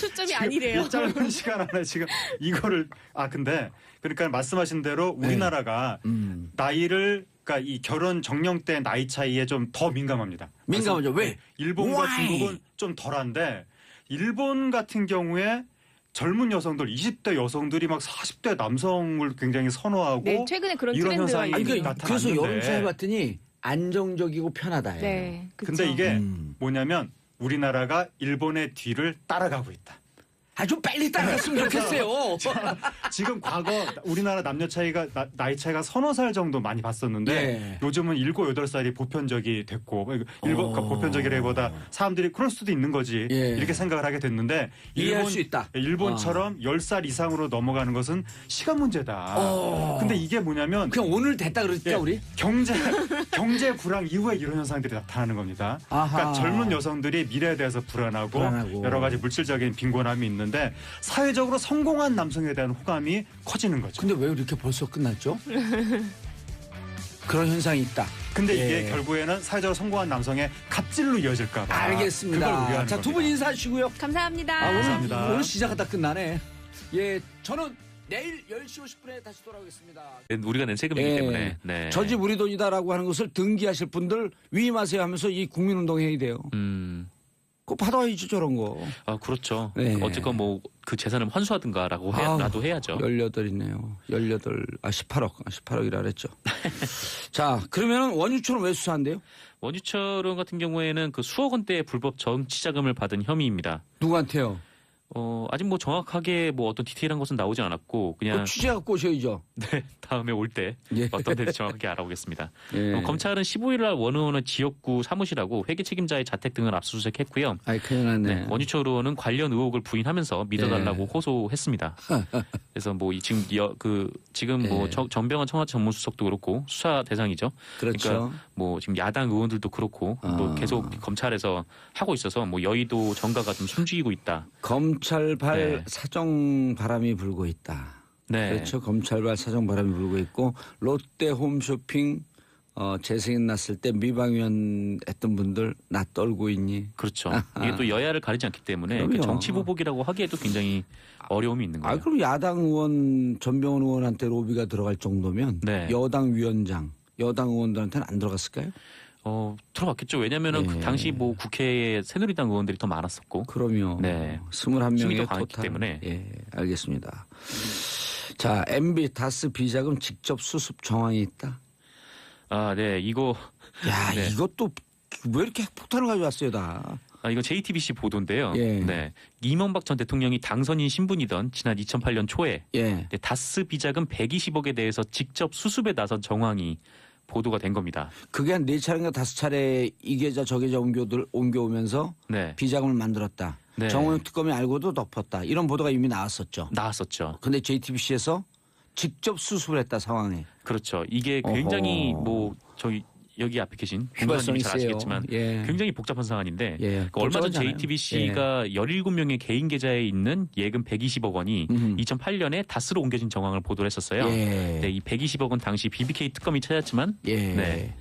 초점이 아니래요. 이 짧은 시간 안에 지금 이거를 근데 그러니까 말씀하신 대로 우리나라가 나이를 그러니까 이 결혼 정령대 나이 차이에 좀 더 민감합니다. 민감하죠. 왜? 일본과 Why? 중국은 좀 덜한데 일본 같은 경우에 젊은 여성들, 20대 여성들이 막 40대 남성을 굉장히 선호하고 네, 최근에 그런 이런 트렌드가 현상이 있는 나타났는데 그래서 여론조사 해봤더니 안정적이고 편하다. 네. 그쵸. 근데 이게 음. 뭐냐면 우리나라가 일본의 뒤를 따라가고 있다. 아주 빨리 따라갔으면 좋겠어요. 지금 과거 우리나라 남녀 차이가 나이 차이가 서너 살 정도 많이 봤었는데 예. 요즘은 7, 8살이 보편적이 됐고 일본 보편적이라기보다 사람들이 그럴 수도 있는 거지 예. 이렇게 생각을 하게 됐는데 이해할 수 있다. 일본처럼 10살 이상으로 넘어가는 것은 시간 문제다. 근데 이게 뭐냐면 그냥 오늘 됐다 그랬죠 예, 우리? 경제 불황 이후에 이런 현상들이 나타나는 겁니다. 아하. 그러니까 젊은 여성들이 미래에 대해서 불안하고 여러 가지 물질적인 빈곤함이 있는데 사회적으로 성공한 남성에 대한 호감이 커지는 거죠. 근데 왜 이렇게 벌써 끝났죠? 그런 현상이 있다. 근데 예. 이게 결국에는 사회적으로 성공한 남성의 갑질로 이어질까 봐. 알겠습니다. 그걸 우려하는 자, 두 분 겁니다. 인사하시고요. 감사합니다. 감사합니다. 오늘 시작하다 끝나네. 예, 저는 내일 10시 50분에 다시 돌아오겠습니다. 우리가 낸 세금이기 예. 때문에. 네. 저 집 우리 돈이다라고 하는 것을 등기하실 분들 위임하세요 하면서 이 국민운동 해야 돼요. 그거 받아야지 저런 거. 아, 그렇죠. 네. 어쨌건 뭐 그 재산을 환수하든가라고 라도 해야죠. 18이네요. 18억이라 그랬죠. 자, 그러면 원유처럼 왜 수사한대요? 원유철원 같은 경우에는 그 수억 원대의 불법 정치자금을 받은 혐의입니다. 누구한테요? 아직 뭐 정확하게 뭐 어떤 디테일한 것은 나오지 않았고 그냥 그 취재갖고 오셔야죠. 네, 다음에 올 때 예. 어떤 데인지 정확하게 알아보겠습니다. 예. 검찰은 15일 날 원 의원의 지역구 사무실하고 회계 책임자의 자택 등을 압수수색했고요. 아이, 큰일 났네. 네, 원유철 의원은 관련 의혹을 부인하면서 믿어달라고 호소했습니다. 그래서 뭐 지금 뭐 정병환 청와대 전문수석도 그렇고 수사 대상이죠. 그렇죠. 그러니까 뭐 지금 야당 의원들도 그렇고 또 계속 검찰에서 하고 있어서 뭐 여의도 정가가 좀 숨죽이고 있다. 검찰발 네. 사정 바람이 불고 있다. 네. 그렇죠. 검찰발 사정 바람이 불고 있고 롯데 홈쇼핑 재승인 났을 때 미방위원 했던 분들 나 떨고 있니? 그렇죠. 이게 또 여야를 가리지 않기 때문에 그럼요. 정치 보복이라고 하기에도 굉장히 어려움이 있는 거예요. 그럼 야당 의원 전병헌 의원한테 로비가 들어갈 정도면 네. 여당 위원장, 여당 의원들한테는 안 들어갔을까요? 들어갔겠죠. 왜냐면은 예. 그 당시 뭐 국회에 새누리당 의원들이 더 많았었고. 그럼요. 네. 21명의 힘이 더 강했기 토탈. 때문에. 예, 알겠습니다. 자, MB 다스 비자금 직접 수습 정황이 있다. 아, 네. 이거 야, 네. 이것도 왜 이렇게 핵폭탄을 가져왔어요, 다. 이거 JTBC 보도인데요. 예. 네. 이명박 전 대통령이 당선인 신분이던 지난 2008년 초에 예. 다스 비자금 120억에 대해서 직접 수습에 나선 정황이 보도가 된 겁니다. 그게 한 4차례인가 5차례 이 계좌 저 계좌 옮겨오면서 네. 비자금을 만들었다. 네. 정호영 특검이 알고도 덮었다. 이런 보도가 이미 나왔었죠. 나왔었죠. 근데 JTBC에서 직접 수습을 했다, 상황에. 그렇죠. 이게 굉장히 어허. 뭐 저희 여기 앞에 계신 휘발성이 공무원님이 잘 세요. 아시겠지만 예. 굉장히 복잡한 사안인데 예, 그 얼마 전 복잡하잖아요. JTBC가 17명의 개인 계좌에 있는 예금 120억 원이 음. 2008년에 다스로 옮겨진 정황을 보도를 했었어요. 예. 네, 이 120억은 당시 BBK 특검이 찾았지만 예. 네,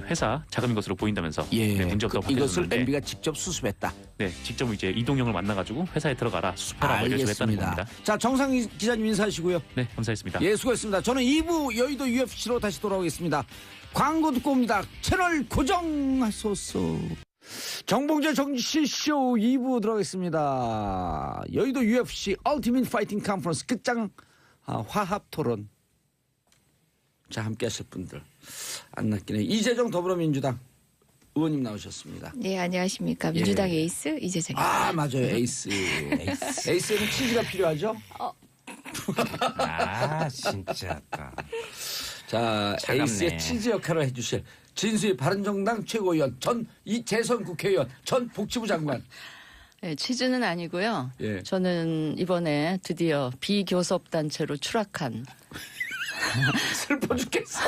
회사 자금인 것으로 보인다면서 예. 네, 문제없다고 이것을 밝혔는데 MB가 직접 수습했다. 네, 직접 이제 이동영을 만나가지고 회사에 들어가라 수습하라고 얘기를 했다는 겁니다. 알겠습니다. 자, 정상 기자님 인사하시고요. 네, 감사했습니다. 예, 수고했습니다. 저는 2부 여의도 UFC로 다시 돌아오겠습니다. 광고 듣고 옵니다. 채널 고정하소서. 정봉재 정치쇼 2부 들어가겠습니다. 여의도 UFC 얼티밋 파이팅 컨퍼런스 끝장 화합 토론. 자, 함께 하실 분들. 안 낚이네. 이재정 더불어민주당 의원님 나오셨습니다. 네, 안녕하십니까. 민주당 예. 에이스 이재정입니다. 아, 맞아요. 에이스. 에이스에는 치즈가 필요하죠? 진짜. 자, 차갑네. 에이스의 치즈 역할을 해주실 진수희 바른정당 최고위원, 전 이재선 국회의원, 전 복지부 장관. 네, 취지는 아니고요. 예. 저는 이번에 드디어 비교섭 단체로 추락한 슬퍼 죽겠어.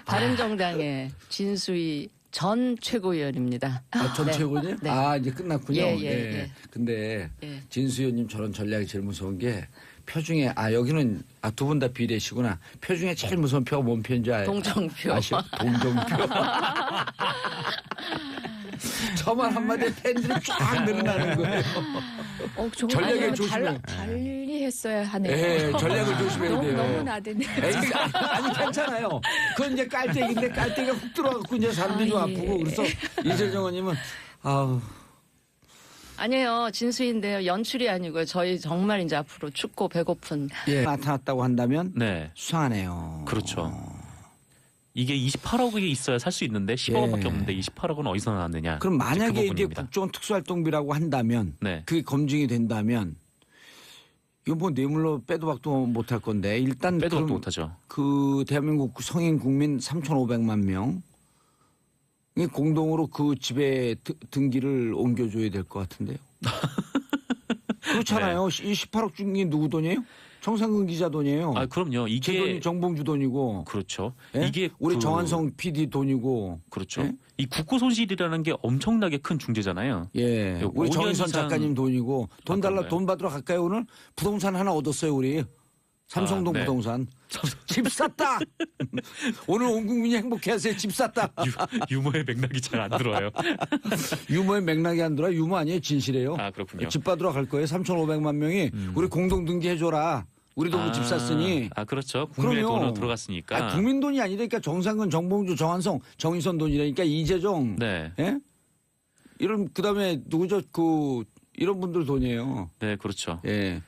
바른정당의 진수희 전 최고위원입니다. 전 네. 최고위원이요? 네. 아, 이제 끝났군요. 예, 예. 근데 예. 진수희 의원님 저런 전략이 제일 무서운 게 표중에 여기는 두 분 다 비례시구나. 표중에 제일 무서운 표가 뭔 표인지 알아요? 동정표. 아시오? 동정표. 저만 한마디에 팬들이 쫙 늘어나는 거예요. 전략을 조심해. 달리 했어야 하네요. 예, 전략을 조심해야 돼요. 너무 나대네. 에이스, 아니 괜찮아요. 그건 이제 깔때기인데 깔때기가 훅 들어가고 이제 사람들이 좀 예. 아프고 그래서 이재정 의원님은 아우 아니에요. 진수인데요. 연출이 아니고요. 저희 정말 이제 앞으로 춥고 배고픈. 예. 나타났다고 한다면 네. 수상하네요. 그렇죠. 이게 28억이 있어야 살 수 있는데 10억원밖에 예. 없는데 28억은 어디서 나왔느냐. 그럼 만약에 그 이게 부분입니다. 국정원 특수활동비라고 한다면 네. 그게 검증이 된다면 이거 뭐 뇌물로 빼도 박도 못할 건데 일단 빼도 그럼 박도 못하죠. 그 대한민국 성인 국민 3,500만 명 공동으로 그 집에 등기를 옮겨줘야 될 것 같은데요. 그렇잖아요. 이 18억 준 게 누구 돈이에요? 정상근 기자 돈이에요. 아 그럼요. 제 돈이 이게 정봉주 돈이고. 그렇죠. 예? 이게 우리 정한성 PD 돈이고. 그렇죠. 예? 이 국고 손실이라는 게 엄청나게 큰 중재잖아요. 예. 우리 5년 정인선 이상- 작가님 돈이고. 돈 달라 그런가요? 돈 받으러 갈까요 오늘? 부동산 하나 얻었어요 우리. 삼성동 네. 부동산. 집 샀다. 오늘 온 국민이 행복해하세요. 집 샀다. 유머의 맥락이 잘 안 들어요. 유머의 맥락이 안 들어. 유머 아니에요. 진실이에요. 아 그렇군요. 집 받으러 갈 거예요. 3,500만 명이 우리 공동 등기해줘라. 우리 돈으로 집 샀으니. 아 그렇죠. 국민의 그럼요. 돈으로 들어갔으니까. 아, 국민 돈이 아니라니까 정상근, 정봉주, 정한성, 정인선 돈이라니까 이재정. 네. 예? 이런 그다음에 누구죠? 이런 분들 돈이에요. 네 그렇죠. 예.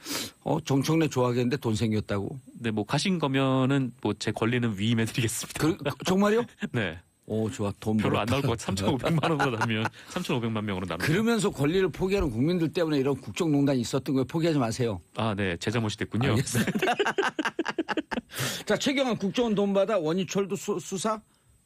정청래 좋아하겠는데 돈 생겼다고. 네 뭐 가신 거면은 뭐 제 권리는 위임해드리겠습니다. 정말요? 네. 오 좋아. 돈 별로 안 벌었다. 나올 것 같아. 3,500만 원으로 나누면 3,500만 명으로 나누면. 그러면서 권리를 포기하는 국민들 때문에 이런 국정농단이 있었던 거예요. 포기하지 마세요. 아, 네. 제 잘못이 됐군요. 알겠습니다. 자, 최경환 국정원 돈 받아 원희철도 수사?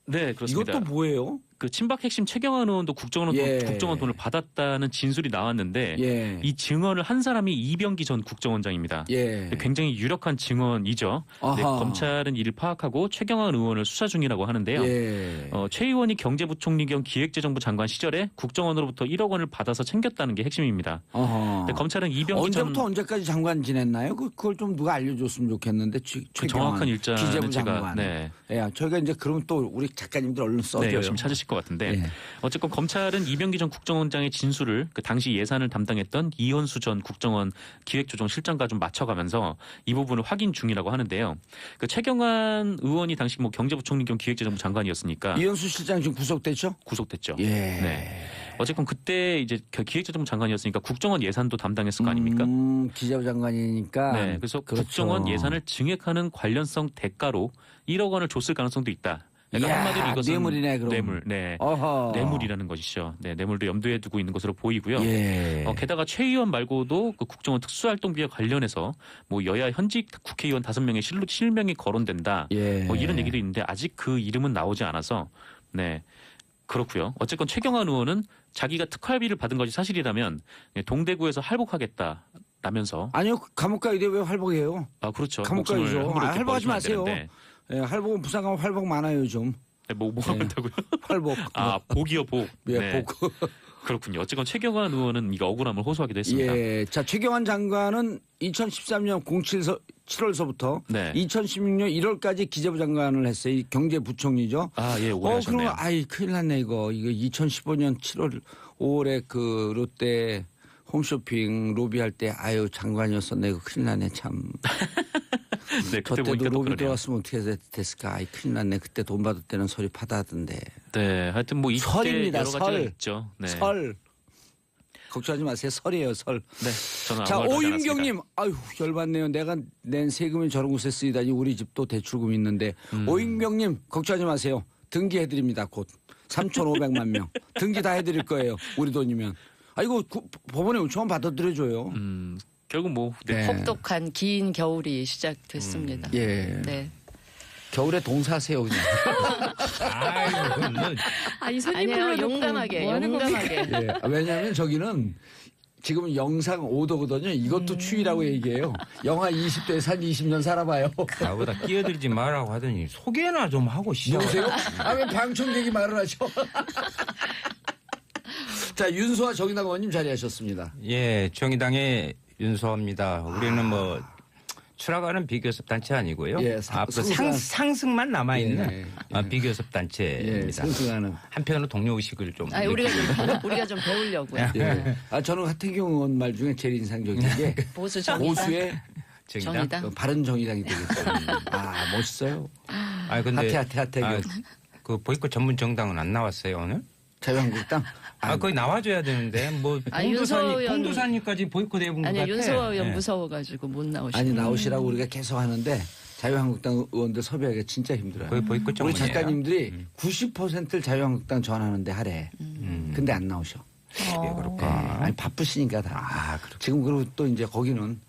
네, 그렇습니다. 이것도 뭐예요? 그 친박 핵심 최경환 의원도 국정원 예. 돈을 받았다는 진술이 나왔는데 예. 이 증언을 한 사람이 이병기 전 국정원장입니다. 예. 굉장히 유력한 증언이죠. 네, 아하. 검찰은 이를 파악하고 최경환 의원을 수사 중이라고 하는데요. 예. 최 의원이 경제부총리 겸 기획재정부 장관 시절에 국정원으로부터 1억 원을 받아서 챙겼다는 게 핵심입니다. 어허. 근데 검찰은 이병기 전 언제부터 언제까지 장관 지냈나요? 그걸 좀 누가 알려줬으면 좋겠는데. 그 정확한 일자는 기재부 제가 장관. 네. 예, 저희가 이제 그러면 또 우리 작가님들 얼른 써줘요. 네, 열심히 찾으실 것 같은데 예. 어쨌건 검찰은 이병기 전 국정원장의 진술을 그 당시 예산을 담당했던 이현수 전 국정원 기획조정실장과 좀 맞춰가면서 이 부분을 확인 중이라고 하는데요. 그 최경환 의원이 당시 뭐 경제부총리 겸 기획재정부 장관이었으니까 이현수 실장 지금 구속됐죠? 구속됐죠. 예. 네. 어쨌건 그때 이제 기획재정부 장관이었으니까 국정원 예산도 담당했을 거 아닙니까? 기재부 장관이니까. 네. 그래서 그렇죠. 국정원 예산을 증액하는 관련성 대가로 1억 원을 줬을 가능성도 있다. 그러니까 이야, 한마디로 이것은 뇌물이네, 그럼. 뇌물. 네. 어허. 뇌물이라는 것이죠. 네, 뇌물도 염두에 두고 있는 것으로 보이고요. 예. 게다가 최 의원 말고도 그 국정원 특수활동비와 관련해서 뭐 여야 현직 국회의원 5명의 실명이 거론된다. 예. 뭐 이런 얘기도 있는데 아직 그 이름은 나오지 않아서 네. 그렇고요. 어쨌건 최경환 의원은 자기가 특활비를 받은 것이 사실이라면 동대구에서 할복하겠다라면서 아니요, 감옥 가야 왜 활복해요? 아 그렇죠. 감옥 목숨을 가야죠. 함부로 이렇게 활복하지 버리시면 안 마세요. 되는데. 예, 활복은 부산 가면 활복 많아요, 좀. 네, 뭐가 네. 많다고요? 활복. 아 복이요 복. 예, 네. 복. 그렇군요. 어쨌건 최경환 의원은 이거 억울함을 호소하기도 했습니다. 예. 자, 최경환 장관은 2013년 7월서부터 네. 2016년 1월까지 기재부 장관을 했어요. 이 경제부총리죠. 아, 예, 오래 하셨네요. 그러면 아이 큰일 났네 이거 2015년 5월에 그 롯데 홈쇼핑 로비할 때 아유 장관이었었네 이거 큰일 났네 참. 네, 저 그때 때도 보니까 또 로비 그러네요. 들어왔으면 어떻게 됐을까? 아이 큰일 났네. 그때 돈 받을 때는 소리 받았던데. 네, 하여튼 뭐 이때 설입니다, 여러 가지가 설. 있죠. 네. 설. 걱정하지 마세요. 설이에요, 설. 네, 저는 자, 아무 말도 하지 오인경님, 아유, 열받네요. 내가 낸 세금이 저런 곳에 쓰이다니 우리 집도 대출금 있는데. 오인경님, 걱정하지 마세요. 등기해드립니다, 곧. 3,500만 명. 등기 다 해드릴 거예요. 우리 돈이면. 아, 이거 법원에 요청만 받아들여줘요. 결국 뭐 네. 혹독한 긴 겨울이 시작됐습니다. 예. 네. 겨울에 동사하세요, 그냥. 아유, 그건 뭐 아니 손님 아니에요. 불러놓고 용감하게, 뭐 하는 겁니까? 용감하게. 예. 왜냐하면 저기는 지금 영상 5도거든요. 이것도 추위라고 얘기해요. 영하 20도에서 한 20년 살아봐요. 나보다 끼어들지 말라고 하더니 소개나 좀 하고 시작. 누구세요? 아, 왜 방청객이 말을 하죠? 자, 윤소아 정의당 의원님 자리하셨습니다. 예, 정의당의 윤소입니다. 우리는 뭐 추락하는 비교섭 단체 아니고요. 예, 앞으로 상승한- 상승만 남아 있는 예, 비교섭 예, 단체입니다. 상승하는. 한편으로 동료 의식을 좀. 아니, 우리가 좀 배우려고요. 예. 아, 저는 하태경 의원 말 중에 제일 인상적인 게 보수 정의당. 보수의 정의당. 정의당. 바른 정의당이 되겠어요. 아, 멋있어요. 아 근데 하태경. 그 보이콧 전문 정당은 안 나왔어요 오늘? 자유한국당? 거기 나와줘야 되는데 뭐 윤석열 의원- 홍도사님까지 보이콧 해본 것 아니 같아. 윤석열 의원 예. 무서워가지고 못 나오시고. 아니 나오시라고 우리가 계속 하는데 자유한국당 의원들 섭외하기가 진짜 힘들어요. 거의 보이콧 우리 전문이에요. 작가님들이 90%를 자유한국당 전하는데 하래. 근데 안 나오셔. 예, 그렇구나. 아니 바쁘시니까 다. 지금 그리고 또 이제 거기는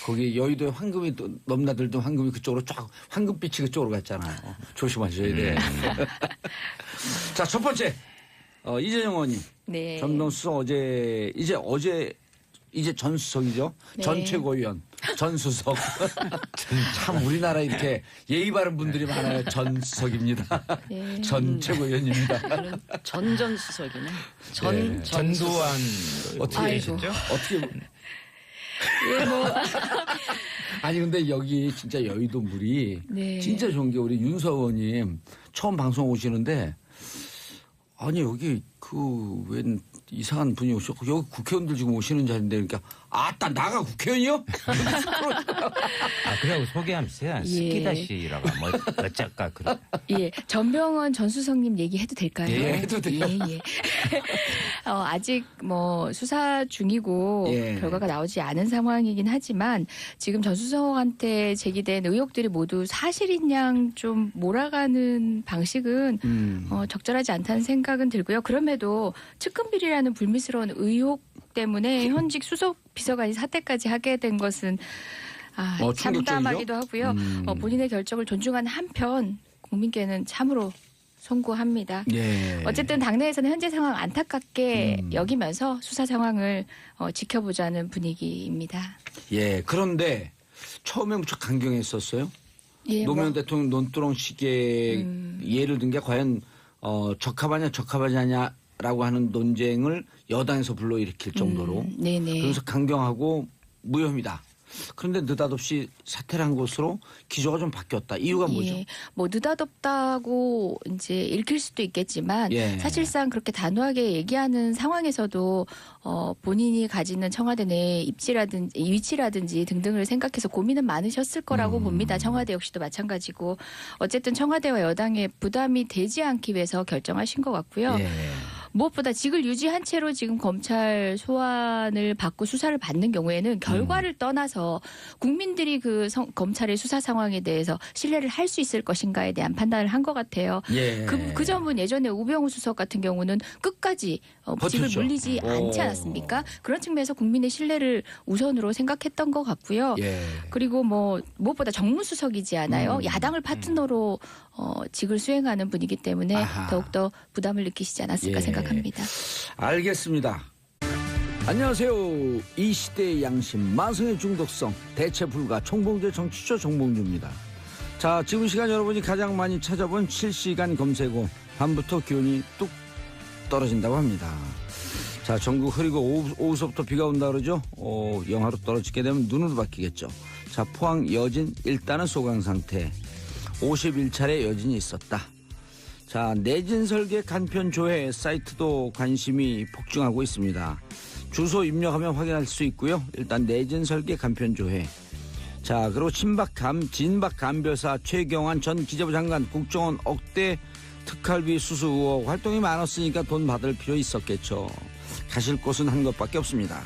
거기 여의도에 황금이 또 넘나들던 황금이 그쪽으로 쫙 황금빛이 그쪽으로 갔잖아요. 조심하셔야 돼. 자, 첫 번째 이재정 의원님 네. 전동수석 이제 전 수석이죠. 네. 전 최고위원, 전 수석. 참 우리나라 이렇게 예의 바른 분들이 많아요. 전 수석입니다. 네. 전 최고위원입니다. 전수석이네. 네. 전두환 어떻게 아이고. 계셨죠? 어떻게 예, 뭐. 아니 근데 여기 진짜 여의도 물이 네. 진짜 좋은 게 우리 윤서 의원님 처음 방송 오시는데 아니 여기 그 웬 이상한 분이 오셨고 여기 국회의원들 지금 오시는 자리인데 그러니까 아따 나가 국회의원이요? 그래고 소개하면서 스키다시라고 뭐 어쩔까 그런. 예, 전병헌 전 수석님 얘기해도 될까요? 예, 해도 돼요. 예. 아직 뭐 수사 중이고 예. 결과가 나오지 않은 상황이긴 하지만 지금 전 수석한테 제기된 의혹들이 모두 사실인 양 좀 몰아가는 방식은 적절하지 않다는 생각은 들고요. 그럼에도 측근비리라는 불미스러운 의혹 때문에 현직 수석 비서관이 사퇴까지 하게 된 것은 충격적이죠? 참담하기도 하고요. 본인의 결정을 존중하는 한편 국민께는 참으로 송구합니다. 예. 어쨌든 당내에서는 현재 상황 안타깝게 여기면서 수사 상황을 지켜보자는 분위기입니다. 예. 그런데 처음에 무척 강경했었어요. 예, 노무현 대통령 논두렁식의 예를 든 게 과연 적합하냐라고 하는 논쟁을 여당에서 불러일으킬 정도로 네네. 그래서 강경하고 무혐의다. 그런데 느닷없이 사퇴를 한 것으로 기조가 좀 바뀌었다. 이유가 뭐죠? 예, 뭐 느닷없다고 이제 읽힐 수도 있겠지만 예. 사실상 그렇게 단호하게 얘기하는 상황에서도 본인이 가지는 청와대 내 위치라든지 등등을 생각해서 고민은 많으셨을 거라고 봅니다. 청와대 역시도 마찬가지고 어쨌든 청와대와 여당의 부담이 되지 않기 위해서 결정하신 것 같고요. 예. 무엇보다 직을 유지한 채로 지금 검찰 소환을 받고 수사를 받는 경우에는 결과를 떠나서 국민들이 그 검찰의 수사 상황에 대해서 신뢰를 할 수 있을 것인가에 대한 판단을 한 것 같아요. 예. 그 점은 예전에 우병우 수석 같은 경우는 끝까지 직을 버텼죠. 물리지 않지 않았습니까? 그런 측면에서 국민의 신뢰를 우선으로 생각했던 것 같고요. 예. 그리고 뭐 무엇보다 정무수석이지 않아요. 야당을 파트너로 직을 수행하는 분이기 때문에 아하. 더욱더 부담을 느끼시지 않았을까 예. 생각합니다. 알겠습니다. 안녕하세요. 이 시대의 양심, 마성의 중독성, 대체 불가, 총봉제 정치쇼 정봉주입니다. 자, 지금 시간 여러분이 가장 많이 찾아본 실시간 검색어, 밤부터 기온이 뚝 떨어진다고 합니다. 자, 전국 흐리고 오후서부터 비가 온다 그러죠. 영하로 떨어지게 되면 눈으로 바뀌겠죠. 자, 포항 여진 일단은 소강 상태. 51차례 여진이 있었다. 자, 내진 설계 간편 조회 사이트도 관심이 폭증하고 있습니다. 주소 입력하면 확인할 수 있고요. 일단 내진 설계 간편 조회. 자, 그리고 진박 간별사 최경환 전 기재부 장관 국정원 억대 특활비 수수 의혹 활동이 많았으니까 돈 받을 필요 있었겠죠. 가실 곳은 한 것밖에 없습니다.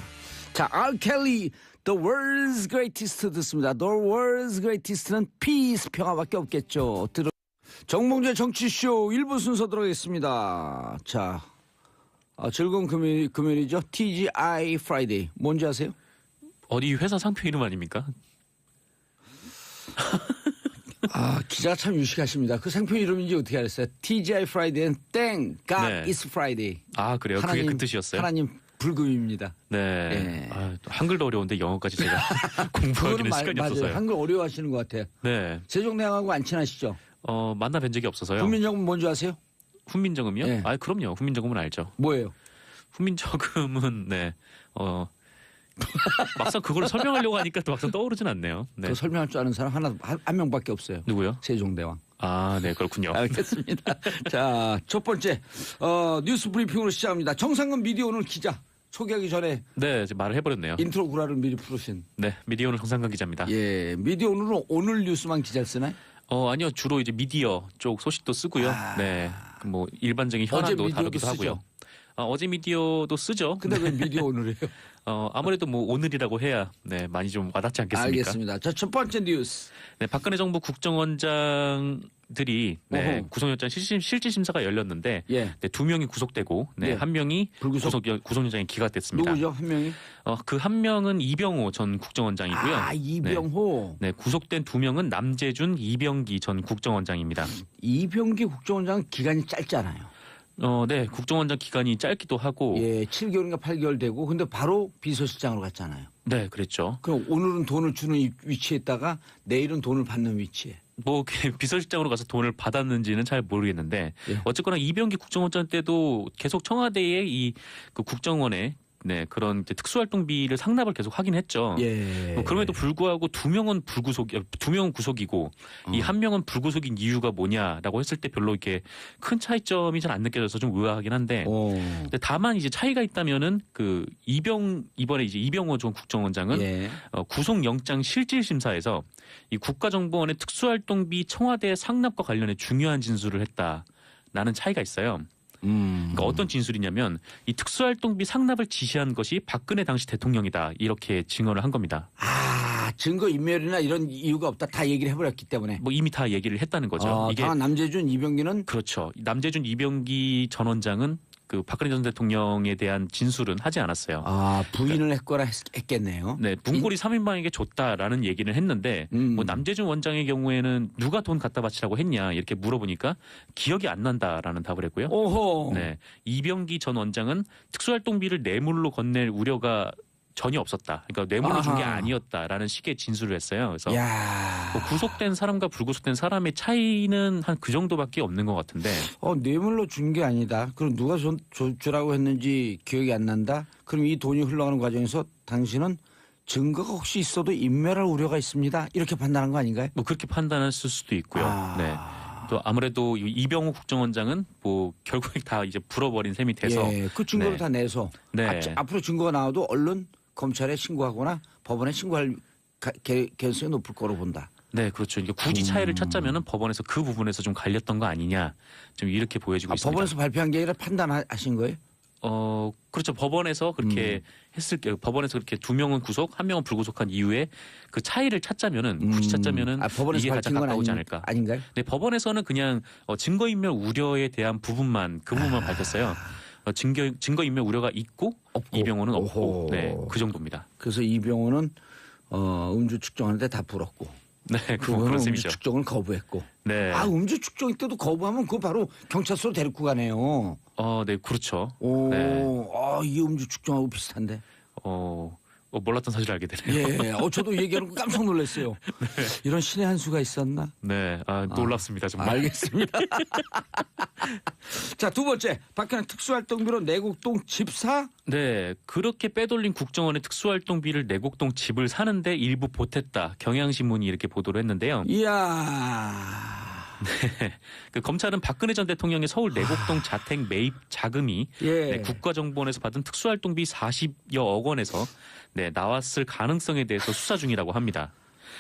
자, R. Kelly, The World's Greatest 듣습니다. The World's Greatest는 Peace, 평화밖에 없겠죠. 정봉재 정치쇼 1부 순서 들어가겠습니다. 자, 즐거운 금요일이죠. TGI Friday. 뭔지 아세요? 어디 회사 상표 이름 아닙니까? 기자가 참 유식하십니다. 그 상표 이름인지 어떻게 알았어요? TGI Friday는 땡, God 네. is Friday. 아, 그래요? 그게 그 뜻이었어요? 하나님 불금입니다. 네. 예. 한글도 어려운데 영어까지 제가 공부하기는 시간이 맞아요. 없어서요. 한글 어려워하시는 것 같아요. 네. 세종대왕하고 안 친하시죠? 만나뵌 적이 없어서요. 국민정음 뭔지 아세요? 훈민정음이요? 예. 그럼요. 훈민정음은 알죠. 뭐예요? 훈민정음은 네. 막상 그걸 설명하려고 하니까 또 막상 떠오르진 않네요. 네. 그거 설명할 줄 아는 사람 한 명밖에 없어요. 누구요? 세종대왕. 아, 네, 그렇군요. 알겠습니다. 자, 첫 번째 뉴스 브리핑으로 시작합니다. 정상근 미디어 오늘 기자 소개하기 전에 네, 이제 말을 해버렸네요. 인트로 구라를 미리 풀으신. 네, 미디어 오늘 정상근 기자입니다. 예, 미디어 오늘은 오늘 뉴스만 기자를 쓰나요? 아니요, 주로 이제 미디어 쪽 소식도 쓰고요. 네, 뭐 일반적인 어제 현안도 미디어도 다루기도 쓰죠. 하고요. 어제 미디어도 쓰죠. 근데 왜 미디어 오늘이에요? 아무래도 뭐 오늘이라고 해야 네, 많이 좀 와닿지 않겠습니까? 알겠습니다. 자, 첫 번째 뉴스. 네, 박근혜 정부 국정원장들이 네, 어허. 구속영장 실질 심사가 열렸는데 예. 네, 2명이 구속되고 네, 예. 1명이 불구속? 구속영장이 기각됐습니다. 누구죠? 한 명이? 그 한 명은 이병호 전 국정원장이고요. 아, 이병호. 네, 구속된 2명은 남재준, 이병기 전 국정원장입니다. 이병기 국정원장은 기간이 짧잖아요. 네, 국정원장 기간이 짧기도 하고, 예, 7개월인가 8개월 되고, 근데 바로 비서실장으로 갔잖아요. 네, 그랬죠. 그럼 오늘은 돈을 주는 위치에 있다가 내일은 돈을 받는 위치에. 뭐 비서실장으로 가서 돈을 받았는지는 잘 모르겠는데, 예. 어쨌거나 이병기 국정원장 때도 계속 청와대에 그 국정원에 네, 그런 이제 특수활동비를 상납을 계속 하긴 했죠. 예. 뭐 그럼에도 불구하고 2명은 구속이고 이 한 명은 불구속인 이유가 뭐냐라고 했을 때 별로 이렇게 큰 차이점이 잘 안 느껴져서 좀 의아하긴 한데 근데 다만 이제 차이가 있다면은 그 이번에 이제 이병호 전 국정원장은 예. 구속영장 실질심사에서 이 국가정보원의 특수활동비 청와대 상납과 관련해 중요한 진술을 했다라는 차이가 있어요. 그러니까 어떤 진술이냐면 이 특수활동비 상납을 지시한 것이 박근혜 당시 대통령이다 이렇게 증언을 한 겁니다. 아, 증거 인멸이나 이런 이유가 없다. 다 얘기를 해버렸기 때문에. 뭐 이미 다 얘기를 했다는 거죠. 이게 다만 남재준, 이병기는 그렇죠. 남재준, 이병기 전 원장은 그 박근혜 전 대통령에 대한 진술은 하지 않았어요. 부인을 했거나 했겠네요. 네, 문고리 3인방에게 줬다라는 얘기를 했는데 뭐 남재준 원장의 경우에는 누가 돈 갖다 바치라고 했냐 이렇게 물어보니까 기억이 안 난다라는 답을 했고요. 오호. 네, 이병기 전 원장은 특수활동비를 뇌물로 건넬 우려가 전혀 없었다. 그러니까 뇌물로 준 게 아하. 아니었다라는 식의 진술을 했어요. 그래서 야. 뭐 구속된 사람과 불구속된 사람의 차이는 한 그 정도밖에 없는 것 같은데. 뇌물로 준 게 아니다. 그럼 누가 주라고 했는지 기억이 안 난다. 그럼 이 돈이 흘러가는 과정에서 당신은 증거가 혹시 있어도 인멸할 우려가 있습니다. 이렇게 판단한 거 아닌가요? 뭐 그렇게 판단했을 수도 있고요. 네. 또 아무래도 이병호 국정원장은 뭐 결국에 다 이제 불어버린 셈이 돼서 예, 그 증거를 네. 다 내서 네. 앞으로 증거가 나와도 얼른 검찰에 신고하거나 법원에 신고할 개연성이 높을 거로 본다. 네, 그렇죠. 이게 굳이 차이를 찾자면은 법원에서 그 부분에서 좀 갈렸던 거 아니냐, 좀 이렇게 보여지고 있습니다. 법원에서 발표한 게 아니라 판단하신 거예요? 그렇죠. 법원에서 그렇게 법원에서 그렇게 2명은 구속, 1명은 불구속한 이후에 그 차이를 찾자면은 굳이 찾자면은 법원에서 이게 가장 밝힌 건 가까우지 않을까. 아닌가요? 네, 법원에서는 그냥 증거인멸 우려에 대한 부분만 밝혔어요. 증거인멸 우려가 있고 없고. 이병호는 없고, 오호. 네, 그 정도입니다. 그래서 이병호는 음주 측정하는데 다 불었고, 네, 그거는 그런 음주 셈이죠. 측정을 거부했고. 네, 음주 측정 때도 거부하면 그거 바로 경찰서로 데리고 가네요. 네, 그렇죠. 오, 네. 이 음주 측정하고 비슷한데. 몰랐던 사실을 알게 되네요. 예, 저도 얘기하는 거 깜짝 놀랐어요. 이런 신의 한 수가 있었나? 네, 놀랍습니다 정말. 알겠습니다. 자, 두 번째, 박근혜 특수활동비로 내곡동 집 사? 네, 그렇게 빼돌린 국정원의 특수활동비를 내곡동 집을 사는데 일부 보탰다. 경향신문이 이렇게 보도를 했는데요. 이야. 그 검찰은 박근혜 전 대통령의 서울 내곡동 자택 매입 자금이 예. 네, 국가정보원에서 받은 특수활동비 40여억 원에서 네, 나왔을 가능성에 대해서 수사 중이라고 합니다.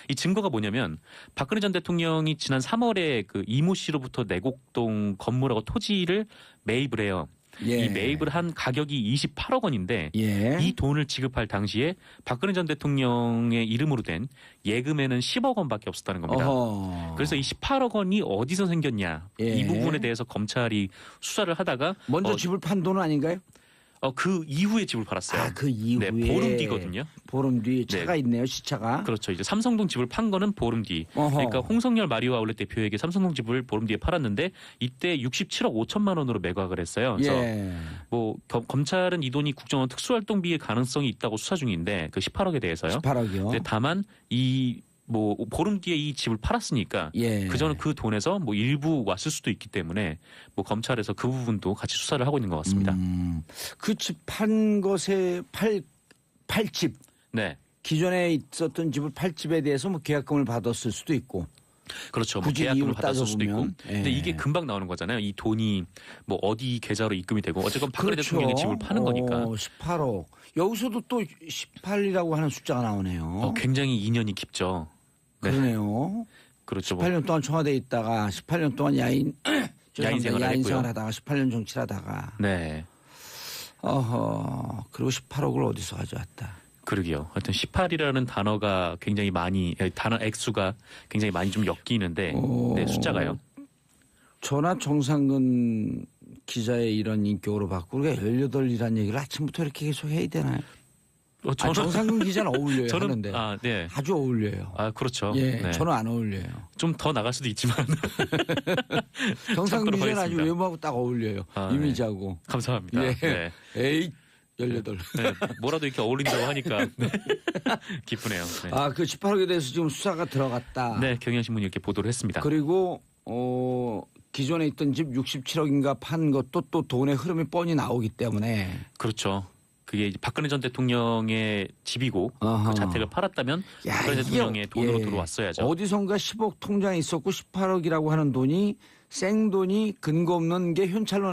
이 증거가 뭐냐면 박근혜 전 대통령이 지난 3월에 그 이모 씨로부터 내곡동 건물하고 토지를 매입을 해요. 예. 이 매입을 한 가격이 28억 원인데 예. 이 돈을 지급할 당시에 박근혜 전 대통령의 이름으로 된 예금에는 10억 원밖에 없었다는 겁니다. 어허. 그래서 이 18억 원이 어디서 생겼냐 예. 이 부분에 대해서 검찰이 수사를 하다가 먼저 집을 판 돈은 아닌가요? 그 이후에 집을 팔았어요. 그 이후에. 네, 보름 뒤거든요. 보름 뒤 차가 있네요, 시차가. 그렇죠. 이제 삼성동 집을 판 거는 보름 뒤. 어허. 그러니까 홍성열 마리오 아울렛 대표에게 삼성동 집을 보름 뒤에 팔았는데 이때 67억 5천만 원으로 매각을 했어요. 그래서 예. 뭐 검찰은 이 돈이 국정원 특수활동비의 가능성이 있다고 수사 중인데 그 18억에 대해서요. 18억이요. 근데 다만 뭐 보름 뒤에 이 집을 팔았으니까 예. 그전에 그 돈에서 뭐 일부 왔을 수도 있기 때문에 뭐 검찰에서 그 부분도 같이 수사를 하고 있는 것 같습니다. 그 집 판 것에 팔 집. 네. 기존에 있었던 집을 팔 집에 대해서 뭐 계약금을 받았을 수도 있고. 그렇죠. 뭐 굳이 계약금을 이유를 받았을 수도 있고. 따져보면. 근데 예. 이게 금방 나오는 거잖아요. 이 돈이 뭐 어디 계좌로 입금이 되고 어쨌건 박근혜 대통령이 집을 파는 거니까. 18억. 여기서도 또 18이라고 하는 숫자가 나오네요. 굉장히 인연이 깊죠. 네. 그러네요. 그렇죠. 18년 동안 청와대에 있다가 18년 동안 야인 야인 생활을 야인 했고요. 생활하다가 18년 정치를 하다가. 네. 어허. 그리고 18억을 어디서 가져왔다. 그러게요. 하여튼 18이라는 단어가 굉장히 많이 단어 액수가 굉장히 많이 좀 엮이는데 네, 숫자가요. 저나 정상근 기자의 이런 인격으로 바꾸고 18이라는 얘기를 아침부터 이렇게 계속 해야 되나요? 정상근 기자는 어울려요. 저는 하는데. 네. 아주 어울려요. 그렇죠. 예, 네. 저는 안 어울려요. 좀 더 나갈 수도 있지만 정상근 참고로 기자는 아주 하겠습니다. 외모하고 딱 어울려요. 이미지하고. 감사합니다. 예. 네. 에이 18. 네, 뭐라도 이렇게 어울린다고 하니까 네. 기쁘네요. 네. 그 18억에 대해서 지금 수사가 들어갔다. 네, 경향신문이 이렇게 보도를 했습니다. 그리고 기존에 있던 집 67억인가 판 것도 또 돈의 흐름이 뻔히 나오기 때문에 그렇죠. 그게 이제 박근혜 전 대통령의 집이고 어허. 그 자택을 팔았다면 야, 박근혜 이게 대통령의 돈으로 예. 들어왔어야죠. 어디선가 10억 통장에 있었고 18억이라고 하는 돈이 생돈이 근거 없는 게 현찰로